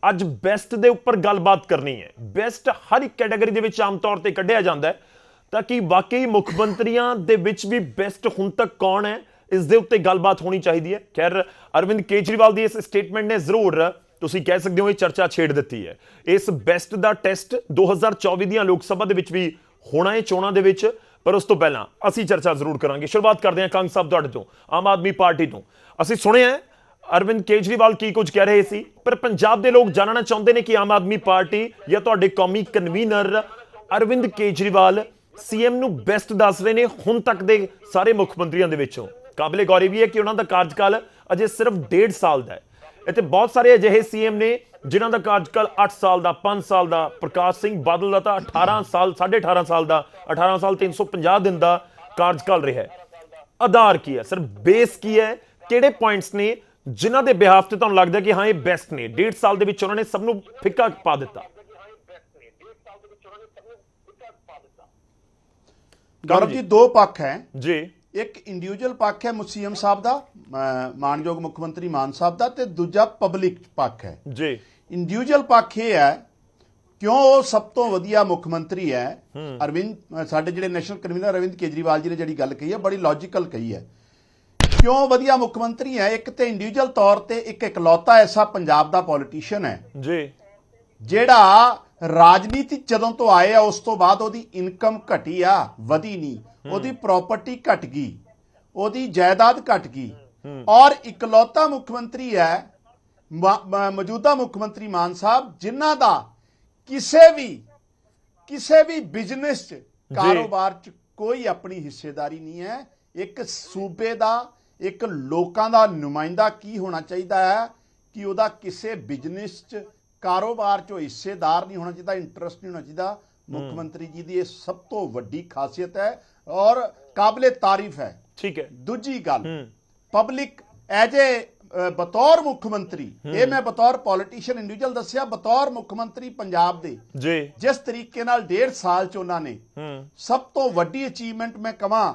ਅੱਜ ਬੈਸਟ ਦੇ ਉੱਪਰ ਗੱਲਬਾਤ ਕਰਨੀ ਹੈ। ਬੈਸਟ ਹਰ ਇੱਕ ਕੈਟਾਗਰੀ ਦੇ ਵਿੱਚ ਆਮ ਤੌਰ ਤੇ ਕੱਢਿਆ ਜਾਂਦਾ ਹੈ, ਤਾਂ ਕਿ ਵਾਕਈ ਮੁੱਖ ਮੰਤਰੀਆਂ ਦੇ ਵਿੱਚ ਵੀ ਬੈਸਟ ਹੁਣ ਤੱਕ ਕੌਣ ਹੈ, ਇਸ ਦੇ ਉੱਤੇ ਗੱਲਬਾਤ ਹੋਣੀ ਚਾਹੀਦੀ ਹੈ। ਖੈਰ ਅਰਵਿੰਦ ਕੇਜਰੀਵਾਲ ਦੀ ਇਸ ਸਟੇਟਮੈਂਟ ਨੇ ਜ਼ਰੂਰ ਤੁਸੀਂ ਕਹਿ ਸਕਦੇ ਹੋ ਇਹ ਚਰਚਾ ਛੇੜ ਦਿੱਤੀ ਹੈ। ਇਸ ਬੈਸਟ ਦਾ ਟੈਸਟ 2024 ਦੀਆਂ ਲੋਕ ਸਭਾ ਦੇ ਵਿੱਚ ਵੀ ਹੋਣਾ ਹੈ, ਚੋਣਾਂ ਦੇ ਵਿੱਚ, ਪਰ ਉਸ ਤੋਂ ਪਹਿਲਾਂ ਅਸੀਂ ਚਰਚਾ ਜ਼ਰੂਰ ਕਰਾਂਗੇ। ਸ਼ੁਰੂਆਤ ਕਰਦੇ ਹਾਂ ਕੰਗ ਸਾਹਿਬ ਤੁਹਾਡੇ ਤੋਂ, ਆਮ ਆਦਮੀ ਪਾਰਟੀ ਤੋਂ। ਅਸੀਂ ਸੁਣਿਆ ਅਰਵਿੰਦ ਕੇਜਰੀਵਾਲ ਕੀ ਕੁਝ ਕਹਿ ਰਹੇ ਸੀ, ਪਰ ਪੰਜਾਬ ਦੇ ਲੋਕ ਜਾਣਨਾ ਚਾਹੁੰਦੇ ਨੇ ਕਿ ਆਮ ਆਦਮੀ ਪਾਰਟੀ ਜਾਂ ਤੁਹਾਡੇ ਕੌਮੀ ਕਨਵੀਨਰ ਅਰਵਿੰਦ ਕੇਜਰੀਵਾਲ ਸੀਐਮ ਨੂੰ ਬੈਸਟ ਦੱਸ ਰਹੇ ਨੇ ਹੁਣ ਤੱਕ ਦੇ ਸਾਰੇ ਮੁੱਖ ਮੰਤਰੀਆਂ ਦੇ ਵਿੱਚੋਂ। ਕਾਬਲੇ ਗੌਰ ਵੀ ਹੈ ਕਿ ਉਹਨਾਂ ਦਾ ਕਾਰਜਕਾਲ ਅਜੇ ਸਿਰਫ 1.5 ਸਾਲ ਦਾ ਹੈ। ਇੱਥੇ ਬਹੁਤ ਸਾਰੇ ਅਜਿਹੇ ਸੀਐਮ ਨੇ ਜਿਨ੍ਹਾਂ ਦਾ ਕਾਰਜਕਾਲ 8 ਸਾਲ ਦਾ, 5 ਸਾਲ ਦਾ। ਪ੍ਰਕਾਸ਼ ਸਿੰਘ ਬਾਦਲ ਦਾ ਤਾਂ 18 ਸਾਲ, 18.5 ਸਾਲ ਦਾ, 18 ਸਾਲ 350 ਦਿਨ ਦਾ ਕਾਰਜਕਾਲ ਰਿਹਾ ਹੈ। ਆਧਾਰ ਕੀ ਹੈ ਸਰ, ਬੇਸ ਕੀ ਹੈ, ਕਿਹੜੇ ਪੁਆਇੰਟਸ ਨੇ ਜਿਨ੍ਹਾਂ ਦੇ ਬਿਹਾਫ ਤੇ ਤੁਹਾਨੂੰ ਲੱਗਦਾ ਕਿ ਹਾਂ ਇਹ ਬੈਸਟ ਨੇ? 1.5 ਸਾਲ ਦੇ ਵਿੱਚ ਉਹਨਾਂ ਨੇ ਸਭ ਨੂੰ ਫਿੱਕਾ ਪਾ ਦਿੱਤਾ। गौरव जी, दो पक्ष है जी। एक इंडिविजुअल पक्ष है सीएम साहब दा, मानयोग मुख्यमंत्री मान साहब दा, ते दूजा पब्लिक पक्ष है जी। इंडिविजुअल पक्ष ये है क्यों वो सब तो वधिया मुख्यमंत्री है। अरविंद साडे जिहड़े नैशनल कन्वीनर अरविंद केजरीवाल जी ने जिहड़ी गल कही है बड़ी लॉजिकल कही है। क्यों वधिया मुख्यमंत्री है? एक तो इंडिविजुअल तौर पर एक इकलौता ऐसा पंजाब का पॉलिटिशियन है जी ਜਿਹੜਾ ਰਾਜਨੀਤੀ ਜਦੋਂ ਤੋਂ ਆਏ ਆ ਉਸ ਤੋਂ ਬਾਅਦ ਉਹਦੀ ਇਨਕਮ ਘਟੀ ਆ, ਵਧੀ ਨਹੀਂ। ਉਹਦੀ ਪ੍ਰਾਪਰਟੀ ਘਟ ਗਈ, ਉਹਦੀ ਜਾਇਦਾਦ ਘਟ ਗਈ। ਔਰ ਇਕਲੌਤਾ ਮੁੱਖ ਮੰਤਰੀ ਹੈ ਮੌਜੂਦਾ ਮੁੱਖ ਮੰਤਰੀ ਮਾਨ ਸਾਹਿਬ ਜਿਨ੍ਹਾਂ ਦਾ ਕਿਸੇ ਵੀ ਬਿਜ਼ਨਸ 'ਚ, ਕਾਰੋਬਾਰ 'ਚ ਕੋਈ ਆਪਣੀ ਹਿੱਸੇਦਾਰੀ ਨਹੀਂ ਹੈ। ਇੱਕ ਸੂਬੇ ਦਾ, ਇੱਕ ਲੋਕਾਂ ਦਾ ਨੁਮਾਇੰਦਾ ਕੀ ਹੋਣਾ ਚਾਹੀਦਾ ਹੈ ਕਿ ਉਹਦਾ ਕਿਸੇ ਬਿਜ਼ਨਸ 'ਚ, ਕਾਰੋਬਾਰ 'ਚੋਂ ਹਿੱਸੇਦਾਰ ਨਹੀਂ ਹੋਣਾ ਚਾਹੀਦਾ, ਇੰਟਰਸਟ ਨਹੀਂ ਹੋਣਾ ਚਾਹੀਦਾ। ਮੁੱਖ ਮੰਤਰੀ ਜੀ ਦੀ ਇਹ ਸਭ ਤੋਂ ਵੱਡੀ ਖਾਸੀਅਤ ਹੈ ਔਰ ਕਾਬਲੇ ਤਾਰੀਫ ਹੈ। ਠੀਕ ਹੈ। ਦੂਜੀ ਗੱਲ, ਪਬਲਿਕ ਐਜ ਏ ਬਤੌਰ ਮੁੱਖ ਮੰਤਰੀ, ਇਹ ਮੈਂ ਬਤੌਰ ਪੋਲੀਟੀਸ਼ੀਅਨ ਇੰਡੀਵਿਜੂਅਲ ਦੱਸਿਆ, ਬਤੌਰ ਮੁੱਖ ਮੰਤਰੀ ਪੰਜਾਬ ਦੇ ਜੀ ਜਿਸ ਤਰੀਕੇ ਨਾਲ 1.5 ਸਾਲ 'ਚ ਉਹਨਾਂ ਨੇ ਸਭ ਤੋਂ ਵੱਡੀ ਅਚੀਵਮੈਂਟ ਮੈਂ ਕਹਾਂ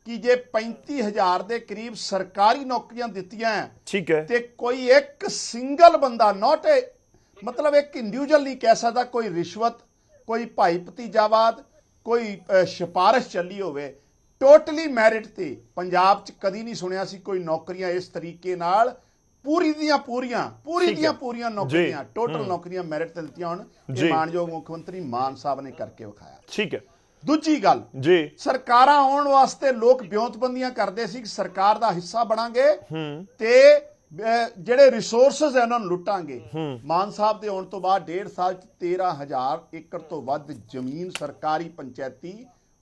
ਕਿ ਜੇ 35,000 ਦੇ ਕਰੀਬ ਸਰਕਾਰੀ ਨੌਕਰੀਆਂ ਦਿੱਤੀਆਂ, ਠੀਕ ਹੈ, ਤੇ ਕੋਈ ਇੱਕ ਸਿੰਗਲ ਬੰਦਾ, ਨੋਟ ਏ मतलब एक इंडिविजुअल नहीं कह सकता कोई रिश्वत, कोई भाई भतीजावाद, कोई सिफारिश चली होवे, टोटली मैरिट ते पंजाब च कदी नहीं सुनिया सी कोई नौकरियां इस तरीके नाल पूरी दियां नौकरियां, टोटल नौकरियां मैरिट ते दित्तियां होण। ये मानयोग मुख्यमंत्री मान साहब ने करके विखाया। ठीक है। दूजी गल जी, सरकारां आउण वास्ते लोग ब्योंतबंदियां करदे सी कि सरकार दा हिस्सा बनांगे ते ਜਿਹੜੇ ਰਿਸੋਰਸਸ ਹੈ ਉਹਨਾਂ ਨੂੰ ਲੁੱਟਾਂਗੇ। ਮਾਨ ਸਾਹਿਬ ਦੇ ਆਉਣ ਤੋਂ ਬਾਅਦ 1.5 ਸਾਲ 'ਚ 13,000 ਏਕੜ ਤੋਂ ਵੱਧ ਜ਼ਮੀਨ ਸਰਕਾਰੀ ਪੰਚਾਇਤੀ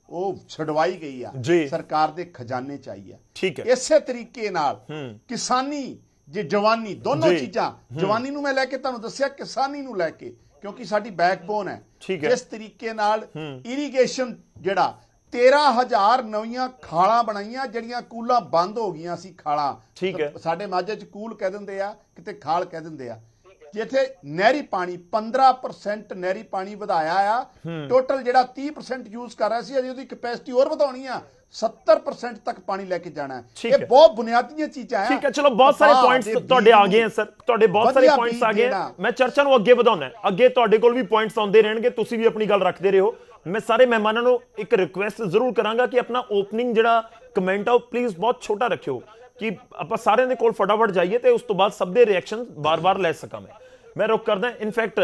ਉਹ ਛਡਵਾਈ ਗਈ ਆ, ਸਰਕਾਰ ਦੇ ਖਜ਼ਾਨੇ 'ਚ ਆਈ ਆ। ਠੀਕ ਹੈ। ਇਸੇ ਤਰੀਕੇ ਨਾਲ ਕਿਸਾਨੀ, ਜੇ ਜਵਾਨੀ, ਦੋਨੋਂ ਚੀਜ਼ਾਂ, ਜਵਾਨੀ ਨੂੰ ਮੈਂ ਲੈ ਕੇ ਤੁਹਾਨੂੰ ਦੱਸਿਆ, ਕਿਸਾਨੀ ਨੂੰ ਲੈ ਕੇ, ਕਿਉਂਕਿ ਸਾਡੀ ਬੈਕਬੋਨ ਹੈ। ਜਿਸ ਤਰੀਕੇ ਨਾਲ ਇਰੀਗੇਸ਼ਨ, ਜਿਹੜਾ 13,000 ਨਵੀਆਂ ਖਾਲਾਂ ਬਣਾਈਆਂ, ਜਿਹੜੀਆਂ ਕੂਲਾਂ ਬੰਦ ਹੋ ਗਈਆਂ ਸੀ, ਖਾਲਾਂ। ਠੀਕ ਹੈ। ਸਾਡੇ ਮਾਝੇ 'ਚ ਕੂਲ ਕਹਿ ਦਿੰਦੇ ਆ, ਕਿਤੇ ਖਾਲ ਕਹਿ ਦਿੰਦੇ ਆ। ਜਿੱਥੇ ਨਹਿਰੀ ਪਾਣੀ 15% ਨਹਿਰੀ ਪਾਣੀ ਵਧਾਇਆ ਆ। ਟੋਟਲ ਜਿਹੜਾ 30% ਯੂਜ਼ ਕਰ ਰਿਹਾ ਸੀ, ਅਜੇ ਉਹਦੀ ਕੈਪੈਸਿਟੀ ਹੋਰ ਵਧਾਉਣੀ ਆ, 70% ਤੱਕ ਪਾਣੀ ਲੈ ਕੇ ਜਾਣਾ ਹੈ। ਇਹ ਬਹੁਤ ਬੁਨਿਆਦੀਆਂ ਚੀਜ਼ਾਂ ਆ। ਠੀਕ ਹੈ, ਚਲੋ ਬਹੁਤ ਸਾਰੇ ਪੁਆਇੰਟਸ ਤੁਹਾਡੇ ਆ ਗਏ ਸਰ, ਤੁਹਾਡੇ ਬਹੁਤ ਸਾਰੇ ਪੁਆਇੰਟਸ ਆ ਗਏ। ਮੈਂ ਚਰਚਾ ਨੂੰ ਅੱਗੇ ਵਧਾਉਣਾ, ਅੱਗੇ ਤੁਹਾਡੇ ਕੋਲ ਵੀ ਪੁਆਇੰਟਸ ਆਉਂਦੇ ਰਹਿਣਗੇ, ਤੁਸੀਂ ਵੀ ਆਪਣੀ ਗੱਲ ਰੱਖਦੇ ਰਹੋ। ਮੈਂ ਸਾਰੇ ਮਹਿਮਾਨਾਂ ਨੂੰ ਇੱਕ ਰਿਕੁਐਸਟ ਜ਼ਰੂਰ ਕਰਾਂਗਾ ਕਿ ਆਪਣਾ ਓਪਨਿੰਗ ਜਿਹੜਾ ਕਮੈਂਟ ਆ ਉਹ ਪਲੀਜ਼ ਬਹੁਤ ਛੋਟਾ ਰੱਖਿਓ, ਕਿ ਆਪਾਂ ਸਾਰਿਆਂ ਦੇ ਕੋਲ ਫਟਾਫਟ ਜਾਈਏ ਤੇ ਉਸ ਤੋਂ ਬਾਅਦ ਸਭ ਦੇ ਰਿਐਕਸ਼ਨ ਬਾਰ-ਬਾਰ ਲੈ ਸਕਾਂ। ਮੈਂ ਰੁਕ ਕਰਦਾ। ਇਨਫੈਕਟ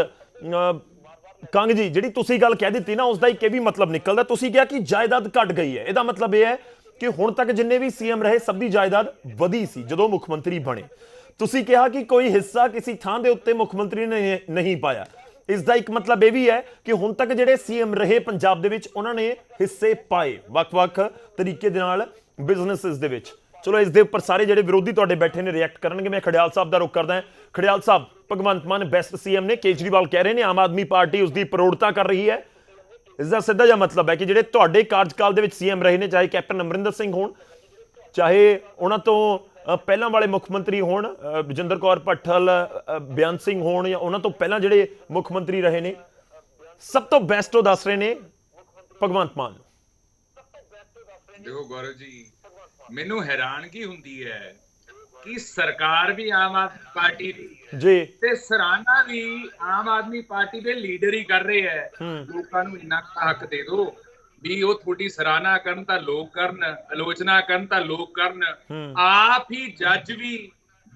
ਕੰਗ ਜੀ, ਜਿਹੜੀ ਤੁਸੀਂ ਗੱਲ ਕਹਿ ਦਿੱਤੀ ਨਾ, ਉਸ ਦਾ ਇੱਕ ਇਹ ਵੀ ਮਤਲਬ ਨਿਕਲਦਾ, ਤੁਸੀਂ ਕਿਹਾ ਕਿ ਜਾਇਦਾਦ ਘਟ ਗਈ ਹੈ। ਇਹਦਾ ਮਤਲਬ ਇਹ ਹੈ ਕਿ ਹੁਣ ਤੱਕ ਜਿੰਨੇ ਵੀ ਸੀਐਮ ਰਹੇ ਸਭ ਦੀ ਜਾਇਦਾਦ ਵਧੀ ਸੀ ਜਦੋਂ ਮੁੱਖ ਮੰਤਰੀ ਬਣੇ। ਤੁਸੀਂ ਕਿਹਾ ਕਿ ਕੋਈ ਹਿੱਸਾ ਕਿਸੇ ਥਾਂ ਦੇ ਉੱਤੇ ਮੁੱਖ ਮੰਤਰੀ ਨੇ ਨਹੀਂ ਪਾਇਆ। ਇਸ ਦਾ ਇੱਕ ਮਤਲਬ ਇਹ ਵੀ ਹੈ ਕਿ ਹੁਣ ਤੱਕ ਜਿਹੜੇ ਸੀਐਮ ਰਹੇ ਪੰਜਾਬ ਦੇ ਵਿੱਚ, ਉਹਨਾਂ ਨੇ ਹਿੱਸੇ ਪਾਏ ਵੱਖ-ਵੱਖ ਤਰੀਕੇ ਦੇ ਨਾਲ ਬਿਜ਼ਨੈਸਿਸ ਦੇ ਵਿੱਚ। ਚਲੋ, ਇਸ ਦੇ ਉੱਪਰ ਸਾਰੇ ਜਿਹੜੇ ਵਿਰੋਧੀ ਤੁਹਾਡੇ ਬੈਠੇ ਨੇ ਰਿਐਕਟ ਕਰਨਗੇ। ਮੈਂ ਖੜਿਆਲ ਸਾਹਿਬ ਦਾ ਰੁਖ ਕਰਦਾ। ਖੜਿਆਲ ਸਾਹਿਬ, ਭਗਵੰਤ ਮਾਨ ਬੈਸਟ ਸੀਐਮ ਨੇ, ਕੇਜਰੀਵਾਲ ਕਹਿ ਰਹੇ ਨੇ ਆਮ ਆਦਮੀ ਪਾਰਟੀ ਉਸਦੀ ਪ੍ਰੋੜਤਾ ਕਰ ਰਹੀ ਹੈ। ਇਸ ਦਾ ਸਿੱਧਾ ਜਿਹਾ ਮਤਲਬ ਹੈ ਕਿ ਜਿਹੜੇ ਤੁਹਾਡੇ ਕਾਰਜਕਾਲ ਦੇ ਵਿੱਚ ਸੀਐਮ ਰਹੇ ਨੇ, ਚਾਹੇ ਕੈਪਟਨ ਅਮਰਿੰਦਰ ਸਿੰਘ ਹੋਣ, ਚਾਹੇ ਉਹਨਾਂ ਤੋਂ ਪਹਿਲਾਂ ਵਾਲੇ ਮੁੱਖ ਮੰਤਰੀ ਹੋਣ ਵਿਜੇਂਦਰ ਕੌਰ ਭੱਠਲ, ਬੇਅੰਤ ਸਿੰਘ ਹੋਣ, ਜਾਂ ਉਹਨਾਂ ਤੋਂ ਪਹਿਲਾਂ ਜਿਹੜੇ ਮੁੱਖ ਮੰਤਰੀ ਰਹੇ ਨੇ, ਸਭ ਤੋਂ ਬੈਸਟ ਉਹ ਦੱਸ ਰਹੇ ਨੇ ਭਗਵੰਤ ਮਾਨ। ਦੇਖੋ ਗੌਰਵ ਜੀ, ਮੈਨੂੰ ਹੈਰਾਨਗੀ ਹੁੰਦੀ ਹੈ कि सरकार भी आम आदमी पार्टी दी जी ਤੇ ਸਰਾਹਨਾ ਵੀ ਆਮ ਆਦਮੀ ਪਾਰਟੀ ਦੇ ਲੀਡਰ ਹੀ ਕਰ ਰਹੇ ਹੈ। ਲੋਕਾਂ ਨੂੰ ਇੰਨਾ ਹੱਕ ਦੇ ਦਿਓ ਵੀ ਉਹ ਤੁਹਾਡੀ ਸਰਾਹਨਾ ਕਰਨ ਤਾਂ ਲੋਕ ਕਰਨ, ਆਲੋਚਨਾ ਕਰਨ ਤਾਂ ਲੋਕ ਕਰਨ। ਆਪ ਹੀ ਜੱਜ ਵੀ,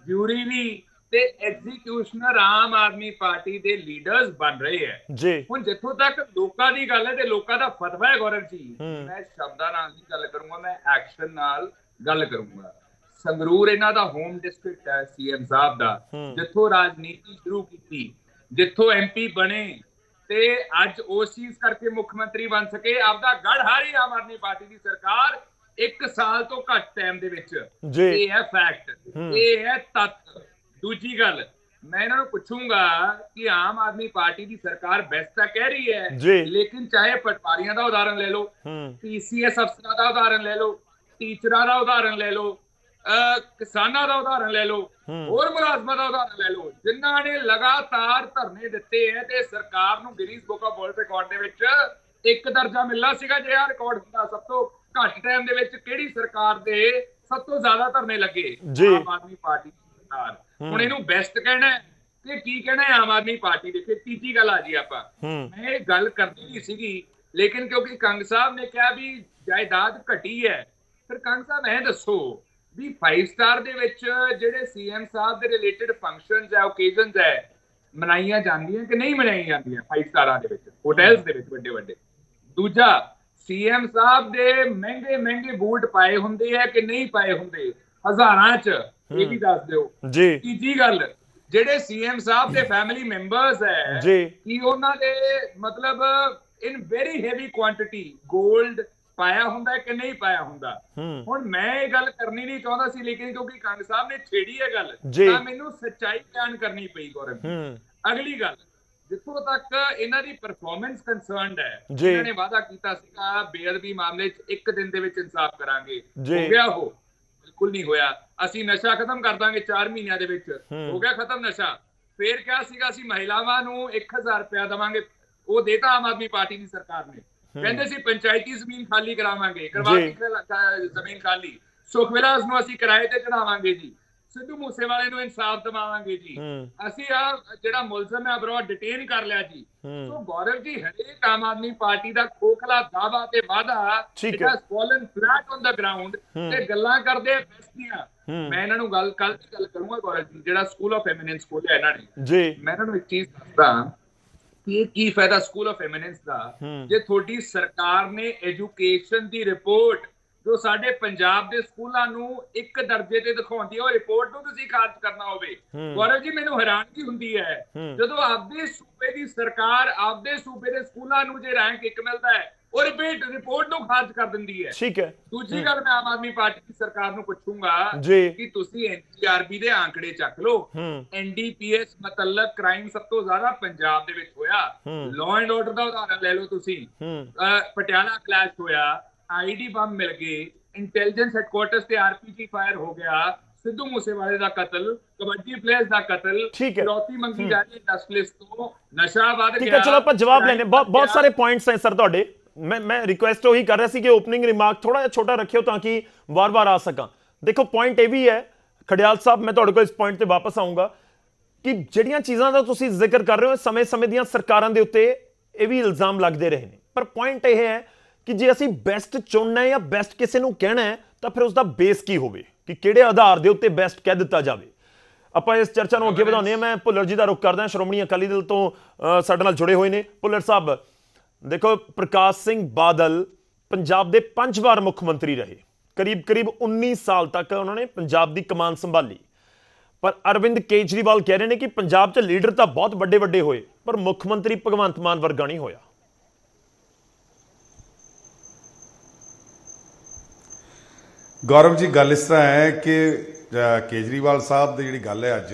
ਜੂਰੀ ਵੀ ਤੇ ਐਗਜ਼ੀਕਿਊਸ਼ਨਰ ਆਮ ਆਦਮੀ ਪਾਰਟੀ ਦੇ ਲੀਡਰਸ ਬਣ ਰਹੇ ਹੈ। ਜੀ ਹੁਣ ਜਿੱਥੋਂ ਤੱਕ ਲੋਕਾਂ ਦੀ ਗੱਲ ਹੈ ਤੇ ਲੋਕਾਂ ਦਾ ਫਤਵਾ ਹੈ ਗੌਰਵ ਜੀ, ਮੈਂ ਸ਼ਬਦਾਂ ਨਾਲ ਨਹੀਂ ਗੱਲ ਕਰੂੰਗਾ, ਮੈਂ ਐਕਸ਼ਨ ਨਾਲ ਗੱਲ ਕਰੂੰਗਾ। ਸੰਗਰੂਰ ਇਹਨਾਂ ਦਾ ਹੋਮ ਡਿਸਟ੍ਰਿਕਟ ਹੈ ਸੀਐਮ ਸਾਹਿਬ ਦਾ, ਜਿੱਥੋਂ ਰਾਜਨੀਤੀ ਸ਼ੁਰੂ ਕੀਤੀ, ਜਿੱਥੋਂ ਐਮਪੀ ਬਣੇ ਤੇ ਅੱਜ ਉਸ ਚੀਜ਼ ਕਰਕੇ ਮੁੱਖ ਮੰਤਰੀ ਬਣ ਸਕੇ। ਆਪਦਾ ਗੜ ਹਾਰੀ ਆਮ ਆਦਮੀ ਪਾਰਟੀ ਦੀ ਸਰਕਾਰ 1 ਸਾਲ ਤੋਂ ਘੱਟ ਟਾਈਮ ਦੇ ਵਿੱਚ। ਇਹ ਹੈ ਫੈਕਟ, ਇਹ ਹੈ ਤੱਥ। ਦੂਜੀ ਗੱਲ, ਮੈਂ ਇਹਨਾਂ ਨੂੰ ਪੁੱਛੂੰਗਾ ਕਿ ਆਮ ਆਦਮੀ ਪਾਰਟੀ ਦੀ ਸਰਕਾਰ ਬੈਸਟ ਤਾਂ ਕਹਿ ਰਹੀ ਹੈ, ਲੇਕਿਨ ਚਾਹੇ ਪਟਵਾਰੀਆਂ ਦਾ ਉਦਾਹਰਨ ਲੈ ਲਓ, ਪੀਸੀਐਸ ਅਫਸਰਾਂ ਦਾ ਉਦਾਹਰਨ ਲੈ ਲਓ, ਟੀਚਰਾਂ ਦਾ ਉਦਾਹਰਨ ਲੈ ਲਓ, ਕਿਸਾਨਾਂ ਦਾ ਉਦਾਹਰਨ ਲੈ ਲਓ, ਹੋਰ ਮੁਲਾਜ਼ਮਾਂ ਦਾ ਉਦਾਹਰਨ ਲੈ ਲਓ, ਜਿਨ੍ਹਾਂ ਨੇ ਲਗਾਤਾਰ ਧਰਨੇ ਦਿੱਤੇ ਹੈ ਤੇ ਸਰਕਾਰ ਨੂੰ Guinness book of world record ਦੇ ਵਿੱਚ 1 ਦਰਜਾ ਮਿਲਣਾ ਸੀਗਾ ਜੇ ਆਹ ਰਿਕਾਰਡ ਹੁੰਦਾ। ਸਭ ਤੋਂ ਘੱਟ ਟਾਈਮ ਦੇ ਵਿੱਚ ਕਿਹੜੀ ਸਰਕਾਰ ਦੇ ਸਭ ਤੋਂ ਜ਼ਿਆਦਾ ਧਰਨੇ ਲੱਗੇ? ਆਮ ਆਦਮੀ ਪਾਰਟੀ ਦੀ ਸਰਕਾਰ। ਹੁਣ ਇਹਨੂੰ ਬੈਸਟ ਕਹਿਣਾ ਕਿ ਕੀ ਕਹਿਣਾ ਹੈ ਆਮ ਆਦਮੀ ਪਾਰਟੀ ਦੇ? ਫਿਰ ਤੀਜੀ ਗੱਲ ਆ ਜੀ, ਆਪਾਂ ਮੈਂ ਇਹ ਗੱਲ ਕਰਨੀ ਨਹੀਂ ਸੀਗੀ, ਲੇਕਿਨ ਕਿਉਂਕਿ ਕੰਗ ਸਾਹਿਬ ਨੇ ਕਿਹਾ ਵੀ ਜਾਇਦਾਦ ਘਟੀ ਹੈ, ਫਿਰ ਕੰਗ ਸਾਹਿਬ ਇਹ ਦੱਸੋ ਵੀ 5 ਸਟਾਰ ਦੇ ਵਿੱਚ ਜਿਹੜੇ ਸੀਐਮ ਸਾਹਿਬ ਦੇ ਰਿਲੇਟਡ ਫੰਕਸ਼ਨਸ ਹੈ, ਓਕੇਜ਼ਨਸ ਹੈ, ਮਨਾਈਆਂ ਜਾਂਦੀਆਂ ਕਿ ਨਹੀਂ ਮਨਾਈਆਂ ਜਾਂਦੀਆਂ 5 ਸਟਾਰਾਂ ਦੇ ਵਿੱਚ, ਹੋਟਲਸ ਦੇ ਵਿੱਚ ਵੱਡੇ ਵੱਡੇ? ਦੂਜਾ, ਸੀਐਮ ਸਾਹਿਬ ਦੇ ਮਹਿੰਗੇ ਮਹਿੰਗੇ ਬੂਟ ਪਾਏ ਹੁੰਦੇ ਹੈ ਕਿ ਨਹੀਂ ਪਾਏ ਹੁੰਦੇ ਹਜ਼ਾਰਾਂ ਚ? ਇਹ ਵੀ ਦੱਸ ਦਿਓ ਜੀ। ਤੀਜੀ ਗੱਲ, ਜਿਹੜੇ ਸੀਐਮ ਸਾਹਿਬ ਦੇ ਫੈਮਿਲੀ ਮੈਂਬਰਸ ਹੈ ਕਿ ਉਹਨਾਂ ਦੇ ਮਤਲਬ ਇਨ ਵੈਰੀ ਹੈਵੀ ਕੁਆਂਟੀਟੀ 골ਡ ਪਾਇਆ ਹੁੰਦਾ ਕਿ ਨਹੀਂ ਪਾਇਆ ਹੁੰਦਾ? ਹੁਣ ਮੈਂ ਇਹ ਗੱਲ ਕਰਨੀ ਨਹੀਂ ਚਾਹੁੰਦਾ ਸੀ, ਲੇਕਿਨ ਕਿਉਂਕਿ ਕੰਗ ਸਾਹਿਬ ਨੇ ਛੇੜੀ ਹੈ ਗੱਲ ਤਾਂ ਮੈਨੂੰ ਸੱਚਾਈ ਬਿਆਨ ਕਰਨੀ ਪਈ ਗੌਰਵ। ਅਗਲੀ ਗੱਲ, ਜਿੱਥੋਂ ਤੱਕ ਇਹਨਾਂ ਦੀ ਪਰਫਾਰਮੈਂਸ ਕੰਸਰਨਡ ਹੈ, ਇਹਨਾਂ ਨੇ ਵਾਅਦਾ ਕੀਤਾ ਸੀਗਾ ਬੇਅਦਬੀ ਮਾਮਲੇ 'ਚ 1 ਦਿਨ ਦੇ ਵਿੱਚ ਇਨਸਾਫ ਕਰਾਂਗੇ, ਹੋ ਗਿਆ? ਉਹ ਬਿਲਕੁਲ ਨਹੀਂ ਹੋਇਆ। ਅਸੀਂ ਨਸ਼ਾ ਖਤਮ ਕਰ ਦਾਂਗੇ 4 ਮਹੀਨਿਆਂ ਦੇ ਵਿੱਚ, ਹੋ ਗਿਆ ਖਤਮ ਨਸ਼ਾ। ਫੇਰ ਕਿਹਾ ਸੀਗਾ ਅਸੀਂ ਮਹਿਲਾਵਾਂ ਨੂੰ 1000 ਰੁਪਇਆ ਦੇਵਾਂਗੇ, ਉਹ ਦੇਤਾ ਆਮ ਆਦਮੀ ਪਾਰਟੀ ਦੀ ਸਰਕਾਰ ਨੇ। ਕਹਿੰਦੇ ਸੀ ਪੰਚਾਇਤੀ ਜ਼ਮੀਨ ਖਾਲੀ ਕਰਾਵਾਂਗੇ, ਕਰਵਾਤੀ ਜ਼ਮੀਨ ਖਾਲੀ। ਸੁਖਵਿਲਾਸ ਨੂੰ ਅਸੀਂ ਕਿਰਾਏ ਤੇ ਚੜਾਵਾਂਗੇ ਜੀ, ਸਿੱਧੂ ਮੂਸੇਵਾਲੇ ਨੂੰ ਇਨਸਾਫ ਦਿਵਾਵਾਂਗੇ ਜੀ, ਅਸੀਂ ਆ ਜਿਹੜਾ ਮੁਲਜ਼ਮ ਹੈ ਅਬਰੋਡ ਡਿਟੇਨ ਕਰ ਲਿਆ ਜੀ। ਸੋ ਗੌਰਵ ਜੀ, ਹਰੇਕ ਆਮ ਆਦਮੀ ਪਾਰਟੀ ਦਾ ਖੋਖਲਾ ਦਾਅਵਾ ਤੇ ਵਾਅਦਾ fallen flat on the ground ਤੇ ਗੱਲਾਂ ਕਰਦੇ ਬੈਸਤੀਆਂ। ਮੈਂ ਇਹਨਾਂ ਨੂੰ ਕੱਲ ਦੀ ਗੱਲ ਕਰੂੰਗਾ ਗੌਰਵ ਜੀ, ਜਿਹੜਾ ਸਕੂਲ ਆਫ ਐਮੀਨੈਂਸ ਖੋਲਿਆ ਇਹਨਾਂ ਨੇ, ਮੈਂ ਇਹਨਾਂ ਨੂੰ ਇੱਕ ਚੀਜ਼ ਦੱਸਦਾ ਕਿ ਕੀ ਫਾਇਦਾ ਸਕੂਲ ਆਫ ਐਮੀਨੈਂਸ ਦਾ ਜੇ ਤੁਹਾਡੀ ਸਰਕਾਰ ਨੇ ਐਜੂਕੇਸ਼ਨ ਦੀ ਰਿਪੋਰਟ ਜੋ ਸਾਡੇ ਪੰਜਾਬ ਦੇ ਸਕੂਲਾਂ ਨੂੰ 1 ਦਰਜੇ ਤੇ ਦਿਖਾਉਂਦੀ ਹੈ, ਉਹ ਰਿਪੋਰਟ ਨੂੰ ਤੁਸੀਂ ਖਾਰਜ ਕਰਨਾ ਹੋਵੇ। ਗੌਰਵ ਜੀ, ਮੈਨੂੰ ਹੈਰਾਨਗੀ ਹੁੰਦੀ ਹੈ ਜਦੋਂ ਆਪਦੇ ਸੂਬੇ ਦੀ ਸਰਕਾਰ ਆਪਦੇ ਸੂਬੇ ਦੇ ਸਕੂਲਾਂ ਨੂੰ ਜੇ ਰੈਂਕ 1 ਮਿਲਦਾ ਹੈ, ਉਹ ਰਿਪੋਰਟ ਨੂੰ ਖਾਰਜ ਕਰ ਦਿੰਦੀ ਹੈ। ਠੀਕ ਹੈ। ਦੂਜੀ ਗੱਲ, ਮੈਂ ਆਮ ਆਦਮੀ ਪਾਰਟੀ ਦੀ ਸਰਕਾਰ ਨੂੰ ਪੁੱਛੂੰਗਾ ਕਿ ਤੁਸੀਂ ਐਨਸੀਆਰਬੀ ਦੇ ਆંકੜੇ ਚੱਕ ਲਓ। ਐਨਡੀਪੀਐਸ ਮਤਲਬ ਕ੍ਰਾਈਮ ਸਭ ਤੋਂ ਜ਼ਿਆਦਾ ਪੰਜਾਬ ਦੇ ਵਿੱਚ ਹੋਇਆ। ਲਾਅ ਐਂਡ ਆਰਡਰ ਦਾ ਉਦਾਹਰਨ ਲੈ ਲਓ ਤੁਸੀਂ, ਪਟਿਆਲਾ ਕਲੈਸ਼ ਹੋਇਆ, ਆਈਡੀ ਬੰਬ ਮਿਲ ਗਏ, ਇੰਟੈਲੀਜੈਂਸ ਹੈਡਕੁਆਰਟਰਸ ਤੇ ਆਰਪੀਜੀ ਫਾਇਰ ਹੋ ਗਿਆ, ਸਿੱਧੂ ਮੂਸੇਵਾਲੇ ਦਾ ਕਤਲ, ਕਬੱਡੀ ਪਲੇਅਰਸ ਦਾ ਕਤਲ, ਫਿਰੌਤੀ ਮੰਗੀ ਜਾ ਰਹੀ ਇੰਡਸਟਰੀਲਿਸਟ ਤੋਂ, ਨਸ਼ਾ ਵੱਧ ਗਿਆ। ਚਲੋ ਆਪਾਂ ਜਵਾਬ ਲੈਣੇ, ਬਹੁਤ ਸਾਰੇ ਪੁਆਇੰਟਸ ਹੈ ਸਰ ਤੁਹਾਡੇ। ਮੈਂ ਰਿਕੁਐਸਟ ਉਹੀ ਕਰ ਰਿਹਾ ਸੀ ਕਿ ਓਪਨਿੰਗ ਰਿਮਾਰਕ ਥੋੜਾ ਜਿਹਾ ਛੋਟਾ ਰੱਖਿਓ ਤਾਂ ਕਿ ਵਾਰ-ਵਾਰ ਆ ਸਕਾਂ। ਦੇਖੋ, ਪੁਆਇੰਟ ਇਹ ਵੀ ਹੈ ਖੜਿਆਲ ਸਾਹਿਬ, ਮੈਂ ਤੁਹਾਡੇ ਕੋਲ ਇਸ ਪੁਆਇੰਟ ਤੇ ਵਾਪਸ ਆਉਂਗਾ ਕਿ ਜਿਹੜੀਆਂ ਚੀਜ਼ਾਂ ਦਾ ਤੁਸੀਂ ਜ਼ਿਕਰ ਕਰ ਰਹੇ ਹੋ, ਸਮੇਂ-ਸਮੇਂ ਦੀਆਂ ਸਰਕਾਰਾਂ ਦੇ ਉੱਤੇ ਇਹ ਵੀ ਇਲਜ਼ਾਮ ਲੱਗਦੇ ਰਹੇ ਨੇ, ਪਰ ਪੁਆਇੰਟ ਇਹ ਹੈ ਕਿ ਜੇ ਅਸੀਂ ਬੈਸਟ ਚੁਣਨਾ ਹੈ ਜਾਂ ਬੈਸਟ ਕਿਸੇ ਨੂੰ ਕਹਿਣਾ ਹੈ ਤਾਂ ਫਿਰ ਉਸ ਦਾ ਬੇਸ ਕੀ ਹੋਵੇ, ਕਿ ਕਿਹੜੇ ਆਧਾਰ ਦੇ ਉੱਤੇ ਬੈਸਟ ਕਹਿ ਦਿੱਤਾ ਜਾਵੇ। ਆਪਾਂ ਇਸ ਚਰਚਾ ਨੂੰ ਅੱਗੇ ਵਧਾਉਂਦੇ ਹਾਂ। ਮੈਂ ਭੁੱਲਰ ਜੀ ਦਾ ਰੁਖ ਕਰਦਾ, ਸ਼੍ਰੋਮਣੀ ਅਕਾਲੀ ਦਲ ਤੋਂ ਸਾਡੇ ਨਾਲ ਜੁੜੇ ਹੋਏ ਨੇ। ਭੁੱਲਰ ਸਾਹਿਬ, ਦੇਖੋ, ਪ੍ਰਕਾਸ਼ ਸਿੰਘ ਬਾਦਲ ਪੰਜਾਬ ਦੇ 5 ਵਾਰ ਮੁੱਖ ਮੰਤਰੀ ਰਹੇ, ਕਰੀਬ 19 ਸਾਲ ਤੱਕ ਉਹਨਾਂ ਨੇ ਪੰਜਾਬ ਦੀ ਕਮਾਨ ਸੰਭਾਲੀ, ਪਰ ਅਰਵਿੰਦ ਕੇਜਰੀਵਾਲ ਕਹਿ ਰਹੇ ਨੇ ਕਿ ਪੰਜਾਬ 'ਚ ਲੀਡਰ ਤਾਂ ਬਹੁਤ ਵੱਡੇ ਹੋਏ ਪਰ ਮੁੱਖ ਮੰਤਰੀ ਭਗਵੰਤ ਮਾਨ ਵਰਗਾ ਨਹੀਂ ਹੋਇਆ। ਗੌਰਵ ਜੀ, ਗੱਲ ਇਸ ਤਰ੍ਹਾਂ ਹੈ ਕਿ ਕੇਜਰੀਵਾਲ ਸਾਹਿਬ ਦੀ ਜਿਹੜੀ ਗੱਲ ਹੈ ਅੱਜ,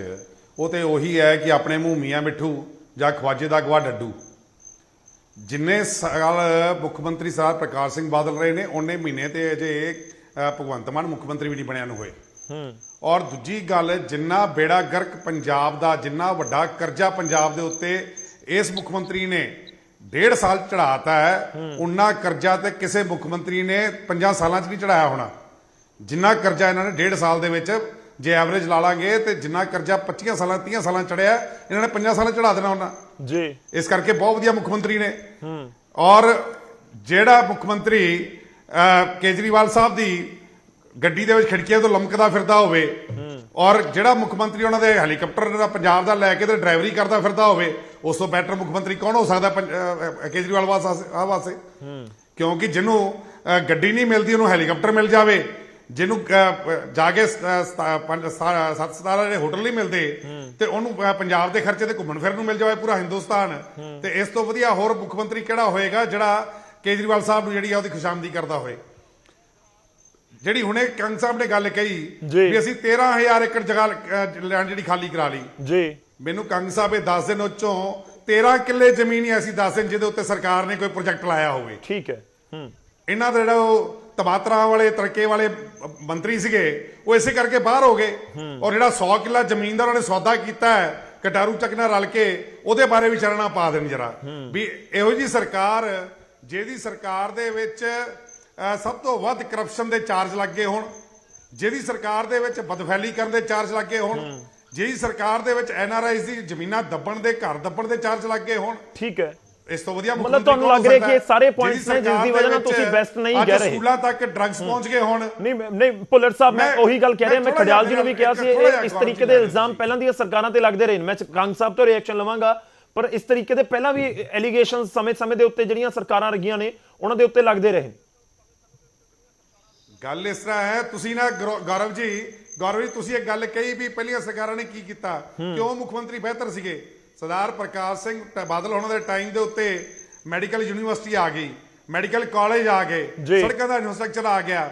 ਉਹ ਤੇ ਉਹੀ ਹੈ ਕਿ ਆਪਣੇ ਮੂੰਹ ਮੀਆਂ ਮਿੱਠੂ ਜਾਂ ਖਵਾਜੇ ਦਾ ਗਵਾ ਡੱਡੂ। ਜਿੰਨੇ ਸਾਲ ਮੁੱਖ ਮੰਤਰੀ ਸਾਹਿਬ ਪ੍ਰਕਾਸ਼ ਸਿੰਘ ਬਾਦਲ ਰਹੇ ਨੇ, ਉਹਨੇ ਮਹੀਨੇ ਤੇ ਅਜੇ ਭਗਵੰਤ ਮਾਨ ਮੁੱਖ ਮੰਤਰੀ ਵੀ ਨਹੀਂ ਬਣਿਆ ਨੂੰ ਹੋਏ। ਔਰ ਦੂਜੀ ਗੱਲ, ਜਿੰਨਾ ਬੇੜਾ ਗਰਕ ਪੰਜਾਬ ਦਾ, ਜਿੰਨਾ ਵੱਡਾ ਕਰਜ਼ਾ ਪੰਜਾਬ ਦੇ ਉੱਤੇ ਇਸ ਮੁੱਖ ਮੰਤਰੀ ਨੇ 1.5 ਸਾਲ ਚੜਾਤਾ ਹੈ, ਉਨਾ ਕਰਜ਼ਾ ਤੇ ਕਿਸੇ ਮੁੱਖ ਮੰਤਰੀ ਨੇ 5 ਸਾਲਾਂ 'ਚ ਨਹੀਂ ਚੜਾਇਆ ਹੋਣਾ, ਜਿੰਨਾ ਕਰਜ਼ਾ ਇਹਨਾਂ ਨੇ 1.5 ਸਾਲ ਦੇ ਵਿੱਚ ਜੇ ਐਵਰੇਜ ਲਾ ਲਾਂਗੇ ਤੇ ਜਿੰਨਾ ਕਰਜ਼ਾ 25 ਸਾਲਾਂ 30 ਸਾਲਾਂ ਚੜਿਆ ਇਹਨਾਂ ਨੇ 5 ਸਾਲਾਂ ਚੜਾ ਦੇਣਾ ਉਹਨਾਂ ਜੀ। ਇਸ ਕਰਕੇ ਬਹੁਤ ਵਧੀਆ ਮੁੱਖ ਮੰਤਰੀ ਨੇ। ਔਰ ਜਿਹੜਾ ਮੁੱਖ ਮੰਤਰੀ ਕੇਜਰੀਵਾਲ ਸਾਹਿਬ ਦੀ ਗੱਡੀ ਦੇ ਵਿੱਚ ਖਿੜਕੀਆਂ ਤੋਂ ਲਮਕਦਾ ਫਿਰਦਾ ਹੋਵੇ ਔਰ ਜਿਹੜਾ ਮੁੱਖ ਮੰਤਰੀ ਉਹਨਾਂ ਦੇ ਹੈਲੀਕਾਪਟਰ ਦਾ ਪੰਜਾਬ ਦਾ ਲੈ ਕੇ ਤੇ ਡਰਾਈਵਰੀ ਕਰਦਾ ਫਿਰਦਾ ਹੋਵੇ, ਉਸ ਤੋਂ ਬੈਟਰ ਮੁੱਖ ਮੰਤਰੀ ਕੌਣ ਹੋ ਸਕਦਾ ਕੇਜਰੀਵਾਲ ਵਾਸਤੇ? ਕਿਉਂਕਿ ਜਿਹਨੂੰ ਗੱਡੀ ਨਹੀਂ ਮਿਲਦੀ ਉਹਨੂੰ ਹੈਲੀਕਾਪਟਰ ਮਿਲ ਜਾਵੇ, ਜਿਹਨੂੰ ਜਾ ਕੇ 7 ਸਿਤਾਰਾ ਦੇ ਹੋਟਲ ਨਹੀਂ ਮਿਲਦੇ ਤੇ ਉਹਨੂੰ ਪੰਜਾਬ ਦੇ ਖਰਚੇ ਤੇ ਘੁੰਮਣ ਫਿਰਨ ਨੂੰ ਮਿਲ ਜਾਵੇ ਪੂਰਾ ਹਿੰਦੁਸਤਾਨ, ਤੇ ਇਸ ਤੋਂ ਵਧੀਆ ਹੋਰ ਮੁੱਖ ਮੰਤਰੀ ਕਿਹੜਾ ਹੋਏਗਾ ਜਿਹੜਾ ਕੇਜਰੀਵਾਲ ਸਾਹਿਬ ਨੂੰ ਜਿਹੜੀ ਆ ਉਹਦੀ ਖੁਸ਼ਾਮਦੀ ਕਰਦਾ ਹੋਏ। ਜਿਹੜੀ ਹੁਣੇ ਕੰਗ ਸਾਹਿਬ ਨੇ ਗੱਲ ਕਹੀ ਵੀ ਅਸੀਂ 13,000 ਏਕੜ ਜਗ੍ਹਾ ਲੈਂਡ ਜਿਹੜੀ ਖਾਲੀ ਕਰਾ ਲਈ ਜੀ, ਮੈਨੂੰ ਕੰਗ ਸਾਹਿਬ ਇਹ 10 ਦਿਨ ਉੱਚੋਂ 13 ਕਿੱਲੇ ਜ਼ਮੀਨ ਹੀ ਐਸੀ 10 ਦਿਨ ਜਿਹਦੇ ਉੱਤੇ ਸਰਕਾਰ ਨੇ ਕੋਈ ਪ੍ਰੋਜੈਕਟ ਲਾਇਆ ਹੋਵੇ। ਠੀਕ ਹੈ। ਇਹਨਾਂ ਦਾ ਜਿਹੜਾ ਉਹ ਤਬਾਤਰਾ ਵਾਲੇ ਤਰੱਕੇ ਵਾਲੇ ਮੰਤਰੀ ਸੀਗੇ ਉਹ ਇਸੇ ਕਰਕੇ ਬਾਹਰ ਹੋ ਗਏ। ਔਰ ਜਿਹੜਾ 100 ਕਿੱਲਾ ਜ਼ਮੀਨ ਦਾ ਉਹਨਾਂ ਨੇ ਸੌਦਾ ਕੀਤਾ ਹੈ ਕਟਾਰੂ ਚੱਕ ਨਾਲ ਰਲ ਕੇ, ਉਹਦੇ ਬਾਰੇ ਵੀ ਚਾਨਣਾ ਪਾ ਦੇਣ ਜਰਾ ਵੀ ਇਹੋ ਜੀ ਸਰਕਾਰ ਜਿਹਦੀ ਸਰਕਾਰ ਦੇ ਵਿੱਚ ਸਭ ਤੋਂ ਵੱਧ ਕਰਪਸ਼ਨ ਦੇ ਚਾਰਜ ਲੱਗੇ ਹੋਣ, ਜਿਹਦੀ ਸਰਕਾਰ ਦੇ ਵਿੱਚ ਬਦਫੈਲੀ ਕਰਨ ਦੇ ਚਾਰਜ ਲੱਗੇ ਹੋਣ, ਜਿਹਦੀ ਸਰਕਾਰ ਦੇ ਵਿੱਚ NRIs ਦੀ ਜ਼ਮੀਨਾਂ ਦੱਬਣ ਦੇ ਘਰ ਦੱਬਣ ਦੇ ਚਾਰਜ ਲੱਗੇ ਹੋਣ। ਠੀਕ ਹੈ। ਇਸ ਤੋਂ ਵਧੀਆ ਮਤਲਬ ਤੁਹਾਨੂੰ ਲੱਗ ਰਿਹਾ ਕਿ ਇਹ ਸਾਰੇ ਪੁਆਇੰਟਸ ਨੇ ਜਿਸ ਦੀ ਵਜ੍ਹਾ ਨਾਲ ਤੁਸੀਂ ਬੈਸਟ ਨਹੀਂ ਕਹਿ ਰਹੇ। ਸਕੂਲਾਂ ਤੱਕ ਡਰੱਗਸ ਪਹੁੰਚ ਗਏ ਹੋਣ। ਨਹੀਂ ਭੁੱਲਰ ਸਾਹਿਬ, ਮੈਂ ਉਹੀ ਗੱਲ ਕਹਿ ਰਿਹਾ, ਮੈਂ ਖੜਿਆਲ ਜੀ ਨੂੰ ਵੀ ਕਿਹਾ ਸੀ ਇਸ ਤਰੀਕੇ ਦੇ ਇਲਜ਼ਾਮ ਪਹਿਲਾਂ ਦੀਆਂ ਸਰਕਾਰਾਂ ਤੇ ਲੱਗਦੇ ਰਹੇ ਨੇ। ਮੈਂ ਕੰਗ ਸਾਹਿਬ ਤੋਂ ਰਿਐਕਸ਼ਨ ਲਵਾਂਗਾ, ਪਰ ਇਸ ਤਰੀਕੇ ਦੇ ਪਹਿਲਾਂ ਵੀ ਐਲੀਗੇਸ਼ਨ ਸਮੇਂ ਦੇ ਉੱਤੇ ਜਿਹੜੀਆਂ ਸਰਕਾਰਾਂ ਰਹੀਆਂ ਨੇ ਉਹਨਾਂ ਦੇ ਉੱਤੇ ਲੱਗਦੇ ਰਹੇ। ਗੱਲ ਇਸ ਤਰ੍ਹਾਂ ਹੈ, ਤੁਸੀਂ ਨਾ ਗੌਰਵ ਜੀ ਤੁਸੀਂ ਇਹ ਗੱਲ ਕਹੀ ਵੀ ਪਹਿਲੀਆਂ ਸਰਕਾਰਾਂ ਨੇ ਕੀ ਕੀਤਾ, ਕਿਉਂ ਮੁੱਖ ਮੰਤਰੀ ਬਿਹਤਰ ਸੀਗੇ। ਸਰਦਾਰ ਪ੍ਰਕਾਸ਼ ਸਿੰਘ ਬਾਦਲ ਉਹਨਾਂ ਦੇ ਟਾਈਮ ਦੇ ਉੱਤੇ ਮੈਡੀਕਲ ਯੂਨੀਵਰਸਿਟੀ ਆ ਗਈ, ਮੈਡੀਕਲ ਕਾਲਜ ਆ ਗਏ, ਸੜਕਾਂ ਦਾ ਇਨਫਰਾਸਟ੍ਰਕਚਰ ਆ ਗਿਆ,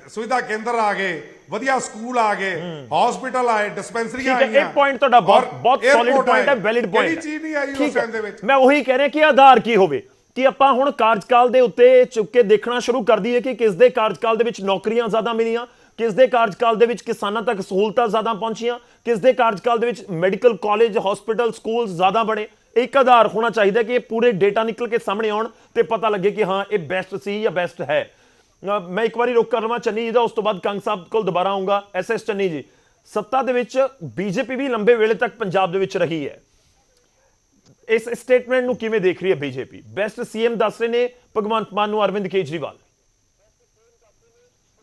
ਸੁਵਿਧਾ ਕੇਂਦਰ ਆ ਗਏ, ਵਧੀਆ ਸਕੂਲ ਆ ਗਏ, ਹਸਪੀਟਲ ਆਏ, ਡਿਸਪੈਂਸਰੀਆਂ ਆਈਆਂ। ਇਹ ਪੁਆਇੰਟ ਤੁਹਾਡਾ ਬਹੁਤ ਸੋਲਿਡ ਪੁਆਇੰਟ ਹੈ, ਵੈਲਿਡ ਪੁਆਇੰਟ ਹੈ। ਕਿਹੜੀ ਚੀਜ਼ ਨਹੀਂ ਆਈ ਉਸ ਟਾਈਮ ਦੇ ਵਿੱਚ? ਮੈਂ ਉਹੀ ਕਹਿ ਰਿਹਾ ਕਿ ਆਧਾਰ ਕੀ ਹੋਵੇ ਕਿ ਆਪਾਂ ਹੁਣ ਕਾਰਜਕਾਲ ਦੇ ਉੱਤੇ ਚੁੱਕ ਕੇ ਦੇਖਣਾ ਸ਼ੁਰੂ ਕਰ ਦਈਏ ਕਿ ਕਿਸ ਦੇ ਕਾਰਜਕਾਲ ਦੇ ਵਿੱਚ ਨੌਕਰੀਆਂ ਜ਼ਿਆਦਾ ਮਿਲੀਆਂ, ਕਿਸ ਦੇ ਕਾਰਜਕਾਲ ਦੇ ਵਿੱਚ ਕਿਸਾਨਾਂ ਤੱਕ ਸਹੂਲਤਾਂ ਜ਼ਿਆਦਾ ਪਹੁੰਚੀਆਂ, ਕਿਸ ਦੇ ਕਾਰਜਕਾਲ ਦੇ ਵਿੱਚ ਮੈਡੀਕਲ ਕਾਲਜ, ਹਸਪੀਟਲ, ਸਕੂਲ ਜ਼ਿਆਦਾ ਬਣੇ। ਇੱਕ ਆਧਾਰ ਹੋਣਾ ਚਾਹੀਦਾ ਕਿ ਇਹ ਪੂਰੇ ਡੇਟਾ ਨਿਕਲ ਕੇ ਸਾਹਮਣੇ ਆਉਣ ਤੇ ਪਤਾ ਲੱਗੇ ਕਿ ਹਾਂ ਇਹ ਬੈਸਟ ਸੀ ਜਾਂ ਬੈਸਟ ਹੈ। ਮੈਂ ਇੱਕ ਵਾਰੀ ਰੁਕ ਕਰ ਲਵਾਂ ਚੰਨੀ ਜੀ ਦਾ, ਉਸ ਤੋਂ ਬਾਅਦ ਕੰਗ ਸਾਹਿਬ ਕੋਲ ਦੁਬਾਰਾ ਆਉਂਗਾ। SS ਚੰਨੀ ਜੀ, ਸੱਤਾ ਦੇ ਵਿੱਚ ਬੀਜੇਪੀ ਵੀ ਲੰਬੇ ਵੇਲੇ ਤੱਕ ਪੰਜਾਬ ਦੇ ਵਿੱਚ ਰਹੀ ਹੈ, ਇਸ ਸਟੇਟਮੈਂਟ ਨੂੰ ਕਿਵੇਂ ਦੇਖ ਰਹੀ ਹੈ ਬੀਜੇਪੀ? ਬੈਸਟ CM ਦੱਸ ਰਹੇ ਨੇ ਭਗਵੰਤ ਮਾਨ ਨੂੰ ਅਰਵਿੰਦ ਕੇਜਰੀਵਾਲ।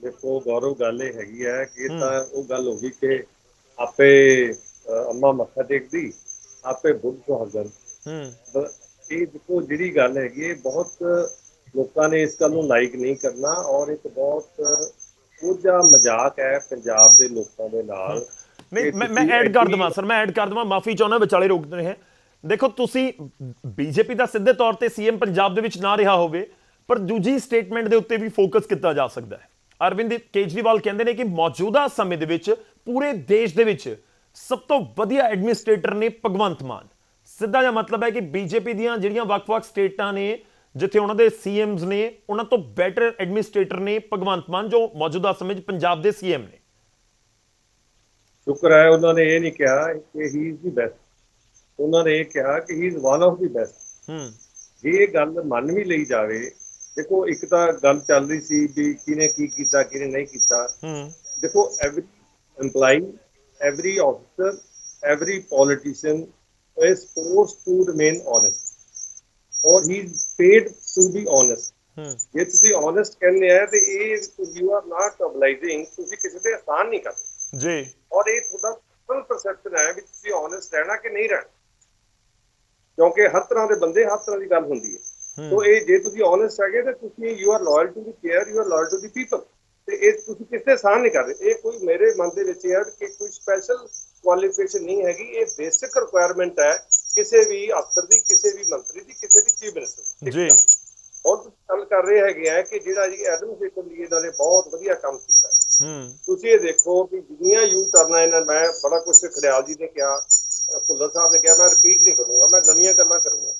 ਦੇਖੋ ਗੌਰਵ, ਗੱਲ ਇਹ ਹੈਗੀ ਹੈ ਕਿ ਤਾਂ ਉਹ ਗੱਲ ਹੋ ਗਈ ਕਿ ਆਪੇ ਅੰਮਾ ਮੱਥਾ ਟੇਕਦੀ ਆਪੇ ਬੁੱਧ ਸੁਹਾਗਣ। ਇਹ ਦੇਖੋ ਜਿਹੜੀ ਗੱਲ ਹੈਗੀ ਹੈ, ਬਹੁਤ ਲੋਕਾਂ ਨੇ ਇਸ ਗੱਲ ਨੂੰ ਲਾਈਕ ਨਹੀਂ ਕਰਨਾ ਔਰ ਇੱਕ ਬਹੁਤ ਉਹਦਾ ਮਜ਼ਾਕ ਹੈ ਪੰਜਾਬ ਦੇ ਲੋਕਾਂ ਦੇ ਨਾਲ। ਨਹੀਂ, ਮੈਂ ਐਡ ਕਰ ਦਵਾਂ ਸਰ, ਮੈਂ ਐਡ ਕਰ ਦਵਾਂ, ਮਾਫੀ ਚਾਹੁੰਦਾ ਵਿਚਾਲੇ ਰੋਕ ਰਹੇ ਹਾਂ। ਦੇਖੋ ਤੁਸੀਂ ਬੀਜੇਪੀ ਦਾ ਸਿੱਧੇ ਤੌਰ ਤੇ CM ਪੰਜਾਬ ਦੇ ਵਿੱਚ ਨਾ ਰਿਹਾ ਹੋਵੇ, ਪਰ ਦੂਜੀ ਸਟੇਟਮੈਂਟ ਦੇ ਉੱਤੇ ਵੀ ਫੋਕਸ ਕੀਤਾ ਜਾ ਸਕਦਾ ਹੈ। ਅਰਵਿੰਦ ਕੇਜਰੀਵਾਲ ਕਹਿੰਦੇ ਨੇ ਕਿ ਮੌਜੂਦਾ ਸਮੇਂ ਦੇ ਵਿੱਚ ਪੂਰੇ ਦੇਸ਼ ਦੇ ਵਿੱਚ ਸਭ ਤੋਂ ਵਧੀਆ ਐਡਮਿਨਿਸਟ੍ਰੇਟਰ ਨੇ ਭਗਵੰਤ ਮਾਨ। ਸਿੱਧਾ ਜਿਹਾ ਮਤਲਬ ਹੈ ਕਿ ਬੀਜੇਪੀ ਦੀਆਂ ਜਿਹੜੀਆਂ ਵੱਖ-ਵੱਖ ਸਟੇਟਾਂ ਨੇ ਜਿੱਥੇ ਉਹਨਾਂ ਦੇ CMs ਨੇ, ਉਹਨਾਂ ਤੋਂ ਬੈਟਰ ਐਡਮਿਨਿਸਟ੍ਰੇਟਰ ਨੇ ਭਗਵੰਤ ਮਾਨ ਜੋ ਮੌਜੂਦਾ ਸਮੇਂ 'ਚ ਪੰਜਾਬ ਦੇ CM ਨੇ। ਸ਼ੁਕਰ ਹੈ ਉਹਨਾਂ ਨੇ ਇਹ ਨਹੀਂ ਕਿਹਾ ਕਿ ਹੀ ਇਜ਼ ਦੀ ਬੈਸਟ, ਉਹਨਾਂ ਨੇ ਇਹ ਕਿਹਾ ਕਿ ਹੀ is one of the best. ਜੇ ਇਹ ਗੱਲ ਮੰਨ ਵੀ ਲਈ ਜਾਵੇ, ਦੇਖੋ ਇੱਕ ਤਾਂ ਗੱਲ ਚੱਲ ਰਹੀ ਸੀ ਵੀ ਕਿਹਨੇ ਕੀ ਕੀਤਾ ਕਿਹਨੇ ਨਹੀਂ ਕੀਤਾ। ਦੇਖੋ every EMPLOYEE, every officer, every politician is forced to remain honest or he is paid to be honest. ਜੇ ਤੁਸੀਂ honest ਕਹਿੰਦੇ ਆ ਤੇ ਇਹ you are not obliging, ਤੁਸੀਂ ਕਿਸੇ ਤੇ ਆਸਾਨ ਨਹੀਂ ਕਰਦੇ ਜੀ। ਔਰ ਇਹ ਤੁਹਾਡਾ ਪਰਸਨਲ ਪਰਸੈਪਸ਼ਨ ਹੈ ਵੀ ਤੁਸੀਂ honest ਰਹਿਣਾ ਕਿ ਨਹੀਂ ਰਹਿਣਾ, ਕਿਉਂਕਿ ਹਰ ਤਰ੍ਹਾਂ ਦੇ ਬੰਦੇ ਹਰ ਤਰ੍ਹਾਂ ਦੀ ਗੱਲ ਹੁੰਦੀ ਹੈ। ਸੋ ਇਹ ਜੇ ਤੁਸੀਂ honest ਹੈਗੇ ਤੇ ਤੁਸੀਂ you are loyal to the chair, you are loyal to the people, ਤੇ ਇਹ ਤੁਸੀਂ ਕਿਸੇ ਆਸਾਨ ਨਹੀਂ ਕਰਦੇ। ਇਹ ਕੋਈ ਮੇਰੇ ਮਨ ਦੇ ਵਿੱਚ ਹੈ ਕਿ ਕੋਈ ਸਪੈਸ਼ਲ ਕੁਆਲੀਫਿਕੇਸ਼ਨ ਨਹੀਂ ਹੈਗੀ, ਇਹ ਬੇਸਿਕ ਰਿਕੁਆਇਰਮੈਂਟ ਹੈ ਕਿਸੇ ਵੀ ਅਫਸਰ ਦੀ, ਕਿਸੇ ਵੀ ਮੰਤਰੀ ਦੀ, ਕਿਸੇ ਵੀ ਚੀਫ ਮਿਨਿਸਟਰ ਦੀ ਜੀ। ਔਰ ਤੁਸੀਂ ਗੱਲ ਕਰ ਰਹੇ ਹੈਗੇ ਆ ਕਿ ਜਿਹੜਾ ਜੀ ਐਡਮਿਨਿਸਟ੍ਰੇਸ਼ਨ ਲਈ ਇਹਨਾਂ ਨੇ ਬਹੁਤ ਵਧੀਆ ਕੰਮ ਕੀਤਾ। ਤੁਸੀਂ ਇਹ ਦੇਖੋ ਕਿ ਜਿੰਨੀਆਂ ਯੂ ਟਰਨਾਂ ਇਹਨਾਂ, ਮੈਂ ਬੜਾ ਕੁਛ ਖੜਿਆਲ ਜੀ ਨੇ ਕਿਹਾ, ਭੁੱਲਰ ਸਾਹਿਬ ਨੇ ਕਿਹਾ, ਮੈਂ ਰਿਪੀਟ ਨਹੀਂ ਕਰੂੰਗਾ, ਮੈਂ ਨਵੀਆਂ ਗੱਲਾਂ ਕਰੂੰਗਾ।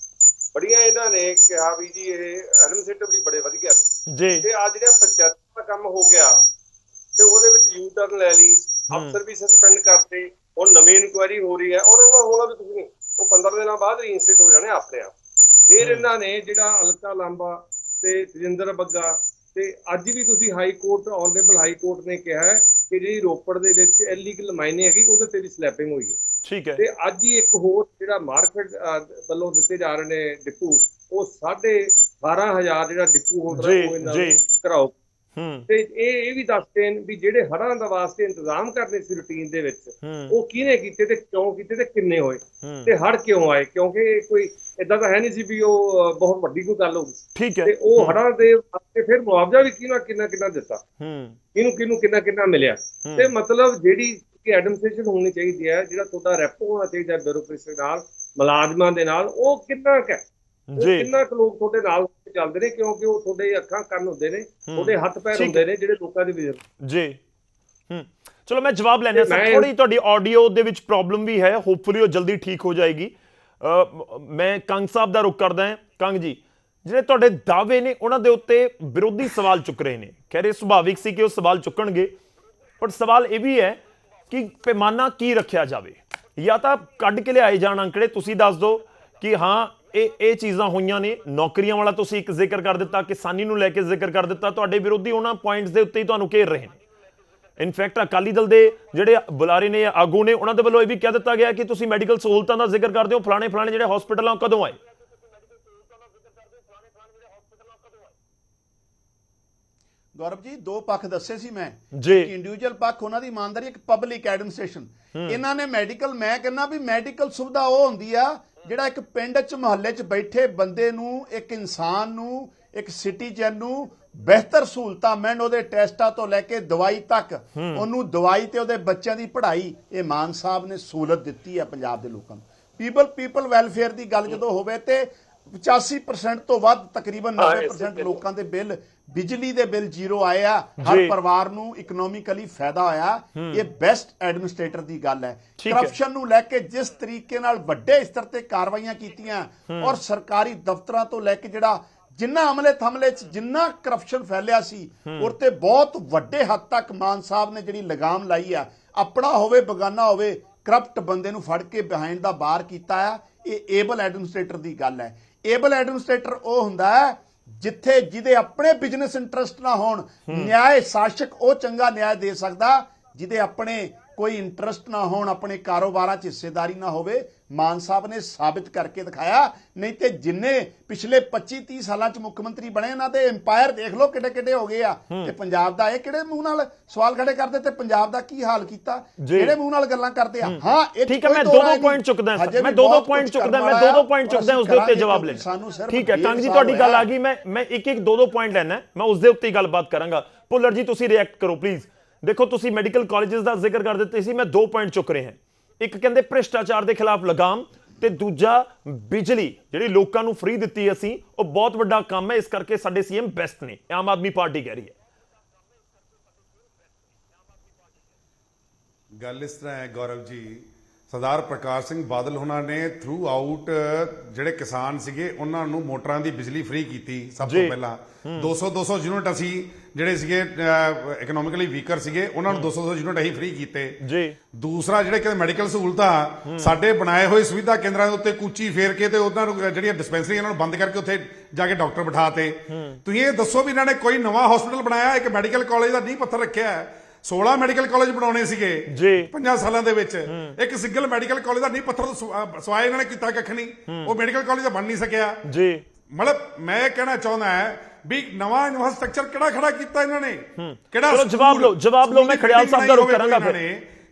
ਬੜੀਆਂ ਇਹਨਾਂ ਨੇ ਕਿਹਾ ਵੀ ਜੀ ਇਹ ਐਡਮਿਨਿਸਟ੍ਰੇਟਿਵਲੀ ਬੜੇ ਵਧੀਆ ਨੇ ਜੀ। ਤੇ ਅੱਜ ਜਿਹੜਾ ਪੰਚਾਇਤ ਦਾ ਕੰਮ ਹੋ ਗਿਆ ਤੇ ਉਹਦੇ ਵਿੱਚ ਯੂ ਟਰਨ ਲੈ ਲਈ, ਅਫਸਰ ਵੀ ਸਸਪੈਂਡ ਕਰਤੇ, ਹੁਣ ਨਵੀਂ ਇਨਕੁਆਇਰੀ ਹੋ ਰਹੀ ਹੈ ਔਰ ਉਹਨਾਂ ਹੋਣਾ ਵੀ ਕੁਝ ਨਹੀਂ, ਉਹ 15 ਦਿਨਾਂ ਬਾਅਦ ਰੀਇਨਸਟੇਟ ਹੋ ਜਾਣੇ ਆਪਣੇ ਆਪ। ਫਿਰ ਇਹਨਾਂ ਨੇ ਜਿਹੜਾ ਅਲਕਾ ਲਾਂਬਾ ਤੇ ਤਜਿੰਦਰ ਬੱਗਾ, ਤੇ ਅੱਜ ਵੀ ਤੁਸੀਂ high court, honourable high court ਨੇ ਕਿਹਾ ਹੈ ਕਿ ਜਿਹੜੀ ਰੋਪੜ ਦੇ ਵਿੱਚ ਇਲੀਗਲ ਮਾਈਨਿੰਗ ਹੈਗੀ ਉਹਦੇ ਤੇ ਵੀ ਸਲੈਪਿੰਗ ਹੋਈ ਹੈ। ਠੀਕ ਹੈ। ਤੇ ਅੱਜ ਹੀ ਇੱਕ ਹੋਰ ਜਿਹੜਾ ਮਾਰਕੀਟ ਵੱਲੋਂ ਦਿੱਤੇ ਜਾ ਰਹੇ ਨੇ ਡਿਪੂ, ਉਹ 18,500 ਜਿਹੜਾ ਡਿਪੂ ਹੋਲਡਰ ਉਹ ਇਹਨਾਂ ਨੂੰ ਕਰਾਓ। ਤੇ ਇਹ ਵੀ ਦੱਸ ਦੇਣ ਵੀ ਜਿਹੜੇ ਹੜ੍ਹਾਂ ਦਾ ਵਾਸਤੇ ਇੰਤਜ਼ਾਮ ਕਰਨੇ ਸੀ ਰੂਟੀਨ ਦੇ ਵਿੱਚ, ਉਹ ਕਿਹਨੇ ਕੀਤੇ ਤੇ ਕਿਉਂ ਕੀਤੇ ਤੇ ਕਿੰਨੇ ਹੋਏ ਤੇ ਹੜ੍ਹ ਕਿਉਂ ਆਏ, ਕਿਉਂਕਿ ਕੋਈ ਏਦਾਂ ਤਾਂ ਹੈ ਨਹੀਂ ਸੀ ਵੀ ਉਹ ਬਹੁਤ ਵੱਡੀ ਕੋਈ ਗੱਲ ਹੋਊਗੀ। ਠੀਕ ਹੈ। ਤੇ ਉਹ ਹੜ੍ਹਾਂ ਦੇ ਵਾਸਤੇ ਫਿਰ ਮੁਆਵਜ਼ਾ ਵੀ ਕਿੰਨਾ ਦਿੱਤਾ, ਕਿਹਨੂੰ ਕਿੰਨਾ ਮਿਲਿਆ। ਤੇ ਮਤਲਬ ਜਿਹੜੀ ਕਿ ਐਡਮਿਨਿਸਟ੍ਰੇਸ਼ਨ ਹੋਣੀ ਚਾਹੀਦੀ ਹੈ, ਜਿਹੜਾ ਤੁਹਾਡਾ ਰੈਪੋ ਹੋਣਾ ਚਾਹੀਦਾ ਬਿਊਰੋਕ੍ਰੇਸੀ ਨਾਲ, ਮੁਲਾਜ਼ਮਾਂ ਦੇ ਨਾਲ, ਉਹ ਕਿੰਨਾ ਕੁ ਕਿੰਨਾ ਕੁ ਲੋਕ ਤੁਹਾਡੇ ਨਾਲ ਚੱਲਦੇ ਨੇ, ਕਿਉਂਕਿ ਉਹ ਤੁਹਾਡੇ ਅੱਖਾਂ ਕੰਨ ਹੁੰਦੇ ਨੇ, ਤੁਹਾਡੇ ਹੱਥ ਪੈਰ ਹੁੰਦੇ ਨੇ ਜਿਹੜੇ ਲੋਕਾਂ ਦੇ ਵਿਜ਼ਨ। ਜੀ ਚਲੋ ਮੈਂ ਜਵਾਬ ਲੈਣਾ ਸਰ। ਥੋੜੀ ਤੁਹਾਡੀ ਆਡੀਓ ਦੇ ਵਿੱਚ ਪ੍ਰੋਬਲਮ ਵੀ ਹੈ, ਹੋਪਫੁਲੀ ਉਹ ਜਲਦੀ ਠੀਕ ਹੋ ਜਾਏਗੀ। ਮੈਂ ਕੰਗ ਸਾਹਿਬ ਦਾ ਰੁਖ ਕਰਦਾ ਹਾਂ। ਕੰਗ ਜੀ, ਜਿਹੜੇ ਤੁਹਾਡੇ ਦਾਅਵੇ ਨੇ ਉਹਨਾਂ ਦੇ ਉੱਤੇ ਵਿਰੋਧੀ ਸਵਾਲ ਚੁੱਕ ਰਹੇ ਨੇ, ਕਹਿ ਰਹੇ ਸੁਭਾਵਿਕ ਸੀ ਕਿ ਉਹ ਸਵਾਲ ਚੁੱਕਣਗੇ, ਪਰ ਸਵਾਲ ਇਹ ਵੀ ਹੈ ਕਿ ਪੈਮਾਨਾ ਕੀ ਰੱਖਿਆ ਜਾਵੇ, ਜਾਂ ਤਾਂ ਕੱਢ ਕੇ ਲਿਆਏ ਜਾਣ ਅੰਕੜੇ। ਤੁਸੀਂ ਦੱਸ ਦਿਓ ਕਿ ਹਾਂ ਇਹ ਚੀਜ਼ਾਂ ਹੋਈਆਂ ਨੇ। ਨੌਕਰੀਆਂ ਵਾਲਾ ਤੁਸੀਂ ਇੱਕ ਜ਼ਿਕਰ ਕਰ ਦਿੱਤਾ, ਕਿਸਾਨੀ ਨੂੰ ਲੈ ਕੇ ਜ਼ਿਕਰ ਕਰ ਦਿੱਤਾ। ਤੁਹਾਡੇ ਵਿਰੋਧੀ ਉਹਨਾਂ ਪੁਆਇੰਟਸ ਦੇ ਉੱਤੇ ਹੀ ਤੁਹਾਨੂੰ ਘੇਰ ਰਹੇ ਨੇ। ਇਨਫੈਕਟ ਅਕਾਲੀ ਦਲ ਦੇ ਜਿਹੜੇ ਬੁਲਾਰੇ ਨੇ, ਆਗੂ ਨੇ, ਉਹਨਾਂ ਦੇ ਵੱਲੋਂ ਇਹ ਵੀ ਕਹਿ ਦਿੱਤਾ ਗਿਆ ਕਿ ਤੁਸੀਂ ਮੈਡੀਕਲ ਸਹੂਲਤਾਂ ਦਾ ਜ਼ਿਕਰ ਕਰਦੇ ਹੋ, ਫਲਾਣੇ ਜਿਹੜੇ ਹਸਪੀਟਲਾਂ ਕਦੋਂ ਆਏ। ਗੌਰਵ ਜੀ, ਦੋ ਪੱਖ ਦੱਸੇ ਸੀ ਮੈਂ। ਇੱਕ ਇੰਡੀਵਿਜੂਅਲ ਪੱਖ ਉਹਨਾਂ ਦੀ ਇਮਾਨਦਾਰੀ, ਇੱਕ ਪਬਲਿਕ ਐਡਮਿਨਿਸਟ੍ਰੇਸ਼ਨ। ਇਹਨਾਂ ਨੇ ਮੈਡੀਕਲ, ਮੈਂ ਕਹਿੰਦਾ ਵੀ ਮੈਡੀਕਲ ਸੁਵਿਧਾ ਉਹ ਹੁੰਦੀ ਆ ਜਿਹੜਾ ਇੱਕ ਪਿੰਡ 'ਚ ਮੁਹੱਲੇ 'ਚ ਬੈਠੇ ਬੰਦੇ ਨੂੰ, ਇੱਕ ਇਨਸਾਨ ਨੂੰ, ਇੱਕ ਸਿਟੀਜ਼ਨ ਨੂੰ ਬਿਹਤਰ ਸਹੂਲਤਾਂ ਮਿਲਣ, ਉਹਦੇ ਟੈਸਟਾਂ ਤੋਂ ਲੈ ਕੇ ਦਵਾਈ ਤੱਕ, ਉਹਨੂੰ ਦਵਾਈ ਤੇ ਉਹਦੇ ਬੱਚਿਆਂ ਦੀ ਪੜ੍ਹਾਈ, ਇਹ ਮਾਨ ਸਾਹਿਬ ਨੇ ਸਹੂਲਤ ਦਿੱਤੀ ਹੈ ਪੰਜਾਬ ਦੇ ਲੋਕਾਂ ਨੂੰ। ਪੀਪਲ ਵੈਲਫੇਅਰ ਦੀ ਗੱਲ ਜਦੋਂ ਹੋਵੇ ਤੇ 85% ਤੋਂ ਵੱਧ, ਤਕਰੀਬਨ 90% ਲੋਕਾਂ ਦੇ ਬਿੱਲ, ਬਿਜਲੀ ਦੇ ਬਿੱਲ ਜ਼ੀਰੋ ਆਏ ਆ। ਹਰ ਪਰਿਵਾਰ ਨੂੰ ਇਕਨੋਮਿਕਲੀ ਫਾਇਦਾ ਹੋਇਆ। ਇਹ ਬੈਸਟ ਐਡਮਿਨਿਸਟ੍ਰੇਟਰ ਦੀ ਗੱਲ ਹੈ। ਕਰਪਸ਼ਨ ਨੂੰ ਲੈ ਕੇ ਜਿਸ ਤਰੀਕੇ ਨਾਲ ਵੱਡੇ ਸਤਰ ਤੇ ਕਾਰਵਾਈਆਂ ਕੀਤੀਆਂ, ਔਰ ਸਰਕਾਰੀ ਦਫ਼ਤਰਾਂ ਤੋਂ ਲੈ ਕੇ ਜਿਹੜਾ ਜਿੰਨਾ ਅਮਲੇ ਥਮਲੇ 'ਚ ਜਿੰਨਾ ਕਰਪਸ਼ਨ ਫੈਲਿਆ ਸੀ, ਔਰ ਤੇ ਬਹੁਤ ਵੱਡੇ ਹੱਦ ਤੱਕ ਮਾਨ ਸਾਹਿਬ ਨੇ ਜਿਹੜੀ ਲਗਾਮ ਲਾਈ ਆ, ਆਪਣਾ ਹੋਵੇ ਬਗਾਨਾ ਹੋਵੇ, ਕਰਪਟ ਬੰਦੇ ਨੂੰ ਫੜ ਕੇ ਬਿਹਾਈਂਡ ਦਾ ਬਾਰ ਕੀਤਾ ਆ। ਇਹ ਏਬਲ ਐਡਮਿਨਿਸਟ੍ਰੇਟਰ ਦੀ ਗੱਲ ਹੈ। ਏਬਲ ਐਡਮਿਨਿਸਟ੍ਰੇਟਰ ਉਹ ਹੁੰਦਾ ਹੈ ਜਿੱਥੇ ਜਿਹਦੇ ਆਪਣੇ ਬਿਜ਼ਨਸ ਇੰਟਰਸਟ ਨਾ ਹੋਣ। ਨਿਆਂ ਸ਼ਾਸਕ ਉਹ ਚੰਗਾ ਨਿਆਂ ਦੇ ਸਕਦਾ ਜਿਹਦੇ ਆਪਣੇ ਕੋਈ ਇੰਟਰਸਟ ਨਾ ਹੋਣ, ਆਪਣੇ ਕਾਰੋਬਾਰਾਂ 'ਚ ਹਿੱਸੇਦਾਰੀ ਨਾ ਹੋਵੇ। ਮਾਨ ਸਾਹਿਬ ਨੇ ਸਾਬਿਤ ਕਰਕੇ ਦਿਖਾਇਆ। ਨਹੀਂ ਤੇ ਜਿੰਨੇ ਪਿਛਲੇ 25-30 ਸਾਲਾਂ 'ਚ ਮੁੱਖ ਮੰਤਰੀ ਬਣੇ, ਇਹਨਾਂ ਦੇ ਇੰਪਾਇਰ ਦੇਖ ਲਓ ਕਿੱਡੇ ਹੋ ਗਏ ਆ। ਤੇ ਪੰਜਾਬ ਦਾ ਇਹ ਕਿਹੜੇ ਮੂੰਹ ਨਾਲ ਸਵਾਲ ਖੜੇ ਕਰਦੇ, ਤੇ ਪੰਜਾਬ ਦਾ ਕੀ ਹਾਲ ਕੀਤਾ, ਕਿਹੜੇ ਮੂੰਹ ਨਾਲ ਗੱਲਾਂ ਕਰਦੇ ਆ। ਹਾਂ, ਇਹ ਠੀਕ ਹੈ। ਮੈਂ ਦੋ ਪੁਆਇੰਟ ਚੁੱਕਦਾ, ਮੈਂ ਦੋ ਪੁਆਇੰਟ ਚੁੱਕਦਾ, ਉਸ ਦੇ ਉੱਤੇ ਜਵਾਬ ਲੈਣਾ। ਠੀਕ ਹੈ ਕੰਗ ਜੀ, ਤੁਹਾਡੀ ਗੱਲ ਆ ਗਈ। ਮੈਂ ਇੱਕ ਦੋ ਪੁਆਇੰਟ ਲੈਣਾ, ਮੈਂ ਉਸ ਦੇ ਉੱਤੇ ਹੀ ਗੱਲਬਾਤ ਕਰਾਂਗਾ। ਭੁੱਲਰ ਜੀ, ਤੁਸੀਂ ਰਿਐਕਟ ਕਰੋ ਪਲੀਜ਼। ਦੇਖੋ, ਤੁਸੀਂ ਮੈਡੀਕਲ ਕਾਲਜਸ ਦਾ ਜ਼ਿਕਰ ਕਰ ਦਿੱਤੇ ਸੀ, ਮੈਂ ਦੋ ਪੁਆਇੰਟ ਚੁੱਕ ਰਹੇ ਹਾਂ। ਇੱਕ ਕਹਿੰਦੇ ਭ੍ਰਿਸ਼ਟਾਚਾਰ ਦੇ ਖਿਲਾਫ ਲਗਾਮ, ਤੇ ਦੂਜਾ ਬਿਜਲੀ ਜਿਹੜੀ ਲੋਕਾਂ ਨੂੰ ਫ੍ਰੀ ਦਿੱਤੀ ਅਸੀਂ, ਉਹ ਬਹੁਤ ਵੱਡਾ ਕੰਮ ਹੈ, ਇਸ ਕਰਕੇ ਸਾਡੇ ਸੀਐਮ ਬੈਸਟ ਨੇ, ਆਮ ਆਦਮੀ ਪਾਰਟੀ ਕਹਿ ਰਹੀ ਹੈ। ਗੱਲ ਇਸ ਤਰ੍ਹਾਂ ਹੈ ਗੌਰਵ ਜੀ, ਸਰਦਾਰ ਪ੍ਰਕਾਸ਼ ਸਿੰਘ ਬਾਦਲ ਉਹਨਾਂ ਨੇ ਥਰੂ ਆਊਟ ਜਿਹੜੇ ਕਿਸਾਨ ਸੀਗੇ ਉਹਨਾਂ ਨੂੰ ਮੋਟਰਾਂ ਦੀ ਬਿਜਲੀ ਫ੍ਰੀ ਕੀਤੀ। ਸਭ ਤੋਂ ਪਹਿਲਾਂ 200 ਯੂਨਿਟ ਅਸੀਂ ਜਿਹੜੇ ਸੀਗੇ ਇਕਨੋਮਿਕਲੀ ਵੀਕਰ ਸੀਗੇ, ਉਹਨਾਂ ਨੂੰ 200 ਯੂਨਿਟ ਅਸੀਂ ਫ੍ਰੀ ਕੀਤੇ ਜੀ। ਦੂਸਰਾ ਜਿਹੜੇ ਕਿ ਮੈਡੀਕਲ ਸਹੂਲਤਾਂ ਸਾਡੇ ਬਣਾਏ ਹੋਏ ਸੁਵਿਧਾ ਕੇਂਦਰਾਂ ਦੇ ਉੱਤੇ ਕੂਚੀ ਫੇਰ ਕੇ ਤੇ ਉਹਨਾਂ ਨੂੰ ਜਿਹੜੀਆਂ ਡਿਸਪੈਂਸਰੀ ਉਹਨਾਂ ਨੂੰ ਬੰਦ ਕਰਕੇ ਉੱਥੇ ਜਾ ਕੇ ਡਾਕਟਰ ਬਿਠਾਤੇ। ਤੁਸੀਂ ਇਹ ਦੱਸੋ ਵੀ ਇਹਨਾਂ ਨੇ ਕੋਈ ਨਵਾਂ ਹਸਪੀਟਲ ਬਣਾਇਆ, ਇੱਕ ਮੈਡੀਕਲ ਕਾਲਜ ਦਾ ਨੀਂਹ ਪੱਥਰ ਰੱਖਿਆ। 16 ਮੈਡੀਕਲ ਕਾਲਜ ਬਣਾਉਣੇ ਸੀਗੇ 5 ਸਾਲਾਂ ਦੇ ਵਿੱਚ, ਇੱਕ ਸਿੰਗਲ ਮੈਡੀਕਲ ਕਾਲਜ ਦਾ ਨੀਂਹ ਪੱਥਰ ਸਵਾਏ ਇਹਨਾਂ ਨੇ ਕੀਤਾ ਕੱਖ ਨਹੀਂ। ਉਹ ਮੈਡੀਕਲ ਕਾਲਜ ਤਾਂ ਬਣ ਨਹੀਂ ਸਕਿਆ ਜੀ। ਮਤਲਬ ਮੈਂ ਇਹ ਕਹਿਣਾ ਚਾਹੁੰਦਾ ਵੀ ਨਵਾਂ ਇਨਫਰਾਸਟ੍ਰਕਚਰ ਕਿਹੜਾ ਖੜਾ ਕੀਤਾ ਇਹਨਾਂ ਨੇ, ਕਿਹੜਾ ਜਵਾਬ ਲਓ। ਮੈਂ ਖੜਿਆਲ ਸਾਹਿਬ ਦਾ ਰੁਖ ਕਰਾਂਗਾ ਫਿਰ।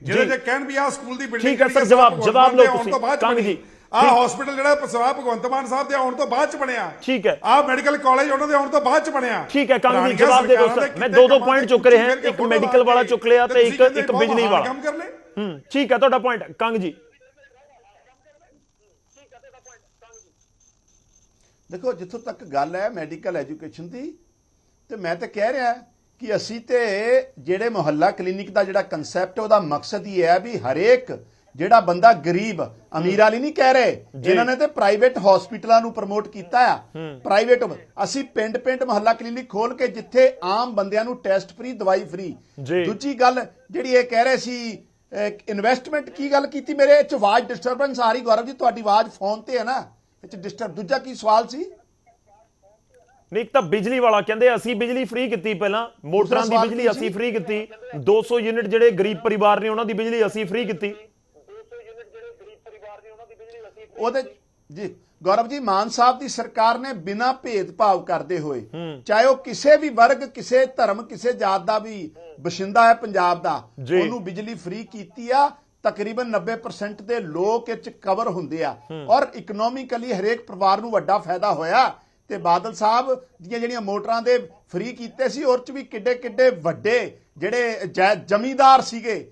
ਜਿਹੜੇ ਜੇ ਕਹਿਣ ਵੀ ਆਹ ਸਕੂਲ ਦੀ ਬਿਲਡਿੰਗ, ਠੀਕ ਹੈ ਸਰ, ਜਵਾਬ ਲਓ ਤੁਸੀਂ ਕੰਗ ਜੀ। ਆਹ ਹਸਪੀਟਲ ਜਿਹੜਾ ਸਵਾ ਭਗਵੰਤ ਮਾਨ ਸਾਹਿਬ ਦੇ ਆਉਣ ਤੋਂ ਬਾਅਦ ਚ ਬਣਿਆ, ਠੀਕ ਹੈ। ਆਹ ਮੈਡੀਕਲ ਕਾਲਜ ਉਹਨਾਂ ਦੇ ਆਉਣ ਤੋਂ ਬਾਅਦ ਚ ਬਣਿਆ, ਠੀਕ ਹੈ। ਕੰਗ ਜੀ ਜਵਾਬ ਦੇ ਦਿਓ ਸਰ। ਮੈਂ ਦੋ ਪੁਆਇੰਟ ਚੁੱਕ ਰਹੇ ਹਾਂ, ਇੱਕ ਮੈਡੀਕਲ ਵਾਲਾ ਚੁੱਕ ਲਿਆ ਤੇ ਇੱਕ ਬਿਜਲੀ ਵਾਲਾ। ਠੀਕ ਹੈ ਤੁਹਾਡਾ ਪੁਆਇੰਟ ਕੰਗ ਜੀ। ਦੇਖੋ, ਜਿੱਥੋਂ ਤੱਕ ਗੱਲ ਹੈ ਮੈਡੀਕਲ ਐਜੂਕੇਸ਼ਨ ਦੀ, ਤੇ ਮੈਂ ਤਾਂ ਕਹਿ ਰਿਹਾ ਕਿ ਅਸੀਂ ਤੇ ਜਿਹੜੇ ਮੁਹੱਲਾ ਕਲੀਨਿਕ ਦਾ ਜਿਹੜਾ ਕਨਸੈਪਟ, ਉਹਦਾ ਮਕਸਦ ਹੀ ਹੈ ਵੀ ਹਰੇਕ ਜਿਹੜਾ ਬੰਦਾ ਗਰੀਬ, ਅਮੀਰ ਵਾਲੀ ਨਹੀਂ ਕਹਿ ਰਹੇ, ਇਹਨਾਂ ਨੇ ਤੇ ਪ੍ਰਾਈਵੇਟ ਹਸਪੀਟਲਾਂ ਨੂੰ ਪ੍ਰਮੋਟ ਕੀਤਾ ਆ। ਪ੍ਰਾਈਵੇਟ ਅਸੀਂ ਪਿੰਡ ਮੁਹੱਲਾ ਕਲੀਨਿਕ ਖੋਲ ਕੇ ਜਿੱਥੇ ਆਮ ਬੰਦਿਆਂ ਨੂੰ ਟੈਸਟ ਫ੍ਰੀ, ਦਵਾਈ ਫ੍ਰੀ। ਦੂਜੀ ਗੱਲ ਜਿਹੜੀ ਇਹ ਕਹਿ ਰਹੇ ਸੀ ਇਨਵੈਸਟਮੈਂਟ, ਕੀ ਗੱਲ ਕੀਤੀ? ਮੇਰੇ ਚ ਆਵਾਜ਼ ਡਿਸਟਰਬੈਂਸ ਆ ਰਹੀ ਗੌਰਵ ਜੀ, ਤੁਹਾਡੀ ਆਵਾਜ਼ ਫੋਨ ਤੇ ਹੈ ਨਾ, ਇਹ ਚ ਡਿਸਟਰਬ। ਦੂਜਾ ਕੀ ਸਵਾਲ ਸੀ? ਨਹੀਂ, ਇੱਕ ਤਾਂ ਬਿਜਲੀ ਵਾਲਾ ਕਹਿੰਦੇ ਅਸੀਂ ਬਿਜਲੀ ਫ੍ਰੀ ਕੀਤੀ, ਪਹਿਲਾਂ ਮੋਟਰਾਂ ਦੀ ਬਿਜਲੀ ਅਸੀਂ ਫ੍ਰੀ ਕੀਤੀ, 200 ਯੂਨਿਟ ਜਿਹੜੇ ਗਰੀਬ ਪਰਿਵਾਰ ਨੇ ਉਹਨਾਂ ਦੀ ਬਿਜਲੀ ਅਸੀਂ ਫ੍ਰੀ ਕੀਤੀ। ਉਹਦੇ ਜੀ ਗੌਰਵ ਜੀ, ਮਾਨ ਸਾਹਿਬ ਦੀ ਸਰਕਾਰ ਨੇ ਬਿਨਾਂ ਭੇਦਭਾਵ ਕਰਦੇ ਹੋਏ, ਚਾਹੇ ਉਹ ਕਿਸੇ ਵੀ ਵਰਗ, ਕਿਸੇ ਧਰਮ, ਕਿਸੇ ਜਾਤ ਦਾ ਵੀ ਬਸ਼ਿੰਦਾ ਹੈ ਪੰਜਾਬ ਦਾ, ਉਹਨੂੰ ਬਿਜਲੀ ਫ੍ਰੀ ਕੀਤੀ ਆ। ਤਕਰੀਬਨ 90% ਦੇ ਲੋਕ ਇਹ ਚ ਕਵਰ ਹੁੰਦੇ ਆ ਔਰ ਇਕਨੋਮਿਕਲੀ ਹਰੇਕ ਪਰਿਵਾਰ ਨੂੰ ਵੱਡਾ ਫਾਇਦਾ ਹੋਇਆ। ਤੇ ਬਾਦਲ ਸਾਹਿਬ ਦੀਆਂ ਜਿਹੜੀਆਂ ਮੋਟਰਾਂ ਦੇ ਫ੍ਰੀ ਕੀਤੇ ਸੀ, ਉਹ ਚ ਵੀ ਕਿੱਡੇ ਕਿੱਡੇ ਵੱਡੇ ਜਿਹੜੇ ਜ਼ਮੀਂਦਾਰ ਸੀਗੇ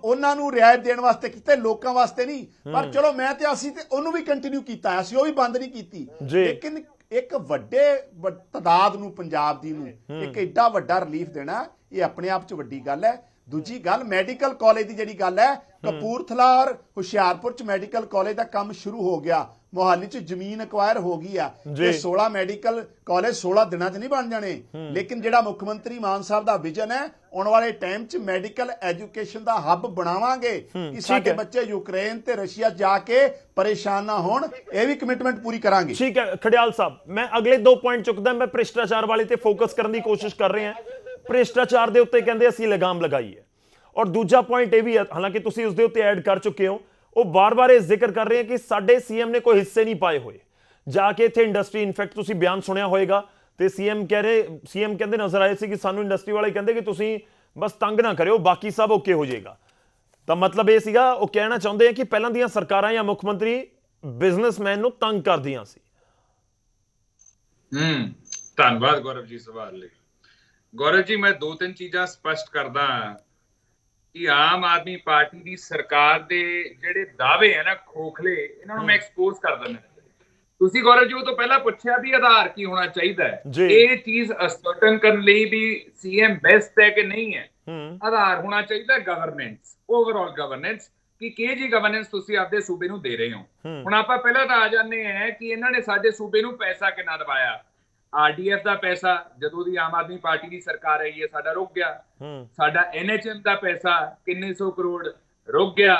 ਉਹਨਾਂ ਨੂੰ ਰਿਆਇਤ ਦੇਣ ਵਾਸਤੇ ਕੀਤੇ, ਲੋਕਾਂ ਵਾਸਤੇ ਨਹੀਂ। ਪਰ ਚਲੋ ਮੈਂ ਤੇ ਅਸੀਂ ਤੇ ਉਹਨੂੰ ਵੀ ਕੰਟੀਨਿਊ ਕੀਤਾ, ਅਸੀਂ ਉਹ ਵੀ ਬੰਦ ਨਹੀਂ ਕੀਤੀ। ਲੇਕਿਨ ਇੱਕ ਵੱਡੇ ਤਾਦਾਦ ਨੂੰ, ਪੰਜਾਬ ਦੀ ਨੂੰ ਇੱਕ ਏਡਾ ਵੱਡਾ ਰਿਲੀਫ ਦੇਣਾ, ਇਹ ਆਪਣੇ ਆਪ ਚ ਵੱਡੀ ਗੱਲ ਹੈ। ਦੂਜੀ ਗੱਲ, ਮੈਡੀਕਲ ਕਾਲਜ ਦੀ ਜਿਹੜੀ ਗੱਲ ਹੈ, ਕਪੂਰਥਲਾ ਔਰ ਹੁਸ਼ਿਆਰਪੁਰ ਚ ਮੈਡੀਕਲ ਕਾਲਜ ਦਾ ਕੰਮ ਸ਼ੁਰੂ ਹੋ ਗਿਆ, ਮੋਹਾਲੀ ਚ ਜ਼ਮੀਨ ਐਕਵਾਇਰ ਹੋ ਗਈ ਆ। ਤੇ 16 ਮੈਡੀਕਲ ਕਾਲਜ 16 ਦਿਨਾਂ ਚ ਨਹੀਂ ਬਣ ਜਾਣੇ, ਲੇਕਿਨ ਜਿਹੜਾ ਮੁੱਖ ਮੰਤਰੀ ਮਾਨ ਸਾਹਿਬ ਦਾ ਵਿਜ਼ਨ ਹੈ, ਆਉਣ ਵਾਲੇ ਟਾਈਮ ਚ ਮੈਡੀਕਲ ਐਜੂਕੇਸ਼ਨ ਦਾ ਹੱਬ ਬਣਾਵਾਂਗੇ ਕਿ ਸਾਡੇ ਬੱਚੇ ਯੂਕਰੇਨ ਤੇ ਰਸ਼ੀਆ ਜਾ ਕੇ ਪਰੇਸ਼ਾਨ ਨਾ ਹੋਣ। ਇਹ ਵੀ ਕਮਿਟਮੈਂਟ ਪੂਰੀ ਕਰਾਂਗੇ। ਠੀਕ ਹੈ ਖੜਿਆਲ ਸਾਹਿਬ, ਮੈਂ ਅਗਲੇ 2 ਪੁਆਇੰਟ ਚੁੱਕਦਾ। ਮੈਂ ਭ੍ਰਿਸ਼ਟਾਚਾਰ ਵਾਲੇ ਤੇ ਫੋਕਸ ਕਰਨ ਦੀ ਕੋਸ਼ਿਸ਼ ਕਰ ਰਹੇ ਹਾਂ। ਭ੍ਰਿਸ਼ਟਾਚਾਰ ਦੇ ਉੱਤੇ ਕਹਿੰਦੇ ਅਸੀਂ ਲਗਾਮ ਲਗਾਈ ਹੈ, ਔਰ ਦੂਜਾ ਪੁਆਇੰਟ ਇਹ ਵੀ ਹੈ, ਹਾਲਾਂਕਿ ਤੁਸੀਂ ਉਸ ਦੇ ਉੱਤੇ ਐਡ ਕਰ ਚੁੱਕੇ ਹੋ, ਉਹ ਬਾਰ-ਬਾਰ ਇਹ ਜ਼ਿਕਰ ਕਰ ਰਹੇ ਹੈ ਕਿ ਸਾਡੇ ਸੀਐਮ ਨੇ ਕੋਈ ਹਿੱਸੇ ਨਹੀਂ ਪਾਏ ਹੋਏ ਜਾ ਕੇ ਇੱਥੇ ਇੰਡਸਟਰੀ। ਇਨਫੈਕਟ ਤੁਸੀਂ ਬਿਆਨ ਸੁਣਿਆ ਹੋਏਗਾ ਤੇ ਸੀਐਮ ਕਹਿੰਦੇ ਨਜ਼ਰ ਆਏ ਸੀ ਕਿ ਸਾਨੂੰ ਇੰਡਸਟਰੀ ਵਾਲੇ ਕਹਿੰਦੇ ਕਿ ਤੁਸੀਂ ਬਸ ਤੰਗ ਨਾ ਕਰਿਓ, ਬਾਕੀ ਸਭ ਓਕੇ ਹੋ ਜਾਏਗਾ। ਤਾਂ ਮਤਲਬ ਇਹ ਸੀਗਾ, ਉਹ ਕਹਿਣਾ ਚਾਹੁੰਦੇ ਆ ਕਿ ਪਹਿਲਾਂ ਦੀਆਂ ਸਰਕਾਰਾਂ ਜਾਂ ਮੁੱਖ ਮੰਤਰੀ ਬਿਜ਼ਨਸਮੈਨ ਨੂੰ ਤੰਗ ਕਰਦੀਆਂ ਸੀ। ਧੰਨਵਾਦ ਗੌਰਵ ਜੀ ਸਵਾਲ ਲਈ। ਗੌਰਵ ਜੀ, ਮੈਂ 2-3 ਚੀਜ਼ਾਂ ਸਪਸ਼ਟ ਕਰਦਾ ਕਿ ਆਮ ਆਦਮੀ ਪਾਰਟੀ ਦੀ ਸਰਕਾਰ ਦੇ ਜਿਹੜੇ ਦਾਅਵੇ ਹੈ ਨਾ ਖੋਖਲੇ, ਇਹਨਾਂ ਨੂੰ ਮੈਂ ਐਕਸਪੋਜ਼ ਕਰ ਦਿੰਦਾ। ਤੁਸੀਂ ਗੌਰਵ ਜੀ ਉਹ ਤੋਂ ਪਹਿਲਾਂ ਪੁੱਛਿਆ ਵੀ ਆਧਾਰ ਕੀ ਹੋਣਾ ਚਾਹੀਦਾ ਹੈ, ਇਹ ਚੀਜ਼ ਅਸਰਟਨ ਕਰਨ ਲਈ ਵੀ ਸੀਐਮ ਬੈਸਟ ਹੈ ਕਿ ਨਹੀਂ ਹੈ। ਆਧਾਰ ਹੋਣਾ ਚਾਹੀਦਾ ਗਵਰਨੈਂਸ, ਓਵਰਆਲ ਗਵਰਨੈਂਸ, ਕਿ ਕਿਹੜੀ ਗਵਰਨੈਂਸ ਤੁਸੀਂ ਆਪਦੇ ਸੂਬੇ ਨੂੰ ਦੇ ਰਹੇ ਹੋ। ਹੁਣ ਆਪਾਂ ਪਹਿਲਾਂ ਤਾਂ ਆ ਜਾਂਦੇ ਹਾਂ ਕਿ ਇਹਨਾਂ ਨੇ ਸਾਡੇ ਸੂਬੇ ਨੂੰ ਪੈਸਾ ਕਿੰਨਾ ਦਵਾਇਆ। RDF ਦਾ ਪੈਸਾ ਜਦੋਂ ਦੀ ਆਮ ਆਦਮੀ ਪਾਰਟੀ ਦੀ ਸਰਕਾਰ ਆਈ ਹੈ ਸਾਡਾ ਰੁਕ ਗਿਆ। ਸਾਡਾ NHM ਦਾ ਪੈਸਾ ਕਿੰਨੇ 100 ਕਰੋੜ ਰੁਕ ਗਿਆ।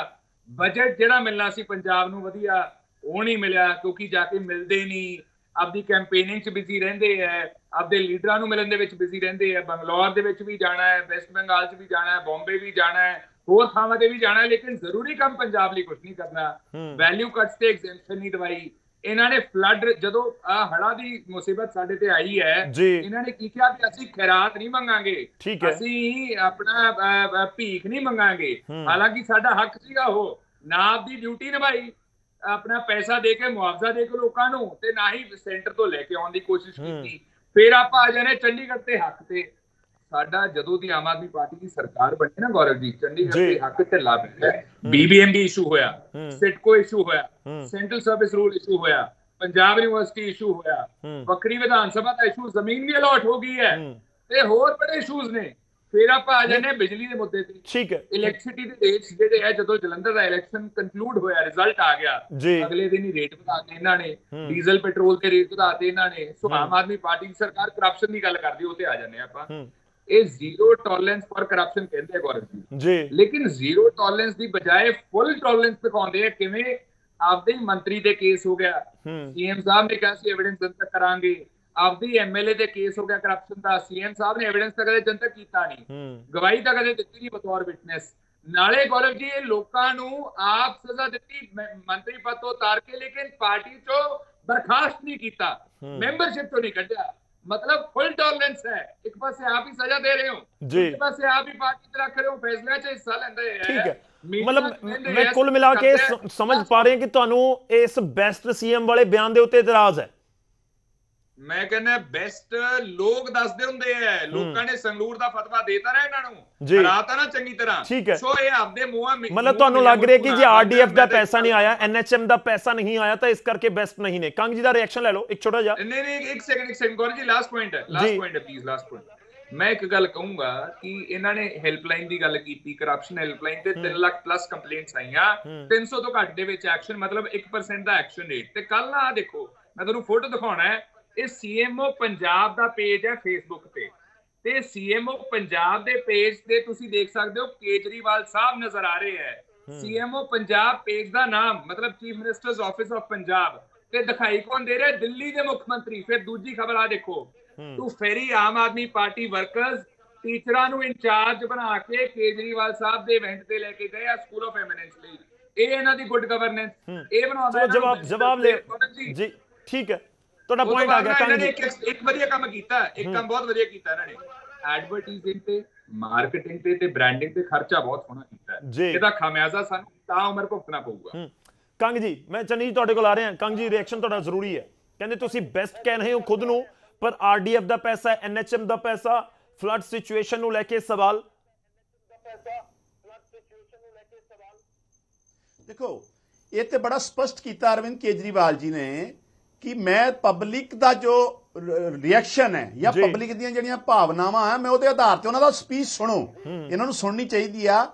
ਬਜਟ ਜਿਹੜਾ ਮਿਲਣਾ ਸੀ ਪੰਜਾਬ ਨੂੰ ਵਧੀਆ, ਉਹ ਨਹੀਂ ਮਿਲਿਆ ਕਿਉਂਕਿ ਜਾ ਕੇ ਮਿਲਦੇ ਨਹੀਂ, ਆਪਦੀ ਕੈਂਪੇਨਿੰਗ 'ਚ ਬਿਜ਼ੀ ਰਹਿੰਦੇ ਹੈ, ਆਪਦੇ ਲੀਡਰਾਂ ਨੂੰ ਮਿਲਣ ਦੇ ਵਿੱਚ ਬਿਜ਼ੀ ਰਹਿੰਦੇ ਹੈ। ਬੰਗਲੌਰ ਦੇ ਵਿੱਚ ਵੀ ਜਾਣਾ ਹੈ, ਵੈਸਟ ਬੰਗਾਲ 'ਚ ਵੀ ਜਾਣਾ ਹੈ, ਬੰਬੇ ਵੀ ਜਾਣਾ ਹੈ, ਹੋਰ ਥਾਵਾਂ ਤੇ ਵੀ ਜਾਣਾ ਹੈ, ਲੇਕਿਨ ਜ਼ਰੂਰੀ ਕੰਮ ਪੰਜਾਬ ਲਈ ਕੁਝ ਨਹੀਂ ਕਰਨਾ। ਵੈਲਿਊ ਕੱਟਸ ਤੇ ਐਗਜ਼ੈਂਪਸ਼ਨ ਨਹੀਂ ਦਵਾਈ ਇਹਨਾਂ ਨੇ। ਫਲੱਡ ਜਦੋਂ ਹੜ੍ਹਾਂ ਦੀ ਮੁਸੀਬਤ ਸਾਡੇ ਤੇ ਆਈ ਹੈ, ਇਹਨਾਂ ਨੇ ਕੀ ਕਿਹਾ ਕਿ ਅਸੀਂ ਖੈਰਾਤ ਨਹੀਂ ਮੰਗਾਂਗੇ, ਅਸੀਂ ਆਪਣਾ ਭੀਖ ਨਹੀਂ ਮੰਗਾਂਗੇ। ਹਾਲਾਂਕਿ ਸਾਡਾ ਹੱਕ ਸੀਗਾ, ਉਹ ਨਾ ਆਪਦੀ ਡਿਊਟੀ ਨਿਭਾਈ, ਆਪਣਾ ਪੈਸਾ ਦੇ ਕੇ ਮੁਆਵਜ਼ਾ ਦੇ ਕੇ ਲੋਕਾਂ ਨੂੰ, ਤੇ ਨਾ ਹੀ ਸੈਂਟਰ ਤੋਂ ਲੈ ਕੇ ਆਉਣ ਦੀ ਕੋਸ਼ਿਸ਼ ਕੀਤੀ। ਫਿਰ ਆਪਾਂ ਆ ਜਾਣੇ ਚੰਡੀਗੜ੍ਹ ਤੇ ਹੱਕ ਤੇ। ਸਾਡਾ ਜਦੋਂ ਦੀ ਆਮ ਆਦਮੀ ਪਾਰਟੀ ਦੀ ਸਰਕਾਰ ਬਣੀ ਨਾ ਗੌਰਵ ਜੀ, ਚੰਡੀਗੜ੍ਹ ਤੇ ਹੱਕ ਤੇ ਲਾ ਪਿਆ। BBMB ਇਸ਼ੂ ਹੋਇਆ, ਸਿਟਕੋ ਇਸ਼ੂ ਹੋਇਆ, ਸੈਂਟਰਲ ਸਰਵਿਸ ਰੂਲ ਇਸ਼ੂ ਹੋਇਆ, ਪੰਜਾਬ ਯੂਨੀਵਰਸਿਟੀ ਇਸ਼ੂ ਹੋਇਆ, ਵੱਖਰੀ ਵਿਧਾਨ ਸਭਾ ਦਾ ਇਸ਼ੂ, ਜ਼ਮੀਨ ਵੀ ਅਲਾਟ ਹੋ ਗਈ ਹੈ, ਤੇ ਹੋਰ ਬੜੇ ਇਸ਼ੂਜ਼ ਨੇ। ਫਿਰ ਆਪਾਂ ਆ ਜਾਂਦੇ ਬਿਜਲੀ ਦੇ ਮੁੱਦੇ ਤੇ। ਠੀਕ ਹੈ, ਇਲੈਕਟ੍ਰਿਸਿਟੀ ਦੇ ਰੇਟਸ ਜਿਹੜੇ ਹੈ, ਜਦੋਂ ਜਲੰਧਰ ਦਾ ਇਲੈਕਸ਼ਨ ਕੰਕਲੂਡ ਹੋਇਆ, ਰਿਜ਼ਲਟ ਆ ਗਿਆ, ਅਗਲੇ ਦਿਨ ਹੀ ਰੇਟ ਵਧਾਤੇ ਇਹਨਾਂ ਨੇ, ਡੀਜ਼ਲ ਪੈਟਰੋਲ ਦੇ ਰੇਟ ਵਧਾਤੇ ਇਹਨਾਂ ਨੇ। ਸੋ ਆਮ ਆਦਮੀ ਪਾਰਟੀ ਦੀ ਸਰਕਾਰ ਕਰਪਸ਼ਨ ਦੀ ਗੱਲ ਕਰਦੀ, ਉਹ ਤੇ ਆ ਜਾਂਦੇ ਆਪਾਂ। ਇਹ ਜ਼ੀਰੋ ਟੋਲਰੈਂਸ ਫॉर ਕਰਪਸ਼ਨ ਕਹਿੰਦੇ ਆ ਗੌਰਵ ਜੀ, ਲੇਕਿਨ ਜ਼ੀਰੋ ਟੋਲਰੈਂਸ ਦੀ ਬਜਾਏ ਫੁੱਲ ਟੋਲਰੈਂਸ ਦਿਖਾਉਂਦੇ ਆ। ਕਿਵੇਂ? ਆਪਦੇ ਮੰਤਰੀ ਦੇ ਕੇਸ ਹੋ ਗਿਆ, ਸੀਐਮ ਸਾਹਿਬ ਨੇ ਕਿਹਾ ਸੀ ਐਵੀਡੈਂਸ ਜਨਤਕ ਕਰਾਂਗੇ। ਆਪਦੀ MLA ਦੇ ਕੇਸ ਹੋ ਗਿਆ ਕਰਪਸ਼ਨ ਦਾ, ਸੀਐਮ ਸਾਹਿਬ ਨੇ ਐਵੀਡੈਂਸ ਤਾਂ ਕਦੇ ਜਨਤਕ ਕੀਤਾ ਨਹੀਂ, ਗਵਾਹੀ ਤਾਂ ਕਦੇ ਦਿੱਤੀ ਨਹੀਂ ਬਤੌਰ ਵਿਟਨੈਸ। ਨਾਲੇ ਗੌਰਵ ਜੀ ਇਹ ਲੋਕਾਂ ਨੂੰ ਆਪ ਸਜ਼ਾ ਦਿੱਤੀ ਮੰਤਰੀ ਪਦ ਤੋਂ ਉਤਾਰ ਕੇ, ਲੇਕਿਨ ਪਾਰਟੀ ਚੋਂ ਬਰਖਾਸਤ ਨਹੀਂ ਕੀਤਾ, ਮੈਂਬਰਸ਼ਿਪ ਤੋਂ ਨਹੀਂ ਕੱਢਿਆ। मतलब फुल टॉलरेंस है। एक पास से आप ही सजा दे रहे हो, एक पास से आप ही पार्टी ते रख रहे हो, फैसले च हिस्सा लेंदे हैं। ठीक है, मतलब मैं कुल मिला के समझ पा रहे हैं कि ਤੁਹਾਨੂੰ ਇਸ ਬੈਸਟ ਸੀਐਮ ਵਾਲੇ ਬਿਆਨ ਦੇ ਉੱਤੇ ਇਤਰਾਜ਼ ਹੈ। ਮੈਂ ਕਹਿੰਦਾ ਬੈਸਟ ਲੋਕ ਦੱਸਦੇ ਹੁੰਦੇ ਐ, ਲੋਕਾਂ ਨੇ ਸੰਗਰੂਰ ਦਾ ਫਤਵਾ ਦੇਤਾ ਨਾ ਇਹਨਾਂ ਨੂੰ, ਹਰਾਤਾ ਨਾ ਚੰਗੀ ਤਰ੍ਹਾਂ। ਸੋ ਇਹ ਆਪਦੇ ਮੂੰਹਾਂ ਮਤਲਬ ਤੁਹਾਨੂੰ ਲੱਗ ਰਿਹਾ ਕਿ ਜੇ RDF ਦਾ ਪੈਸਾ ਨਹੀਂ ਆਇਆ, NHM ਦਾ ਪੈਸਾ ਨਹੀਂ ਆਇਆ, ਤਾਂ ਇਸ ਕਰਕੇ ਬੈਸਟ ਨਹੀਂ ਨੇ। ਕੰਗ ਜੀ ਦਾ ਰਿਐਕਸ਼ਨ ਲੈ ਲਓ ਇੱਕ ਛੋਟਾ ਜਿਹਾ। ਨਹੀਂ ਇੱਕ second Gaurav ji, last point ਹੈ ਪਲੀਜ਼, ਲਾਸਟ ਪੁਆਇੰਟ। ਮੈਂ ਇੱਕ ਗੱਲ ਕਹੂੰਗਾ ਕਿ ਇਹਨਾਂ ਨੇ ਹੈਲਪਲਾਈਨ ਦੀ ਗੱਲ ਕੀਤੀ, ਕਰਪਸ਼ਨ ਹੈਲਪਲਾਈਨ ਤੇ 3 ਲੱਖ ਪਲੱਸ ਕੰਪਲੇਂਟਸ ਆਈਆਂ, 300 ਤੋਂ ਘੱਟ ਦੇ ਵਿੱਚ ਐਕਸ਼ਨ, ਮਤਲਬ 1% ਦਾ ਐਕਸ਼ਨ ਰੇਟ। ਤੇ ਕੱਲ ਨਾ ਆ ਦੇਖੋ, ਮੈਂ ਤੁਹਾਨੂੰ ਫੋਟੋ ਦਿਖਾਉਣਾ ਹੈ, ਇਹ CMO ਪੰਜਾਬ ਦਾ ਪੇਜ ਹੈ ਫੇਸਬੁੱਕ ਤੇ CMO ਪੰਜਾਬ ਦੇ ਪੇਜ ਤੇ ਤੁਸੀਂ ਦੇਖ ਸਕਦੇ ਹੋ ਕੇਜਰੀਵਾਲ ਸਾਹਿਬ ਨਜ਼ਰ ਆ ਰਹੇ ਹੈ। CMO ਪੰਜਾਬ ਪੇਜ ਦਾ ਨਾਮ ਮਤਲਬ chief ministers office of Punjab, ਤੇ ਦਿਖਾਈ ਕੌਣ ਦੇ ਰਿਹਾ? ਦਿੱਲੀ ਦੇ ਮੁੱਖ ਮੰਤਰੀ। ਫਿਰ ਦੂਜੀ ਖਬਰ ਆ ਦੇਖੋ, ਤੂੰ ਫੇਰੀ ਆਮ ਆਦਮੀ ਪਾਰਟੀ ਵਰਕਰਸ ਟੀਚਰਾਂ ਨੂੰ ਇੰਚਾਰਜ ਬਣਾ ਕੇ ਕੇਜਰੀਵਾਲ ਸਾਹਿਬ ਦੇ ਇਵੈਂਟ ਤੇ ਲੈ ਕੇ ਗਏ ਆ ਸਕੂਲ ਆਫ ਐਮੀਨੈਂਸ ਲਈ। ਇਹ ਇਹਨਾਂ ਦੀ ਗੁੱਡ ਗਵਰਨੈਂਸ, ਇਹ ਬਣਾਉਂਦਾ। ਜਵਾਬ ਲੈ ਜੀ, ਠੀਕ ਹੈ, ਤੁਹਾਡਾ ਪੁਆਇੰਟ ਆ ਗਿਆ। ਇਹਨਾਂ ਨੇ ਇੱਕ ਵਧੀਆ ਕੰਮ ਕੀਤਾ, ਇੱਕ ਕੰਮ ਬਹੁਤ ਵਧੀਆ ਕੀਤਾ ਇਹਨਾਂ ਨੇ, ਐਡਵਰਟਾਈਜ਼ਿੰਗ ਤੇ, ਮਾਰਕੀਟਿੰਗ ਤੇ ਬ੍ਰਾਂਡਿੰਗ ਤੇ ਖਰਚਾ ਬਹੁਤ ਸੋਹਣਾ ਕੀਤਾ। ਇਹਦਾ ਖਾਮਿਆਜ਼ਾ ਸਾਨੂੰ ਤਾਂ ਉਮਰ ਭੁਗਤਣਾ ਪਊਗਾ। ਕੰਗ ਜੀ, ਮੈਂ ਚੰਨੀ ਜੀ ਤੁਹਾਡੇ ਕੋਲ ਆ ਰਿਹਾ। ਕੰਗ ਜੀ, ਰਿਐਕਸ਼ਨ ਤੁਹਾਡਾ ਜ਼ਰੂਰੀ ਹੈ। ਕਹਿੰਦੇ ਤੁਸੀਂ ਬੈਸਟ ਕਹਿ ਰਹੇ ਹੋ ਖੁਦ ਨੂੰ, ਪਰ ਆਰਡੀਐਫ ਦਾ ਪੈਸਾ, ਐਨਐਚਐਮ ਦਾ ਪੈਸਾ, ਫਲੱਡ ਸਿਚੁਏਸ਼ਨ ਨੂੰ ਲੈ ਕੇ ਸਵਾਲ। ਦੇਖੋ, ਇਹ ਤੇ ਬੜਾ ਸਪਸ਼ਟ ਕੀਤਾ ਅਰਵਿੰਦ ਕੇਜਰੀਵਾਲ ਜੀ ਨੇ ਕਿ ਮੈਂ ਪਬਲਿਕ ਦਾ ਜੋ ਰਿਐਕਸ਼ਨ ਹੈ ਜਾਂ ਪਬਲਿਕ ਦੀਆਂ ਜਿਹੜੀਆਂ ਭਾਵਨਾਵਾਂ ਹੈ, ਮੈਂ ਉਹਦੇ ਆਧਾਰ ਤੇ ਉਹਨਾਂ ਦਾ ਸਪੀਚ ਸੁਣੋ। ਇਹਨਾਂ ਨੂੰ ਸੁਣਨੀ ਚਾਹੀਦੀ ਆ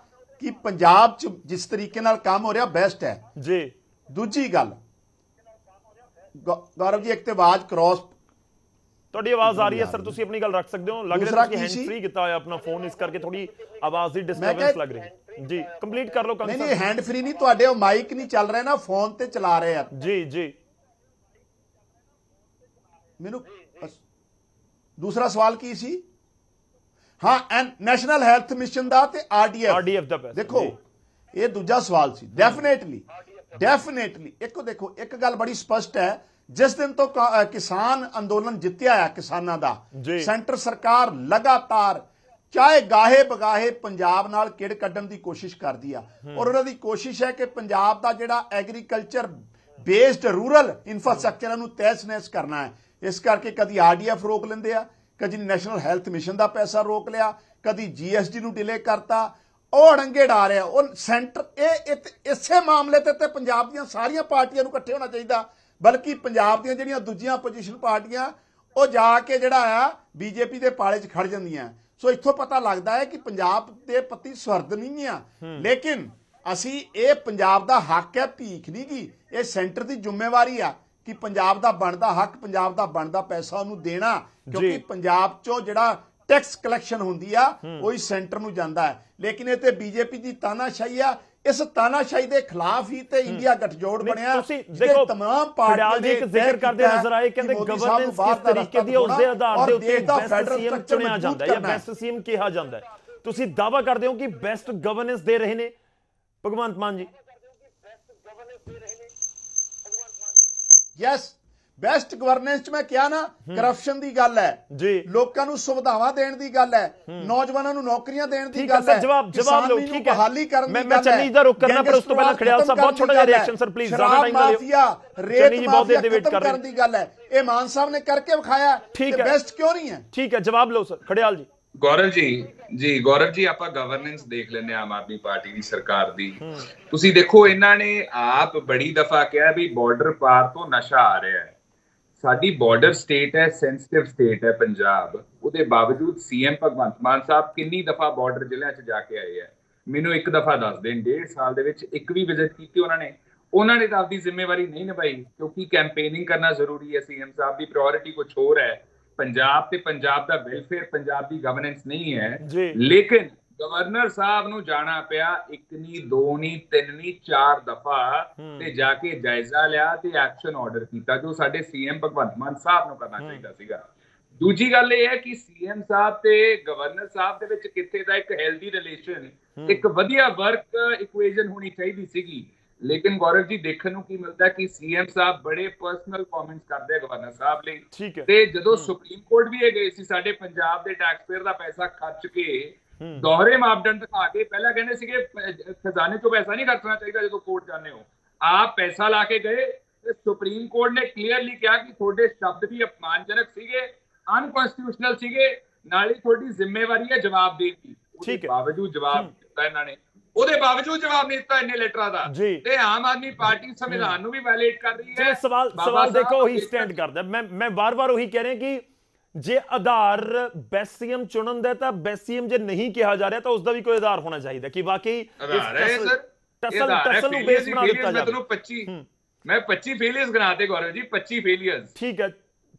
ਕਿ ਪੰਜਾਬ 'ਚ ਜਿਸ ਤਰੀਕੇ ਨਾਲ ਕੰਮ ਹੋ ਰਿਹਾ ਬੈਸਟ ਹੈ ਜੀ। ਦੂਜੀ ਗੱਲ, ਗੌਰਵ ਜੀ, ਇੱਕ ਤੇ ਆਵਾਜ਼ ਕ੍ਰੋਸ, ਤੁਹਾਡੀ ਆਵਾਜ਼ ਆ ਰਹੀ ਹੈ ਸਰ, ਤੁਸੀਂ ਆਪਣੀ ਗੱਲ ਰੱਖ ਸਕਦੇ ਹੋ। ਲੱਗ ਰਿਹਾ ਤੁਸੀਂ ਹੈਂਡ ਫ੍ਰੀ ਕੀਤਾ ਹੋਇਆ ਆਪਣਾ ਫੋਨ, ਇਸ ਕਰਕੇ ਥੋੜੀ ਆਵਾਜ਼ ਦੀ ਡਿਸਟਰਬੈਂਸ ਲੱਗ ਰਹੀ ਹੈ ਜੀ। ਕੰਪਲੀਟ ਕਰ ਲਓ ਕੰਗ। ਨਹੀਂ, ਹੈਂਡ ਫ੍ਰੀ ਨਹੀਂ, ਤੁਹਾਡੇ ਉਹ ਮਾਈਕ ਨਹੀਂ ਚੱਲ ਰਿਹਾ ਨਾ, ਫੋਨ ਤੇ ਚਲਾ ਰਹੇ ਆ ਜੀ ਜੀ। ਮੈਨੂੰ ਦੂਸਰਾ ਸਵਾਲ ਕੀ ਸੀ? ਹਾਂ, ਨੈਸ਼ਨਲ ਹੈਲਥ ਮਿਸ਼ਨ ਦਾ ਤੇ ਆਰਡੀਐਫ ਦਾ ਪੈਸਾ। ਦੇਖੋ, ਇਹ ਦੂਜਾ ਸਵਾਲ ਸੀ। ਡੈਫੀਨੇਟਲੀ ਦੇਖੋ, ਇੱਕ ਗੱਲ ਬੜੀ ਸਪਸ਼ਟ ਹੈ, ਜਿਸ ਦਿਨ ਤੋਂ ਕਿਸਾਨ ਅੰਦੋਲਨ ਜਿੱਤਿਆ ਹੈ ਕਿਸਾਨਾਂ ਦਾ, ਸੈਂਟਰ ਸਰਕਾਰ ਲਗਾਤਾਰ ਚਾਹੇ ਗਾਹੇ ਬਗਾਹੇ ਪੰਜਾਬ ਨਾਲ ਕਿੜ ਕੱਢਣ ਦੀ ਕੋਸ਼ਿਸ਼ ਕਰਦੀ ਆ। ਔਰ ਉਹਨਾਂ ਦੀ ਕੋਸ਼ਿਸ਼ ਹੈ ਕਿ ਪੰਜਾਬ ਦਾ ਜਿਹੜਾ ਐਗਰੀਕਲਚਰ ਬੇਸਡ ਰੂਰਲ ਇਨਫਰਾਸਟ੍ਰਕਚਰ ਨੂੰ ਤਹਿਸ-ਨਹਿਸ ਕਰਨਾ ਹੈ। ਇਸ ਕਰਕੇ ਕਦੀ ਆਰਡੀਐਫ ਰੋਕ ਲੈਂਦੇ ਆ, ਕਦੀ ਨੈਸ਼ਨਲ ਹੈਲਥ ਮਿਸ਼ਨ ਦਾ ਪੈਸਾ ਰੋਕ ਲਿਆ, ਕਦੀ ਜੀਐਸਟੀ ਨੂੰ ਡਿਲੇ ਕਰਤਾ। ਉਹ ਅੜੰਗੇ ਡਾ ਰਿਹਾ ਉਹ ਸੈਂਟਰ। ਇਸੇ ਮਾਮਲੇ ਤੇ ਪੰਜਾਬ ਦੀਆਂ ਸਾਰੀਆਂ ਪਾਰਟੀਆਂ ਨੂੰ ਇਕੱਠੇ ਹੋਣਾ ਚਾਹੀਦਾ, ਬਲਕਿ ਪੰਜਾਬ ਦੀਆਂ ਜਿਹੜੀਆਂ ਦੂਜੀਆਂ ਆਪੋਜੀਸ਼ਨ ਪਾਰਟੀਆਂ ਉਹ ਜਾ ਕੇ ਜਿਹੜਾ ਆ ਬੀਜੇਪੀ ਦੇ ਪਾਲੇ 'ਚ ਖੜ ਜਾਂਦੀਆਂ। ਸੋ ਇੱਥੋਂ ਪਤਾ ਲੱਗਦਾ ਹੈ ਕਿ ਪੰਜਾਬ ਦੇ ਪ੍ਰਤੀ ਸੁਰਦ ਨਹੀਂ ਆ, ਲੇਕਿਨ ਅਸੀਂ ਇਹ ਪੰਜਾਬ ਦਾ ਹੱਕ ਹੈ, ਭੀਖ ਨਹੀਂ ਗੀ। ਇਹ ਸੈਂਟਰ ਦੀ ਜ਼ਿੰਮੇਵਾਰੀ ਆ ਕਿ ਪੰਜਾਬ ਦਾ ਬਣਦਾ ਹੱਕ, ਪੰਜਾਬ ਦਾ ਬਣਦਾ ਪੈਸਾ ਉਹਨੂੰ ਦੇਣਾ, ਕਿਉਂਕਿ ਪੰਜਾਬ 'ਚੋਂ ਜਿਹੜਾ ਟੈਕਸ ਕਲੈਕਸ਼ਨ ਹੁੰਦੀ ਆ ਉਹੀ ਸੈਂਟਰ ਨੂੰ ਜਾਂਦਾ ਹੈ। ਲੇਕਿਨ ਇਹ ਤੇ ਬੀਜੇਪੀ ਦੀ ਤਾਨਾਸ਼ਾਹੀ ਆ। ਇਸ ਤਾਨਾਸ਼ਾਹੀ ਦੇ ਖਿਲਾਫ ਹੀ ਤੇ ਇੰਡੀਆ ਗੱਠਜੋੜ ਬਣਿਆ। ਦੇਖੋ, ਤਮਾਮ ਪਾਰਟੀਆਂ ਦੇ ਜ਼ਿਕਰ ਕਰਦੇ ਨਜ਼ਰ ਆਏ, ਕਹਿੰਦੇ ਗਵਰਨੈਂਸ ਕਿਸ ਤਰੀਕੇ ਦੀ, ਉਸ ਦੇ ਆਧਾਰ ਦੇ ਉੱਤੇ ਬੈਸਟ ਸੀਐਮ ਚੁਣਿਆ ਜਾਂਦਾ ਹੈ ਜਾਂ ਬੈਸਟ ਸੀਐਮ ਕਿਹਾ ਜਾਂਦਾ ਹੈ। ਤੁਸੀਂ ਦਾਅਵਾ ਕਰਦੇ ਹੋ ਕਿ ਬੈਸਟ ਗਵਰਨੈਂਸ ਦੇ ਰਹੇ ਨੇ ਭਗਵੰਤ ਮਾਨ ਜੀ? ਯੈਸ, ਬੈਸਟ ਗਵਰਨੈਂਸ 'ਚ ਮੈਂ ਕਿਹਾ ਨਾ, ਕਰਪਸ਼ਨ ਦੀ ਗੱਲ ਹੈ ਜੀ, ਲੋਕਾਂ ਨੂੰ ਸੁਵਿਧਾਵਾਂ ਦੇਣ ਦੀ ਗੱਲ ਹੈ, ਨੌਜਵਾਨਾਂ ਨੂੰ ਨੌਕਰੀਆਂ ਦੇਣ ਦੀ ਗੱਲ ਹੈ, ਜਵਾਬ ਲਓ। ਠੀਕ ਹੈ, ਬਹਾਲੀ ਕਰਨ ਦੀ ਗੱਲ ਹੈ। ਮੈਂ ਚੰਨੀ ਦਾ ਰੁਕ ਕਰਨਾ, ਪਰ ਉਸ ਤੋਂ ਪਹਿਲਾਂ ਖੜਿਆਲ ਸਾਹਿਬ ਬਹੁਤ ਛੋਟਾ ਜਿਹਾ ਰਿਐਕਸ਼ਨ ਸਰ ਪਲੀਜ਼, ਜ਼ਿਆਦਾ ਟਾਈਮ ਨਾ ਲਿਓ। ਚੰਨੀ ਜੀ ਬਹੁਤ ਦੇਰ ਦੇ ਵੇਟ ਕਰ ਰਹੇ ਦੀ ਗੱਲ ਹੈ, ਇਹ ਮਾਨ ਸਾਹਿਬ ਨੇ ਕਰਕੇ ਵਿਖਾਇਆ, ਤੇ ਬੈਸਟ ਕਿਉਂ ਨਹੀਂ ਹੈ? ਠੀਕ ਹੈ, ਜਵਾਬ ਲਓ ਸਰ। ਖੜਿਆਲ ਜੀ। ਗੌਰਵ ਜੀ ਆਪਾਂ ਗਵਰਨੈਂਸ ਦੇਖ ਲੈਂਦੇ ਆਮ ਆਦਮੀ ਪਾਰਟੀ ਦੀ ਸਰਕਾਰ ਦੀ। ਤੁਸੀਂ ਦੇਖੋ, ਇਹਨਾਂ ਨੇ ਆਪ ਬੜੀ ਦਫਾ ਕਿਹਾ ਵੀ ਬਾਰਡਰ ਪਾਰ ਤੋਂ ਨਸ਼ਾ ਆ ਰਿਹਾ ਹੈ। ਸਾਡੀ ਬਾਰਡਰ ਸਟੇਟ ਹੈ, ਸੈਂਸਿਟਿਵ ਸਟੇਟ ਹੈ ਪੰਜਾਬ, ਉਹਦੇ ਬਾਵਜੂਦ ਸੀਐਮ ਭਗਵੰਤ ਮਾਨ ਸਾਹਿਬ ਕਿੰਨੀ ਦਫਾ ਬਾਰਡਰ ਜ਼ਿਲ੍ਹਿਆਂ 'ਚ ਜਾ ਕੇ ਆਏ ਹੈ? ਮੈਨੂੰ ਇੱਕ ਦਫਾ ਦੱਸ ਦੇਣ। 1.5 ਸਾਲ ਦੇ ਵਿੱਚ ਇੱਕ ਵੀ ਵਿਜ਼ਿਟ ਕੀਤੀ ਉਹਨਾਂ ਨੇ ਤਾਂ ਆਪਣੀ ਜ਼ਿੰਮੇਵਾਰੀ ਨਹੀਂ ਨਿਭਾਈ, ਕਿਉਂਕਿ ਕੈਂਪੇਨਿੰਗ ਕਰਨਾ ਜ਼ਰੂਰੀ ਹੈ। ਸੀਐਮ ਸਾਹਿਬ ਦੀ ਪ੍ਰਾਇੋਰਟੀ ਕੁਝ ਹੋਰ ਹੈ, ਪੰਜਾਬ ਤੇ ਪੰਜਾਬ ਦਾ ਵੈਲਫੇਅਰ, ਪੰਜਾਬ ਦੀ ਗਵਰਨੈਂਸ ਨਹੀਂ ਹੈ। ਲੇਕਿਨ ਗਵਰਨਰ ਸਾਹਿਬ ਨੂੰ ਜਾਣਾ ਪਿਆ, ਇੱਕ ਨਹੀਂ, ਦੋ ਨਹੀਂ, ਤਿੰਨ ਨਹੀਂ, 4 ਦਫਾ, ਤੇ ਜਾ ਕੇ ਜਾਇਜ਼ਾ ਲਿਆ ਤੇ ਐਕਸ਼ਨ ਆਰਡਰ ਕੀਤਾ, ਜੋ ਸਾਡੇ ਸੀਐਮ ਭਗਵੰਤ ਮਾਨ ਸਾਹਿਬ ਨੂੰ ਕਰਨਾ ਚਾਹੀਦਾ ਸੀਗਾ। ਦੂਜੀ ਗੱਲ ਇਹ ਹੈ ਕਿ ਸੀਐਮ ਸਾਹਿਬ ਤੇ ਗਵਰਨਰ ਸਾਹਿਬ ਦੇ ਵਿੱਚ ਕਿੱਥੇ ਦਾ ਇੱਕ ਹੈਲਦੀ ਰਿਲੇਸ਼ਨ, ਇੱਕ ਵਧੀਆ ਵਰਕ ਇਕੁਏਸ਼ਨ ਹੋਣੀ ਚਾਹੀਦੀ ਸੀਗੀ। ਲੇਕਿਨ ਗੌਰਵ ਜੀ, ਦੇਖਣ ਨੂੰ ਕੀ ਮਿਲਦਾ ਕਿ ਸੀਐਮ ਸਾਹਿਬ ਬੜੇ ਪਰਸਨਲ ਕਮੈਂਟਸ ਕਰਦੇ ਆ ਗਵਰਨਰ ਸਾਹਿਬ ਲਈ। ਤੇ ਜਦੋਂ ਸੁਪਰੀਮ ਕੋਰਟ ਵੀ ਇਹ ਗਏ ਸੀ, ਸਾਡੇ ਪੰਜਾਬ ਦੇ ਟੈਕਸਪੇਅਰ ਦਾ ਪੈਸਾ ਖਰਚ ਕੇ ਦੋਹਰੇ ਮਾਪਦੰਡ ਦਿਖਾ ਕੇ, ਪਹਿਲਾਂ ਕਹਿੰਦੇ ਸੀਗੇ ਖਜ਼ਾਨੇ ਚੋਂ ਪੈਸਾ ਨਹੀਂ ਖਰਚਣਾ ਚਾਹੀਦਾ ਜਦੋਂ ਕੋਰਟ ਜਾਂਦੇ ਹੋ, ਆਪ ਪੈਸਾ ਲਾ ਕੇ ਗਏ, ਤੇ ਸੁਪਰੀਮ ਕੋਰਟ ਨੇ ਕਲੀਅਰਲੀ ਕਿਹਾ ਕਿ ਤੁਹਾਡੇ ਸ਼ਬਦ ਵੀ ਅਪਮਾਨਜਨਕ ਸੀਗੇ, ਅਨਕਨਸਟੀਟਿਊਸ਼ਨਲ ਸੀਗੇ, ਨਾਲੇ ਤੁਹਾਡੀ ਜ਼ਿੰਮੇਵਾਰੀ ਹੈ ਜਵਾਬ ਦੇਣ ਦੀ। ਉਹਦੇ ਬਾਵਜੂਦ ਜਵਾਬ ਦਿੱਤਾ ਇਹਨਾਂ ਨੇ, ਉਹਦੇ ਬਾਵਜੂਦ ਜਵਾਬ ਨਹੀਂ ਦਿੱਤਾ ਇੰਨੇ ਲੈਟਰਾਂ ਦਾ। ਤੇ ਆਮ ਆਦਮੀ ਪਾਰਟੀ ਸੰਵਿਧਾਨ ਨੂੰ ਵੀ ਵਾਇਲੇਟ ਕਰ ਰਹੀ ਹੈ। ਸਵਾਲ ਦੇਖੋ, ਉਹੀ ਸਟੈਂਡ ਕਰਦਾ। ਮੈਂ ਵਾਰ-ਵਾਰ ਉਹੀ ਕਹਿ ਰਿਹਾ ਕਿ ਜੇ ਆਧਾਰ ਬੈਸਟ ਸੀਐਮ ਚੁਣਨ ਦਾ, ਤਾਂ ਬੈਸਟ ਸੀਐਮ ਜੇ ਨਹੀਂ ਕਿਹਾ ਜਾ ਰਿਹਾ ਤਾਂ ਉਸ ਦਾ ਵੀ ਕੋਈ ਆਧਾਰ ਹੋਣਾ ਚਾਹੀਦਾ ਕਿ ਵਾਕਈ ਟਸਲ ਨੂੰ ਬੇਸ ਬਣਾ ਦਿੱਤਾ ਜਾਵੇ। ਮੈਂ 25 ਫੇਲਿਅਰਸ ਗਨਾਤੇ ਗੌਰਵ ਜੀ, 25 ਫੇਲਿਅਰਸ। ਠੀਕ ਹੈ,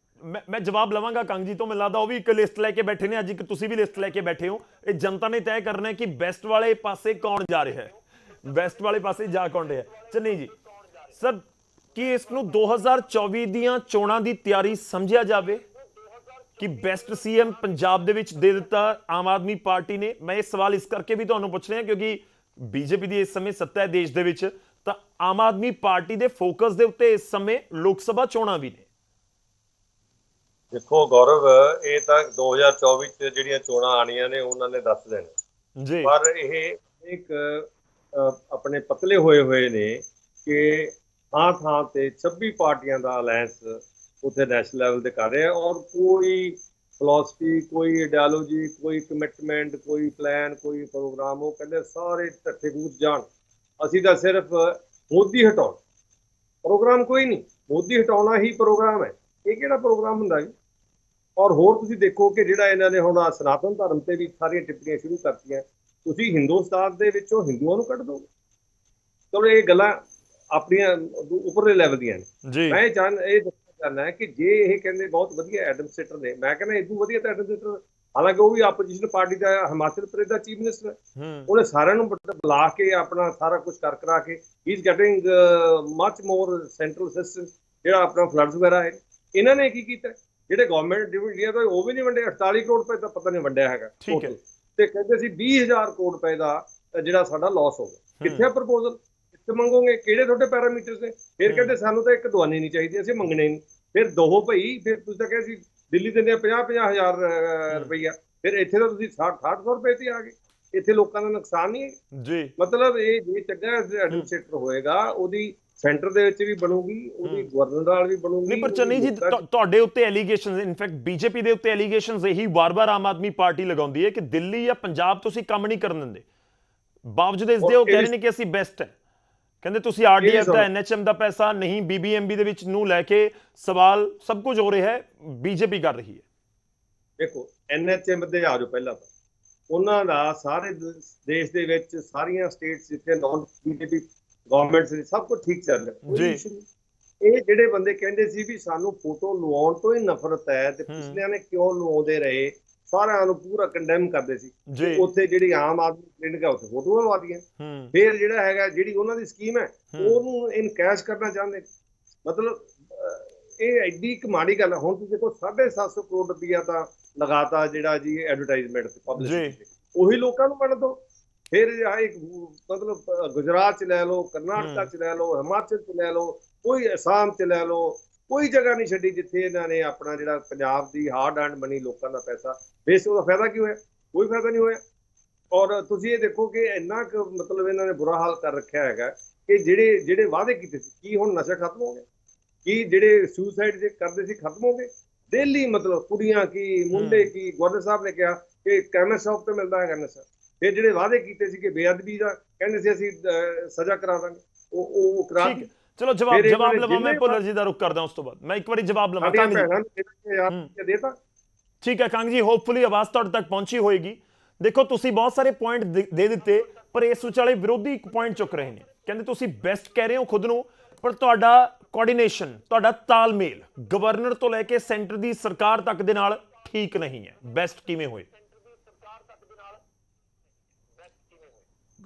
ਮੈਂ ਜਵਾਬ ਲਵਾਂਗਾ ਕੰਗ ਜੀ ਤੋਂ। ਮੈਨੂੰ ਲੱਗਦਾ ਉਹ ਵੀ ਇੱਕ ਲਿਸਟ ਲੈ ਕੇ ਬੈਠੇ ਨੇ, ਅੱਜ ਇੱਕ ਤੁਸੀਂ ਵੀ ਲਿਸਟ ਲੈ ਕੇ ਬੈਠੇ ਹੋ। ਇਹ ਜਨਤਾ ਨੇ ਤੈਅ ਕਰਨਾ ਹੈ ਕਿ ਬੈਸਟ ਵਾਲੇ ਪਾਸੇ ਕੌਣ ਜਾ ਰਿਹਾ ਹੈ, ਬੈਸਟ ਵਾਲੇ ਪਾਸੇ ਜਾ ਕੌਣ ਰਿਹਾ। ਚੰਨੀ ਜੀ ਸਰ, ਕਿ ਇਸ ਨੂੰ 2024 ਦੀਆਂ ਚੋਣਾਂ ਦੀ ਤਿਆਰੀ ਸਮਝਿਆ ਜਾਵੇ ਕਿ ਬੈਸਟ ਸੀਐਮ ਪੰਜਾਬ ਦੇ ਵਿੱਚ ਦੇ ਦਿੱਤਾ ਆਮ ਆਦਮੀ ਪਾਰਟੀ ਨੇ? ਮੈਂ ਇਹ ਸਵਾਲ ਇਸ ਕਰਕੇ ਵੀ ਤੁਹਾਨੂੰ ਪੁੱਛ ਰਿਹਾ ਕਿਉਂਕਿ ਬੀਜੇਪੀ ਦੀ ਇਸ ਸਮੇਂ ਸੱਤਾ ਹੈ ਦੇਸ਼ ਦੇ ਵਿੱਚ, ਤਾਂ ਆਮ ਆਦਮੀ ਪਾਰਟੀ ਦੇ ਫੋਕਸ ਦੇ ਉੱਤੇ ਇਸ ਸਮੇਂ ਲੋਕ ਸਭਾ ਚੋਣਾਂ ਵੀ ਨੇ। ਦੇਖੋ ਗੌਰਵ, ਇਹ ਤਾਂ 2024 ਚ ਜਿਹੜੀਆਂ ਚੋਣਾਂ ਆਣੀਆਂ ਨੇ ਉਹਨਾਂ ਨੇ ਦੱਸ ਦੇਣਾ ਜੀ, ਪਰ ਇਹ ਇੱਕ ਆਪਣੇ ਪਤਲੇ ਹੋਏ ਨੇ ਕਿ ਥਾਂ ਤੇ 26 ਪਾਰਟੀਆਂ ਦਾ ਅਲਾਇੰਸ ਉੱਥੇ ਨੈਸ਼ਨਲ ਲੈਵਲ ਤੇ ਕਰ ਰਹੇ ਆ, ਔਰ ਕੋਈ ਫਿਲਾਸਫੀ, ਕੋਈ ਆਈਡੀਓਲੋਜੀ, ਕੋਈ ਕਮਿਟਮੈਂਟ, ਕੋਈ ਪਲਾਨ, ਕੋਈ ਪ੍ਰੋਗਰਾਮ, ਉਹ ਕਹਿੰਦੇ ਸਾਰੇ ਢੱਠੇ ਕੂਚ ਜਾਣ, ਅਸੀਂ ਤਾਂ ਸਿਰਫ ਮੋਦੀ ਹਟਾਉਣ, ਪ੍ਰੋਗਰਾਮ ਕੋਈ ਨਹੀਂ, ਮੋਦੀ ਹਟਾਉਣਾ ਹੀ ਪ੍ਰੋਗਰਾਮ ਹੈ। ਇਹ ਕਿਹੜਾ ਪ੍ਰੋਗਰਾਮ ਹੁੰਦਾ ਜੀ? ਔਰ ਹੋਰ ਤੁਸੀਂ ਦੇਖੋ ਕਿ ਜਿਹੜਾ ਇਹਨਾਂ ਨੇ ਹੁਣ ਸਨਾਤਨ ਧਰਮ ਤੇ ਵੀ ਸਾਰੀਆਂ ਟਿੱਪਣੀਆਂ ਸ਼ੁਰੂ ਕਰਤੀਆਂ, ਤੁਸੀਂ ਹਿੰਦੁਸਤਾਨ ਦੇ ਵਿੱਚੋਂ ਹਿੰਦੂਆਂ ਨੂੰ ਕੱਢ ਦਿਓ। ਚਲੋ ਇਹ ਗੱਲਾਂ ਆਪਣੀਆਂ ਉੱਪਰਲੇ ਲੈਵਲ ਦੀਆਂ ਨੇ। ਮੈਂ ਇਹ ਦੱਸਣਾ ਚਾਹੁੰਦਾ ਕਿ ਜੇ ਇਹ ਕਹਿੰਦੇ ਬਹੁਤ ਵਧੀਆ ਐਡਮਿਨਿਸਟ੍ਰੇਟਰ ਨੇ, ਮੈਂ ਕਹਿੰਦਾ ਇਦੋਂ ਵਧੀਆ ਤਾਂ ਐਡਮਿਨਿਸਟ੍ਰੇਟਰ, ਹਾਲਾਂਕਿ ਉਹ ਵੀ ਆਪੋਜੀਸ਼ਨ ਪਾਰਟੀ ਦਾ ਹਿਮਾਚਲ ਪ੍ਰਦੇਸ਼ ਦਾ ਚੀਫ ਮਿਨਿਸਟਰ ਹੈ, ਉਹਨੇ ਸਾਰਿਆਂ ਨੂੰ ਬੁਲਾ ਕੇ ਆਪਣਾ ਸਾਰਾ ਕੁਝ ਕਰਾ ਕੇ ਹੀ is getting much more central assistance, ਜਿਹੜਾ ਆਪਣਾ ਫਲੱਡਸ ਵਗੈਰਾ ਹੈ। ਇਹਨਾਂ ਨੇ ਕੀ ਕੀਤਾ? ਜਿਹੜੇ ਗਵਰਨਮੈਂਟ ਡਿਵੀਜ਼ਨ ਤੋਂ ਉਹ ਵੀ ਨਹੀਂ ਵੰਡੇ, 48 ਕਰੋੜ ਰੁਪਏ ਤਾਂ ਪਤਾ ਨਹੀਂ ਵੰਡਿਆ ਹੈਗਾ, ਤੇ ਕਹਿੰਦੇ ਸੀ 20,000 ਕਰੋੜ ਰੁਪਏ ਦਾ ਜਿਹੜਾ ਸਾਡਾ ਲਾਸ ਹੋ ਗਿਆ। ਕਿੱਥੇ ਪ੍ਰਪੋਜ਼ਲ? ਕਿੱਥੇ ਮੰਗੋਗੇ? ਕਿਹੜੇ ਤੁਹਾਡੇ ਪੈਰਾਮੀਟਰਸ ਨੇ? ਫਿਰ ਕਹਿੰਦੇ ਸਾਨੂੰ ਤਾਂ ਇੱਕ ਦਵਾਨੀ ਨਹੀਂ ਚਾਹੀਦੀ, ਅਸੀਂ ਮੰਗਣੇ ਨਹੀਂ। ਫਿਰ ਦੋ ਭਈ, ਫਿਰ ਤੁਸੀਂ ਤਾਂ ਕਹਿੰਦੇ ਸੀ ਦਿੱਲੀ ਦਿੰਦੇ 50,000 ਰੁਪਈਆ, ਫਿਰ ਇੱਥੇ ਤਾਂ ਤੁਸੀਂ 60-60 ਰੁਪਏ ਤੇ ਆ ਗਏ। ਇੱਥੇ ਲੋਕਾਂ ਦਾ ਨੁਕਸਾਨ ਨਹੀਂ ਹੈ ਜੀ। ਮਤਲਬ ਇਹ ਜੇ ਚੰਗਾ ਐਡਮਿਨਿਸਟ੍ਰੇਟਰ ਹੋਏਗਾ, ਉਹਦੀ ਸੈਂਟਰ ਦੇ ਵਿੱਚ ਵੀ ਬਣੂਗੀ, ਉਹਦੀ ਗਵਰਨਰ ਨਾਲ ਵੀ ਬਣੂਗੀ। ਨਹੀਂ, ਪਰ ਚੰਨੀ ਜੀ ਤੁਹਾਡੇ ਉੱਤੇ ਐਲੀਗੇਸ਼ਨਸ, ਇਨਫੈਕਟ ਬੀਜੇਪੀ ਦੇ ਉੱਤੇ ਐਲੀਗੇਸ਼ਨਸ ਇਹੀ ਵਾਰ-ਵਾਰ ਆਮ ਆਦਮੀ ਪਾਰਟੀ ਲਗਾਉਂਦੀ ਹੈ ਕਿ ਦਿੱਲੀ ਜਾਂ ਪੰਜਾਬ ਤੁਸੀਂ ਕੰਮ ਨਹੀਂ ਕਰਨ ਦਿੰਦੇ, ਬਾਵਜੂਦ ਇਸ ਦੇ ਉਹ ਕਹਿ ਰਹੇ ਨੇ ਕਿ ਅਸੀਂ ਬੈਸਟ ਹੈ। ਕਹਿੰਦੇ ਤੁਸੀਂ ਆਰਡੀਐਫ ਦਾ, ਐਨਐਚਐਮ ਦਾ ਪੈਸਾ ਨਹੀਂ, ਬੀਬੀਐਮਬੀ ਦੇ ਵਿੱਚ ਨੂੰ ਲੈ ਕੇ ਸਵਾਲ ਸਭ ਕੁਝ ਹੋ ਰਿਹਾ ਹੈ, ਬੀਜੇਪੀ ਕਰ ਰਹੀ ਹੈ। ਦੇਖੋ ਐਨਐਚਐਮ ਦੇ ਆ ਜਾਓ, ਪਹਿਲਾਂ ਤਾਂ ਉਹਨਾਂ ਦਾ ਸਾਰੇ ਦੇਸ਼ ਦੇ ਵਿੱਚ ਸਾਰੀਆਂ ਸਟੇਟਸ ਜਿੱਥੇ ਨਾਨ ਬੀਜੇਪੀ ਗਵਰਨਮੈਂਟਸ ਨੇ ਸਭ ਕੁਝ ਠੀਕ ਚੱਲ ਰਿਹਾ ਜੀ। ਇਹ ਜਿਹੜੇ ਬੰਦੇ ਕਹਿੰਦੇ ਸੀ ਵੀ ਸਾਨੂੰ ਫੋਟੋ ਲਵਾਉਣ ਤੋਂ ਹੀ ਨਫ਼ਰਤ ਹੈ ਤੇ ਪਿਛਲਿਆਂ ਨੇ ਕਿਉਂ ਲਵਾਉਂਦੇ ਰਹੇ, ਸਾਰਿਆਂ ਨੂੰ ਪੂਰਾ ਕੰਡੈਮ ਕਰਦੇ ਸੀ। ਉੱਥੇ ਜਿਹੜੀ ਆਮ ਆਦਮੀ ਕਲੀਨਿਕ ਹੈ ਉੱਥੇ ਫੋਟੋਆਂ ਲਵਾ ਦੀਆਂ। ਫਿਰ ਜਿਹੜਾ ਹੈਗਾ, ਜਿਹੜੀ ਉਹਨਾਂ ਦੀ ਸਕੀਮ ਹੈ ਉਹਨੂੰ ਇਨਕੈਸ਼ ਕਰਨਾ ਚਾਹੁੰਦੇ। ਮਤਲਬ ਇਹ ਐਡੀ ਇੱਕ ਮਾੜੀ ਗੱਲ ਹੈ। ਹੁਣ ਤੁਸੀਂ ਦੇਖੋ 750 ਕਰੋੜ ਰੁਪਈਆ ਤਾਂ ਲਗਾਤਾ ਜਿਹੜਾ ਜੀ ਐਡਵਰਟਾਈਜ਼ਮੈਂਟ ਤੇ ਪਬਲਿਸਿਟੀ, ਉਹੀ ਲੋਕਾਂ ਨੂੰ ਵੰਡ ਦਿਓ। ਫਿਰ ਇੱਕ ਮਤਲਬ ਗੁਜਰਾਤ ਚ ਲੈ ਲਓ, ਕਰਨਾਟਕਾ ਚ ਲੈ ਲਓ, ਹਿਮਾਚਲ ਚ ਲੈ ਲਓ, ਕੋਈ ਅਸਾਮ ਚ ਲੈ ਲਓ, ਕੋਈ ਜਗ੍ਹਾ ਨਹੀਂ ਛੱਡੀ ਜਿੱਥੇ ਇਹਨਾਂ ਨੇ ਆਪਣਾ ਜਿਹੜਾ ਪੰਜਾਬ ਦੀ ਹਾਰਡ ਐਂਡ ਮਨੀ ਲੋਕਾਂ ਦਾ ਪੈਸਾ ਵੇਸਟ, ਉਹਦਾ ਫਾਇਦਾ ਕੀ ਹੋਇਆ? ਕੋਈ ਫਾਇਦਾ ਨਹੀਂ ਹੋਇਆ। ਔਰ ਤੁਸੀਂ ਇਹ ਦੇਖੋ ਕਿ ਇੰਨਾ ਕੁ ਮਤਲਬ ਇਹਨਾਂ ਨੇ ਬੁਰਾ ਹਾਲ ਕਰ ਰੱਖਿਆ ਹੈਗਾ ਕਿ ਜਿਹੜੇ ਵਾਅਦੇ ਕੀਤੇ ਸੀ, ਕੀ ਹੁਣ ਨਸ਼ਾ ਖਤਮ ਹੋ ਗਿਆ? ਕੀ ਜਿਹੜੇ ਸੁਸਾਈਡ ਜੇ ਕਰਦੇ ਸੀ ਖਤਮ ਹੋ ਗਏ? ਡੇਲੀ ਮਤਲਬ ਕੁੜੀਆਂ ਕੀ, ਮੁੰਡੇ ਕੀ, ਗਵਰਨਰ ਸਾਹਿਬ ਨੇ ਕਿਹਾ ਕਿ ਕੈਮਰ ਸ਼ਾਪ ਤੇ ਮਿਲਦਾ ਹੈਗਾ ਨਸ਼ਾ। ਫਿਰ ਜਿਹੜੇ ਵਾਅਦੇ ਕੀਤੇ ਸੀ ਕਿ ਬੇਅਦਬੀ ਦਾ ਕਹਿੰਦੇ ਸੀ ਅਸੀਂ ਸਜ਼ਾ ਕਰਾ ਦਾਂਗੇ, ਉਹ ਕਰਾ ਦਿੱਤੀ। ਚਲੋ ਜਵਾਬ ਲਵਾਂ, ਮੈਂ ਭੁੱਲਰ ਜੀ ਦਾ ਰੁਖ ਕਰਦਾ, ਉਸ ਤੋਂ ਬਾਅਦ ਮੈਂ ਇੱਕ ਵਾਰੀ ਜਵਾਬ ਲਵਾਂ। ਠੀਕ ਹੈ ਕਾਂਗ ਜੀ, ਹੋਪਫੁਲੀ ਆਵਾਜ਼ ਤੁਹਾਡੇ ਤੱਕ ਪਹੁੰਚੀ ਹੋਏਗੀ। ਦੇਖੋ ਤੁਸੀਂ ਬਹੁਤ ਸਾਰੇ ਪੁਆਇੰਟ ਦੇ ਦਿੱਤੇ, ਪਰ ਇਸ ਵਿਚਾਲੇ ਵਿਰੋਧੀ ਇੱਕ ਪੁਆਇੰਟ ਚੁੱਕ ਰਹੇ ਨੇ। ਕਹਿੰਦੇ ਤੁਸੀਂ ਬੈਸਟ ਕਹਿ ਰਹੇ ਹੋ ਖੁਦ ਨੂੰ, ਪਰ ਤੁਹਾਡਾ ਕੋਆਰਡੀਨੇਸ਼ਨ, ਤੁਹਾਡਾ ਤਾਲਮੇਲ ਗਵਰਨਰ ਤੋਂ ਲੈ ਕੇ ਸੈਂਟਰ ਦੀ ਸਰਕਾਰ ਤੱਕ ਦੇ ਨਾਲ ਠੀਕ ਨਹੀਂ ਹੈ। ਬੈਸਟ ਕਿਵੇਂ ਹੋਏ?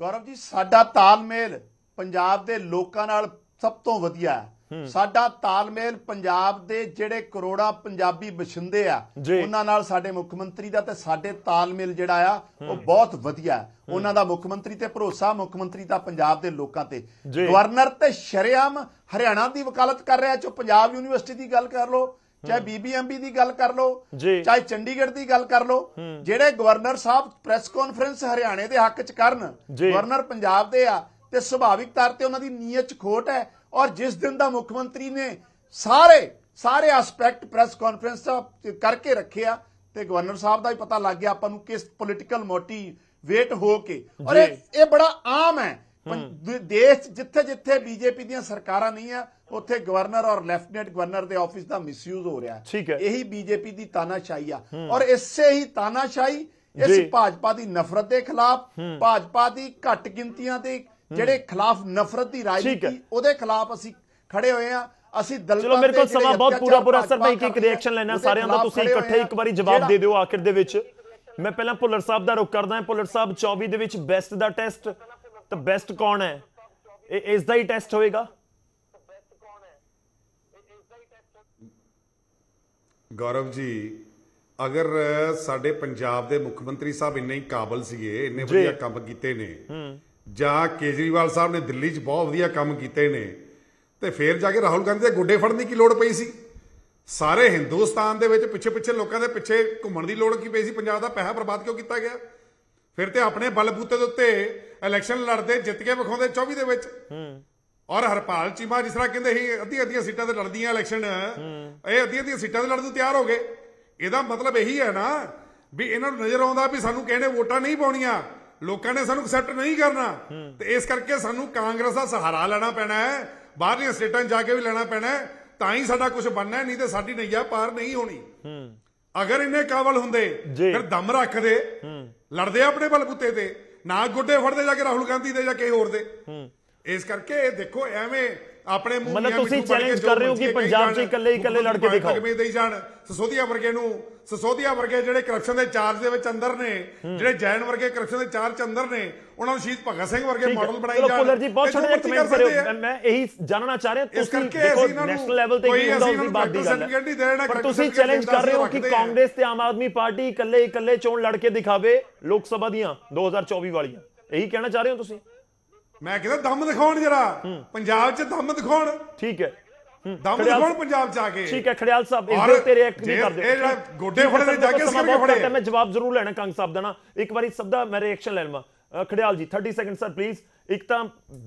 ਗੌਰਵ ਜੀ, ਸਾਡਾ ਤਾਲਮੇਲ ਪੰਜਾਬ ਦੇ ਲੋਕਾਂ ਨਾਲ ਸਭ ਤੋਂ ਵਧੀਆ ਹੈ। ਸਾਡਾ ਤਾਲਮੇਲ ਪੰਜਾਬ ਦੇ ਜਿਹੜੇ ਕਰੋੜਾਂ ਪੰਜਾਬੀ ਵਸਿੰਦੇ ਆ ਉਹਨਾਂ ਨਾਲ ਸਾਡੇ ਮੁੱਖ ਮੰਤਰੀ ਦਾ ਤੇ ਸਾਡੇ ਤਾਲਮੇਲ ਜਿਹੜਾ ਆ ਉਹ ਬਹੁਤ ਵਧੀਆ ਹੈ। ਉਹਨਾਂ ਦਾ ਮੁੱਖ ਮੰਤਰੀ ਤੇ ਭਰੋਸਾ, ਮੁੱਖ ਮੰਤਰੀ ਦਾ ਪੰਜਾਬ ਦੇ ਲੋਕਾਂ ਤੇ। ਗਵਰਨਰ ਤੇ ਸ਼ਰੇਆਮ ਹਰਿਆਣਾ ਦੀ ਵਕਾਲਤ ਕਰ ਰਿਹਾ, ਚਾਹੇ ਪੰਜਾਬ ਯੂਨੀਵਰਸਿਟੀ ਦੀ ਗੱਲ ਕਰ ਲਓ, ਚਾਹੇ ਬੀਬੀਐਮਬੀ ਦੀ ਗੱਲ ਕਰ ਲਓ, ਚਾਹੇ ਚੰਡੀਗੜ੍ਹ ਦੀ ਗੱਲ ਕਰ ਲਓ। ਜਿਹੜੇ ਗਵਰਨਰ ਸਾਹਿਬ ਪ੍ਰੈਸ ਕਾਨਫਰੰਸ ਹਰਿਆਣੇ ਦੇ ਹੱਕ ਚ ਕਰਨ, ਗਵਰਨਰ ਪੰਜਾਬ ਦੇ ਆ, ਤੇ ਸੁਭਾਵਿਕ ਤੌਰ ਤੇ ਉਹਨਾਂ ਦੀ ਨੀਅਤ ਚ ਖੋਟ ਹੈ। ਔਰ ਜਿਸ ਦਿਨ ਦਾ ਮੁੱਖ ਮੰਤਰੀ ਨੇ ਸਾਰੇ ਐਸਪੈਕਟ ਪ੍ਰੈਸ ਕਾਨਫਰੰਸ ਕਰਕੇ ਰੱਖਿਆ ਤੇ ਗਵਰਨਰ ਸਾਹਿਬ ਦਾ ਵੀ ਪਤਾ ਲੱਗ ਗਿਆ ਆਪਾਂ ਨੂੰ ਕਿਸ ਪੋਲੀਟੀਕਲ ਮੋਟੀਵੇਟ ਹੋ ਕੇ। ਔਰ ਇਹ ਬੜਾ ਆਮ ਹੈ ਦੇਸ਼ ਜਿੱਥੇ ਜਿੱਥੇ ਬੀਜੇਪੀ ਦੀਆਂ ਸਰਕਾਰਾਂ ਨਹੀਂ ਆ, ਉੱਥੇ ਗਵਰਨਰ ਔਰ ਲੈਫਟੀਨੈਂਟ ਗਵਰਨਰ ਦੇ ਆਫਿਸ ਦਾ ਮਿਸਯੂਜ਼ ਹੋ ਰਿਹਾ। ਇਹੀ ਬੀਜੇਪੀ ਦੀ ਤਾਨਾਸ਼ਾਹੀ ਆ। ਔਰ ਇਸੇ ਹੀ ਤਾਨਾਸ਼ਾਹੀ, ਇਸ ਭਾਜਪਾ ਦੀ ਨਫ਼ਰਤ ਦੇ ਖਿਲਾਫ, ਭਾਜਪਾ ਦੀ ਘੱਟ ਗਿਣਤੀਆਂ ਦੇ ਜਿਹੜੇ ਖਿਲਾਫ ਨਫ਼ਰਤ ਦੀ ਰਾਜਨੀਤੀ, ਉਹਦੇ ਖਿਲਾਫ ਅਸੀਂ ਖੜੇ ਹੋਏ ਆ। ਅਸੀਂ ਚਲੋ ਮੇਰੇ ਕੋਲ ਸਮਾਂ ਬਹੁਤ ਪੂਰਾ ਸਰ, ਮੈਂ ਇੱਕ ਰਿਐਕਸ਼ਨ ਲੈਣਾ ਸਾਰਿਆਂ ਦਾ, ਤੁਸੀਂ ਇਕੱਠੇ ਇੱਕ ਵਾਰੀ ਜਵਾਬ ਦੇ ਦਿਓ ਆਖਿਰ ਦੇ ਵਿੱਚ। ਮੈਂ ਪਹਿਲਾਂ ਭੁੱਲਰ ਸਾਹਿਬ ਦਾ ਰੁਖ ਕਰਦਾ ਹਾਂ। ਭੁੱਲਰ ਸਾਹਿਬ, 24 ਦੇ ਵਿੱਚ ਬੈਸਟ ਦਾ ਟੈਸਟ, ਤਾਂ ਬੈਸਟ ਕੌਣ ਹੈ? ਇਸ ਦਾ ਹੀ ਟੈਸਟ ਹੋਏਗਾ? ਗੌਰਵ ਜੀ, ਅਗਰ ਸਾਡੇ ਪੰਜਾਬ ਦੇ ਮੁੱਖ ਮੰਤਰੀ ਸਾਹਿਬ ਇੰਨੇ ਹੀ ਕਾਬਲ ਸੀਗੇ, ਇੰਨੇ ਵਧੀਆ ਕੰਮ ਕੀਤੇ ਨੇ, ਜਾਂ ਕੇਜਰੀਵਾਲ ਸਾਹਿਬ ਨੇ ਦਿੱਲੀ 'ਚ ਬਹੁਤ ਵਧੀਆ ਕੰਮ ਕੀਤੇ ਨੇ, ਤੇ ਫਿਰ ਜਾ ਕੇ ਰਾਹੁਲ ਗਾਂਧੀ ਦੇ ਗੋਡੇ ਫੜਨ ਦੀ ਕੀ ਲੋੜ ਪਈ ਸੀ? ਸਾਰੇ ਹਿੰਦੁਸਤਾਨ ਦੇ ਵਿੱਚ ਪਿੱਛੇ ਪਿੱਛੇ ਲੋਕਾਂ ਦੇ ਪਿੱਛੇ ਘੁੰਮਣ ਦੀ ਲੋੜ ਕੀ ਪਈ ਸੀ? ਪੰਜਾਬ ਦਾ ਪੈਸਾ ਬਰਬਾਦ ਕਿਉਂ ਕੀਤਾ ਗਿਆ? ਫਿਰ ਤੇ ਆਪਣੇ ਬਲਬੂਤੇ ਦੇ ਉੱਤੇ ਇਲੈਕਸ਼ਨ ਲੜਦੇ, ਜਿੱਤ ਕੇ ਵਿਖਾਉਂਦੇ 24 ਦੇ ਵਿੱਚ। ਔਰ ਹਰਪਾਲ ਚੀਮਾ ਜਿਸ ਤਰ੍ਹਾਂ ਕਹਿੰਦੇ ਸੀ ਅੱਧੀਆਂ ਸੀਟਾਂ ਤੇ ਲੜਦੀਆਂ ਇਲੈਕਸ਼ਨ, ਇਹ ਅੱਧੀਆਂ ਸੀਟਾਂ ਤੇ ਲੜਨ ਨੂੰ ਤਿਆਰ ਹੋ ਗਏ। ਇਹਦਾ ਮਤਲਬ ਇਹੀ ਹੈ ਨਾ ਵੀ ਇਹਨਾਂ ਨੂੰ ਨਜ਼ਰ ਆਉਂਦਾ ਵੀ ਸਾਨੂੰ ਕਿਸੇ ਨੇ ਵੋਟਾਂ ਨਹੀਂ ਪਾਉਣੀਆਂ, ਲੋਕਾਂ ਨੇ ਸਾਨੂੰ ਐਕਸੈਪਟ ਨਹੀਂ ਕਰਨਾ, ਤੇ ਇਸ ਕਰਕੇ ਸਾਨੂੰ ਕਾਂਗਰਸ ਦਾ ਸਹਾਰਾ ਲੈਣਾ ਪੈਣਾ ਹੈ, ਬਾਹਰਲੀਆਂ ਸਟੇਟਾਂ 'ਚ ਜਾ ਕੇ ਵੀ ਲੈਣਾ ਪੈਣਾ ਹੈ, ਤਾਂ ਹੀ ਸਾਡਾ ਕੁਝ ਬਣਨਾ, ਨਹੀਂ ਤੇ ਸਾਡੀ ਨਈਆ ਪਾਰ ਨਹੀਂ ਹੋਣੀ। ਅਗਰ ਇੰਨੇ ਕਾਬਲ ਹੁੰਦੇ ਫਿਰ ਦਮ ਰੱਖਦੇ, ਲੜਦੇ ਆਪਣੇ ਬਲਬੂਤੇ ਤੇ, ਨਾ ਗੁੱਡੇ ਫੜਦੇ ਜਾ ਕੇ ਰਾਹੁਲ ਗਾਂਧੀ ਦੇ ਜਾਂ ਕਿਸੇ ਹੋਰ ਦੇ। ਇਸ ਕਰਕੇ ਇਹ ਦੇਖੋ ਐਵੇਂ ਆਪਣੇ ਮੂੰਹ ਮਤਲਬ ਤੁਸੀਂ ਚੈਲੰਜ ਕਰ ਰਹੇ ਹੋ ਕਿ ਪੰਜਾਬ 'ਚ ਇਕੱਲੇ ਲੜ ਕੇ ਦਿਖਾਓ, ਦੇਈ ਜਾਣ ਸਿਸੋਦੀਆ ਵਰਗੇ ਨੂੰ। ਸਿਸੋਦੀਆ ਵਰਗੇ ਜਿਹੜੇ ਕਰਪਸ਼ਨ ਦੇ ਚਾਰਜ ਦੇ ਵਿੱਚ ਅੰਦਰ ਨੇ, ਜਿਹੜੇ ਜੈਨ ਵਰਗੇ ਕਰਪਸ਼ਨ ਦੇ ਚਾਰਜ 'ਚ ਅੰਦਰ ਨੇ, ਉਹਨਾਂ ਨੂੰ ਸ਼ਹੀਦ ਭਗਤ ਸਿੰਘ ਵਰਗੇ ਮਾਡਲ ਬਣਾਈ ਜਾਣ। ਪੁੱਲਰ ਜੀ ਬਹੁਤ ਛੋਟਾ ਜਿਹਾ ਕਮੈਂਟ ਕਰਿਓ, ਮੈਂ ਇਹੀ ਜਾਣਨਾ ਚਾਹ ਰਿਹਾ, ਤੁਸੀਂ ਦੇਖੋ ਨੈਸ਼ਨਲ ਲੈਵਲ ਤੇ ਕੀ ਹੁੰਦਾ ਉਸ ਦੀ ਬਾਤ ਦੀ ਗੱਲ ਹੈ, ਪਰ ਤੁਸੀਂ ਚੈਲੰਜ ਕਰ ਰਹੇ ਹੋ ਕਿ ਕਾਂਗਰਸ ਤੇ ਆਮ ਆਦਮੀ ਪਾਰਟੀ ਇਕੱਲੇ ਚੋਣ ਲੜ ਕੇ ਦਿਖਾਵੇ ਲੋਕ ਸਭਾ ਦੀਆਂ 2024 ਵਾਲੀਆਂ, ਇਹੀ ਕਹਿਣਾ ਚਾਹ ਰਹੇ ਹੋ ਤੁਸੀਂ? ਮੈਂ ਕਹਿੰਦਾ ਦਮ ਦਿਖਾਉਣ, ਜਰਾ ਪੰਜਾਬ 'ਚ ਦਮ ਦਿਖਾਉਣ। ਠੀਕ ਹੈ, ਦਮ ਦਿਖਾਉਣ ਪੰਜਾਬ 'ਚ ਆ ਕੇ। ਠੀਕ ਹੈ ਖੜਿਆਲ ਸਾਹਿਬ, ਇਸ ਦੇ ਉੱਤੇ ਰਿਐਕਟ ਨਹੀਂ ਕਰਦੇ। ਇਹ ਜਿਹੜਾ ਗੋਡੇ ਫੜਦੇ ਜਾ ਕੇ ਅਸੀਂ ਫੜੇ, ਮੈਂ ਜਵਾਬ ਜ਼ਰੂਰ ਲੈਣਾ ਕੰਗ ਸਾਹਿਬ ਦਾ ਨਾ, ਇੱਕ ਵਾਰੀ ਸਭ ਦਾ ਮੈਂ ਰਿਐਕਸ਼ਨ ਲੈ ਲਵਾਂ। ਖੜਿਆਲ ਜੀ 30 ਸੈਕਿੰਡ ਸਰ ਪਲੀਜ਼। ਇੱਕ ਤਾਂ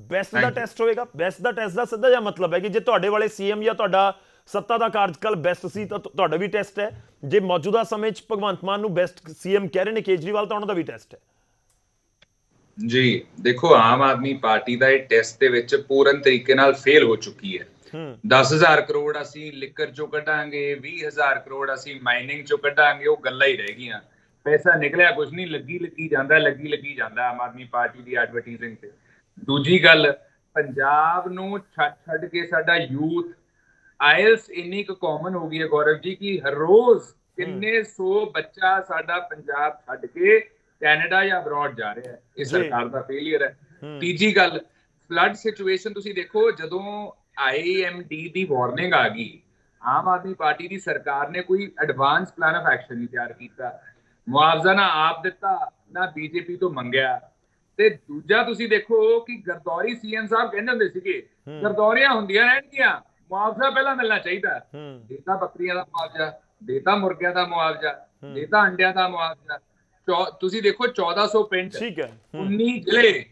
ਬੈਸਟ ਦਾ ਟੈਸਟ ਹੋਏਗਾ, ਬੈਸਟ ਦਾ ਟੈਸਟ ਦਾ ਸਿੱਧਾ ਜਿਹਾ ਮਤਲਬ ਹੈ ਕਿ ਜੇ ਤੁਹਾਡੇ ਵਾਲੇ ਸੀਐਮ ਜਾਂ ਤੁਹਾਡਾ ਸੱਤਾ ਦਾ ਕਾਰਜਕਾਲ ਬੈਸਟ ਸੀ ਤਾਂ ਤੁਹਾਡਾ ਵੀ ਟੈਸਟ ਹੈ, ਜੇ ਮੌਜੂਦਾ ਸਮੇਂ 'ਚ ਭਗਵੰਤ ਮਾਨ ਨੂੰ ਬੈਸਟ ਸੀਐਮ ਕਹਿ ਰਹੇ ਨੇ ਕੇਜਰੀਵਾਲ, ਤਾਂ ਉਹਨਾਂ ਦਾ ਵੀ ਟੈਸਟ ਹੈ। ਜੀ ਦੇਖੋ, ਆਮ ਆਦਮੀ ਪਾਰਟੀ ਦਾ ਇਹ ਟੈਸਟ ਦੇ ਵਿੱਚ ਪੂਰਨ ਤਰੀਕੇ ਨਾਲ ਫੇਲ ਹੋ ਚੁੱਕੀ ਹੈ। 10,000 ਕਰੋੜ ਅਸੀਂ ਲਿਕਰ ਚੋਂ ਕੱਢਾਂਗੇ, 20,000 ਕਰੋੜ ਅਸੀਂ ਮਾਈਨਿੰਗ ਚੋਂ ਕੱਢਾਂਗੇ, ਉਹ ਗੱਲਾਂ ਹੀ ਰਹਿ ਗਈਆਂ, ਪੈਸਾ ਨਿਕਲਿਆ ਕੁਝ ਨਹੀਂ, ਲੱਗੀ ਜਾਂਦਾ ਆਮ ਆਦਮੀ ਪਾਰਟੀ ਦੀ ਐਡਵਰਟਾਈਜ਼ਿੰਗ ਤੇ। ਦੂਜੀ ਗੱਲ, ਪੰਜਾਬ ਨੂੰ ਛੱਡ ਕੇ ਸਾਡਾ ਯੂਥ ਆਇਲਸ ਇੰਨੀ ਕੁ ਕਾਮਨ ਹੋ ਗਈ ਹੈ ਗੌਰਵ ਜੀ ਕਿ ਹਰ ਰੋਜ਼ ਕਿੰਨੇ ਸੌ ਬੱਚਾ ਸਾਡਾ ਪੰਜਾਬ ਛੱਡ ਕੇ ਕੈਨੇਡਾ ਜਾਂ ਅਬਰੋਡ ਜਾ ਰਿਹਾ ਹੈ। ਇਹ ਸਰਕਾਰ ਦਾ ਫੇਲਿਅਰ ਹੈ। ਤੀਜੀ ਗੱਲ, ਫਲੱਡ ਸਿਚੁਏਸ਼ਨ ਤੁਸੀਂ ਦੇਖੋ, ਜਦੋਂ IMD ਦੀ ਵਾਰਨਿੰਗ ਆ ਗਈ, ਆਮ ਆਦਮੀ ਪਾਰਟੀ ਦੀ ਸਰਕਾਰ ਨੇ ਕੋਈ ਐਡਵਾਂਸ ਪਲਾਨ ਆਫ ਐਕਸ਼ਨ ਨਹੀਂ ਤਿਆਰ ਕੀਤਾ, ਮੁਆਵਜ਼ਾ ਨਾ ਆਪ ਦਿੱਤਾ ਨਾ ਬੀਜੇਪੀ ਤੋਂ ਮੰਗਿਆ। ਤੇ ਦੂਜਾ ਤੁਸੀਂ ਦੇਖੋ ਕਿ ਗਰਦੌਰੀ ਸੀਐਮ ਸਾਹਿਬ ਕਹਿੰਦੇ ਹੁੰਦੇ ਸੀਗੇ ਗਰਦੌਰੀਆਂ ਹੁੰਦੀਆਂ ਰਹਿਣਗੀਆਂ, ਮੁਆਵਜ਼ਾ ਪਹਿਲਾਂ ਮਿਲਣਾ ਚਾਹੀਦਾ। ਦੇਤਾ ਬੱਕਰੀਆਂ ਦਾ ਮੁਆਵਜ਼ਾ, ਦੇਤਾ ਮੁਰਗਿਆਂ ਦਾ ਮੁਆਵਜ਼ਾ, ਦੇਤਾ ਅੰਡਿਆਂ ਦਾ ਮੁਆਵਜ਼ਾ। ਤੁਸੀਂ ਦੇਖੋ 1400 ਪਿੰਡ, 19 ਜ਼ਿਲ੍ਹੇ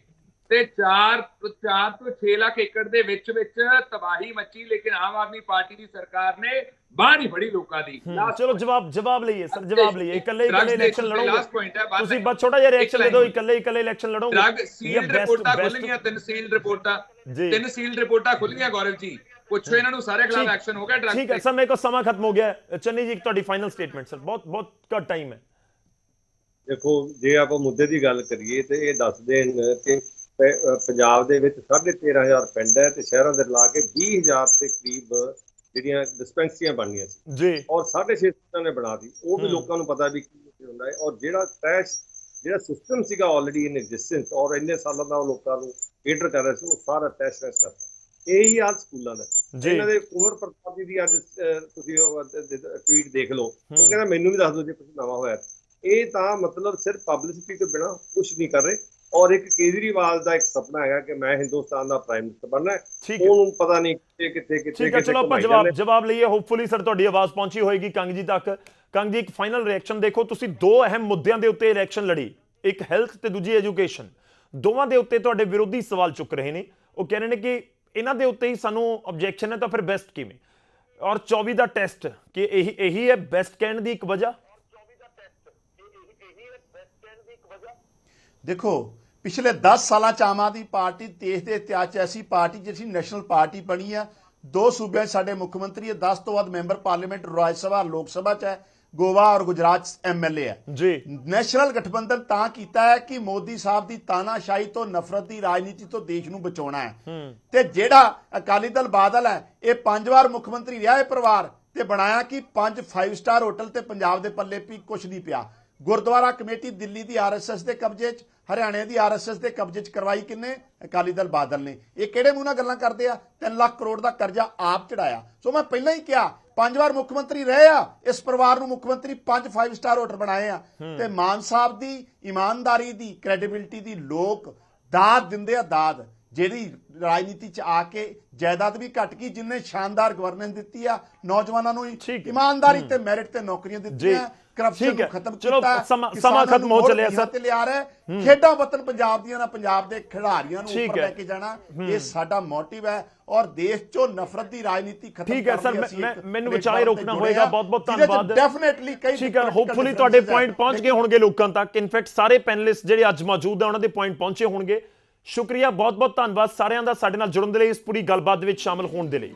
ਤੇ 4 ਤੋਂ 6 ਲੱਖ ਏਕੜ ਦੇ ਵਿੱਚ ਤਬਾਹੀ ਮੱਚੀ, ਲੇਕਿਨ ਆਮ ਆਦਮੀ ਪਾਰਟੀ ਦੀ ਸਰਕਾਰ ਨੇ ਬਾਹ ਨਹੀਂ ਫੜੀ ਲੋਕਾਂ ਦੀ। ਚਲੋ ਜਵਾਬ ਲਈਏ ਸਰ, ਜਵਾਬ ਲਈਏ। ਇਕੱਲੇ ਇਲੈਕਸ਼ਨ ਲੜੋਗੇ ਤੁਸੀਂ? ਬਸ ਛੋਟਾ ਜਿਹਾ ਰਿਐਕਸ਼ਨ ਦੇ ਦਿਓ। ਇਕੱਲੇ ਇਲੈਕਸ਼ਨ ਲੜੋਗੇ? ਡਰੱਗ ਸੀਲਡ ਰਿਪੋਰਟਾਂ ਖੁੱਲ ਗਈਆਂ, 3 ਸੀਲਡ ਰਿਪੋਰਟਾਂ ਖੁੱਲ ਗਈਆਂ ਗੌਰਵ ਜੀ, ਪੁੱਛੋ ਇਹਨਾਂ ਨੂੰ, ਸਾਰੇ ਖਿਲਾਫ ਐਕਸ਼ਨ ਹੋ ਗਿਆ ਡਰੱਗ। ਠੀਕ ਹੈ ਸਰ, ਮੇਰੇ ਕੋਲ ਸਮਾਂ ਖਤਮ ਹੋ ਗਿਆ। ਚੰਨੀ ਜੀ ਤੁਹਾਡੀ ਫਾਈਨਲ ਸਟੇਟਮੈਂਟ ਸਰ, ਬਹੁਤ ਘੱਟ ਟਾਈਮ ਹੈ। ਦੇਖੋ, ਜੇ ਆਪਾਂ ਮੁੱਦੇ ਦੀ ਗੱਲ ਕਰੀਏ ਤੇ ਇਹ ਦੱਸ ਦੇਣ ਕਿ ਪੰਜਾਬ ਦੇ ਵਿੱਚ 13,500 ਪਿੰਡ ਹੈ ਤੇ ਸ਼ਹਿਰਾਂ ਦੇ ਲਾ ਕੇ 20,000 ਦੇ ਕਰੀਬ ਜਿਹੜੀਆਂ ਡਿਸਪੈਂਸਰੀਆਂ ਬਣਨੀਆਂ ਸੀ ਜੀ, ਔਰ 650 ਨੇ ਬਣਾ ਦਿੱਤੀ। ਉਹ ਵੀ ਲੋਕਾਂ ਨੂੰ ਪਤਾ ਵੀ ਕੀ ਹੁੰਦਾ ਹੈ, ਔਰ ਜਿਹੜਾ ਸਿਸਟਮ ਸੀਗਾ ਆਲਰੇਡੀ ਇਨ ਐਗਜ਼ਿਸਟੈਂਸ ਔਰ ਇੰਨੇ ਸਾਲਾਂ ਦਾ ਉਹ ਲੋਕਾਂ ਨੂੰ ਕੇਟਰ ਕਰ ਰਿਹਾ ਸੀ, ਉਹ ਸਾਰਾ ਟੈਸਟ ਕਰਤਾ। ਇਹੀ ਹਾਲ ਸਕੂਲਾਂ ਦਾ। ਇਹਨਾਂ ਦੇ ਕੁੰਵਰ ਪ੍ਰਤਾਪ ਜੀ ਦੀ ਅੱਜ ਤੁਸੀਂ ਟਵੀਟ ਦੇਖ ਲਓ, ਉਹ ਕਹਿੰਦਾ ਮੈਨੂੰ ਵੀ ਦੱਸ ਦਿਓ ਜੇ ਕੁਝ ਨਵਾਂ ਹੋਇਆ। ਇਹ ਤਾਂ ਮਤਲਬ ਸਿਰਫ ਪਬਲਿਸਿਟੀ ਤੋਂ ਬਿਨਾਂ ਕੁਝ ਨਹੀਂ ਕਰ ਰਹੇ। ਔਰ ਇੱਕ ਕੇਜਰੀਵਾਲ ਦਾ ਇੱਕ ਸੁਪਨਾ ਹੈਗਾ ਕਿ ਮੈਂ ਹਿੰਦੁਸਤਾਨ ਦਾ ਪ੍ਰਾਈਮ ਮਿਨਿਸਟਰ ਬਣਨਾ ਹੈ, ਉਹਨੂੰ ਪਤਾ ਨਹੀਂ ਕਿੱਥੇ। ਠੀਕ ਹੈ, ਚਲੋ ਆਪਾਂ ਜਵਾਬ ਲਈਏ। ਹੋਪਫੁਲੀ ਸਰ ਤੁਹਾਡੀ ਆਵਾਜ਼ ਪਹੁੰਚੀ ਹੋਏਗੀ ਕੰਗ ਜੀ ਤੱਕ। ਕੰਗ ਜੀ, ਇੱਕ ਫਾਈਨਲ ਰਿਐਕਸ਼ਨ ਦੇਖੋ, ਤੁਸੀਂ 2 ਅਹਿਮ ਮੁੱਦਿਆਂ ਦੇ ਉੱਤੇ ਇਲੈਕਸ਼ਨ ਲੜੀ, ਇੱਕ ਹੈਲਥ ਤੇ ਦੂਜੀ ਐਜੂਕੇਸ਼ਨ। ਦੋਵਾਂ ਦੇ ਉੱਤੇ ਤੁਹਾਡੇ ਵਿਰੋਧੀ ਸਵਾਲ ਚੁੱਕ ਰਹੇ ਨੇ, ਉਹ ਕਹਿ ਰਹੇ ਨੇ ਕਿ ਇਹਨਾਂ ਦੇ ਉੱਤੇ ਹੀ ਸਾਨੂੰ ਆਬਜੈਕਸ਼ਨ ਹੈ, ਤਾਂ ਫਿਰ ਬੈਸਟ ਕਿਵੇਂ? ਔਰ 24 ਦਾ ਟੈਸਟ ਕਿ ਇਹੀ ਹੈ ਬੈਸਟ ਕਹਿਣ ਦੀ ਇੱਕ ਵਜ੍ਹਾ? ਦੇਖੋ, ਪਿਛਲੇ 10 ਸਾਲਾਂ ਚ ਆਮ ਆਦਮੀ ਪਾਰਟੀ ਦੇਸ਼ ਦੇ ਇਤਿਹਾਸ 'ਚ ਐਸੀ ਪਾਰਟੀ ਜਿਹੜੀ ਨੈਸ਼ਨਲ ਪਾਰਟੀ ਬਣੀ ਆ। 2 ਸੂਬਿਆਂ 'ਚ ਸਾਡੇ ਮੁੱਖ ਮੰਤਰੀ ਹੈ, 10 ਤੋਂ ਵੱਧ ਮੈਂਬਰ ਪਾਰਲੀਮੈਂਟ ਰਾਜ ਸਭਾ ਲੋਕ ਸਭਾ 'ਚ ਹੈ, ਗੋਵਾ ਔਰ ਗੁਜਰਾਤ 'ਚ MLA ਹੈ ਜੀ। ਨੈਸ਼ਨਲ ਗਠਬੰਧਨ ਤਾਂ ਕੀਤਾ ਹੈ ਕਿ ਮੋਦੀ ਸਾਹਿਬ ਦੀ ਤਾਨਾਸ਼ਾਹੀ ਤੋਂ, ਨਫ਼ਰਤ ਦੀ ਰਾਜਨੀਤੀ ਤੋਂ ਦੇਸ਼ ਨੂੰ ਬਚਾਉਣਾ ਹੈ। ਤੇ ਜਿਹੜਾ ਅਕਾਲੀ ਦਲ ਬਾਦਲ ਹੈ, ਇਹ 5 ਵਾਰ ਮੁੱਖ ਮੰਤਰੀ ਰਿਹਾ ਇਹ ਪਰਿਵਾਰ, ਤੇ ਬਣਾਇਆ ਕਿ 5 5 ਸਟਾਰ ਹੋਟਲ ਤੇ ਪੰਜਾਬ ਦੇ ਪੱਲੇ ਵੀ ਕੁਝ ਨਹੀਂ ਪਿਆ। ਗੁਰਦੁਆਰਾ ਕਮੇਟੀ ਦਿੱਲੀ ਦੀ RSS ਦੇ ਕਬਜ਼ੇ 'ਚ, ਹਰਿਆਣੇ ਦੀ RSS ਦੇ ਕਬਜ਼ੇ 'ਚ ਕਰਵਾਈ ਕਿੰਨੇ? ਅਕਾਲੀ ਦਲ ਬਾਦਲ ਨੇ। ਇਹ ਕਿਹੜੇ ਮੂੰਹ ਨਾਲ ਗੱਲਾਂ ਕਰਦੇ ਆ? 3 ਲੱਖ ਕਰੋੜ ਦਾ ਕਰਜ਼ਾ ਆਪ ਚੜਾਇਆ। ਸੋ ਮੈਂ ਪਹਿਲਾਂ ਹੀ ਕਿਹਾ 5 ਵਾਰ ਮੁੱਖ ਮੰਤਰੀ ਰਹੇ ਆ, ਇਸ ਪਰਿਵਾਰ ਨੂੰ ਮੁੱਖ ਮੰਤਰੀ 5 ਸਟਾਰ ਹੋਟਲ ਬਣਾਏ ਆ, ਤੇ ਮਾਨ ਸਾਹਿਬ ਦੀ ਇਮਾਨਦਾਰੀ ਦੀ, ਕ੍ਰੈਡੀਬਿਲਿਟੀ ਦੀ ਲੋਕ ਦਾਦ ਦਿੰਦੇ ਆ, ਦਾਦ ਜਿਹੜੀ ਰਾਜਨੀਤੀ ਚ ਆ ਕੇ ਜਾਇਦਾਦ ਵੀ ਘਟ ਗਈ, ਜਿਨਨੇ ਸ਼ਾਨਦਾਰ ਗਵਰਨੈਂਸ ਦਿੱਤੀ ਆ, ਨੌਜਵਾਨਾਂ ਨੂੰ ਇਮਾਨਦਾਰੀ ਤੇ ਮੈਰਿਟ ਤੇ ਨੌਕਰੀਆਂ ਦਿੱਤੀਆਂ, ਕਰਪਸ਼ਨ ਨੂੰ ਖਤਮ ਕੀਤਾ, ਸਮਾਂ ਖਤਮ ਹੋ ਚੱਲਿਆ ਸਰ, ਤੇ ਲਿਆ ਰਿਹਾ ਖੇਡਾਂ ਵਤਨ ਪੰਜਾਬ ਦੀਆਂ, ਨਾ ਪੰਜਾਬ ਦੇ ਖਿਡਾਰੀਆਂ ਨੂੰ ਉੱਪਰ ਲੈ ਕੇ ਜਾਣਾ, ਇਹ ਸਾਡਾ ਮੋਟਿਵ ਹੈ। ਔਰ ਦੇਸ਼ ਚੋਂ ਨਫ਼ਰਤ ਦੀ ਰਾਜਨੀਤੀ ਖਤਮ ਠੀਕ ਹੈ ਸਰ, ਮੈਨੂੰ ਵਿਚਾਲੇ ਰੋਕਣਾ ਹੋਏਗਾ। ਬਹੁਤ ਬਹੁਤ ਧੰਨਵਾਦ। ਡੈਫੀਨਿਟਲੀ ਠੀਕ ਹੈ, ਹੋਪਫੁਲੀ ਤੁਹਾਡੇ ਪੁਆਇੰਟ ਪਹੁੰਚ ਗਏ ਹੋਣਗੇ ਲੋਕਾਂ ਤੱਕ। ਇਨਫੈਕਟ ਸਾਰੇ ਪੈਨਲਿਸਟ ਜਿਹੜੇ ਅੱਜ ਮੌਜੂਦ ਆ ਉਹਨਾਂ ਦੇ ਪੁਆਇੰਟ ਪਹੁੰਚੇ ਹੋਣਗੇ। ਸ਼ੁਕਰੀਆ, ਬਹੁਤ ਬਹੁਤ ਧੰਨਵਾਦ ਸਾਰਿਆਂ ਦਾ ਸਾਡੇ ਨਾਲ ਜੁੜਨ ਦੇ ਲਈ, ਇਸ ਪੂਰੀ ਗੱਲਬਾਤ ਦੇ ਵਿੱਚ ਸ਼ਾਮਲ ਹੋਣ ਦੇ ਲਈ।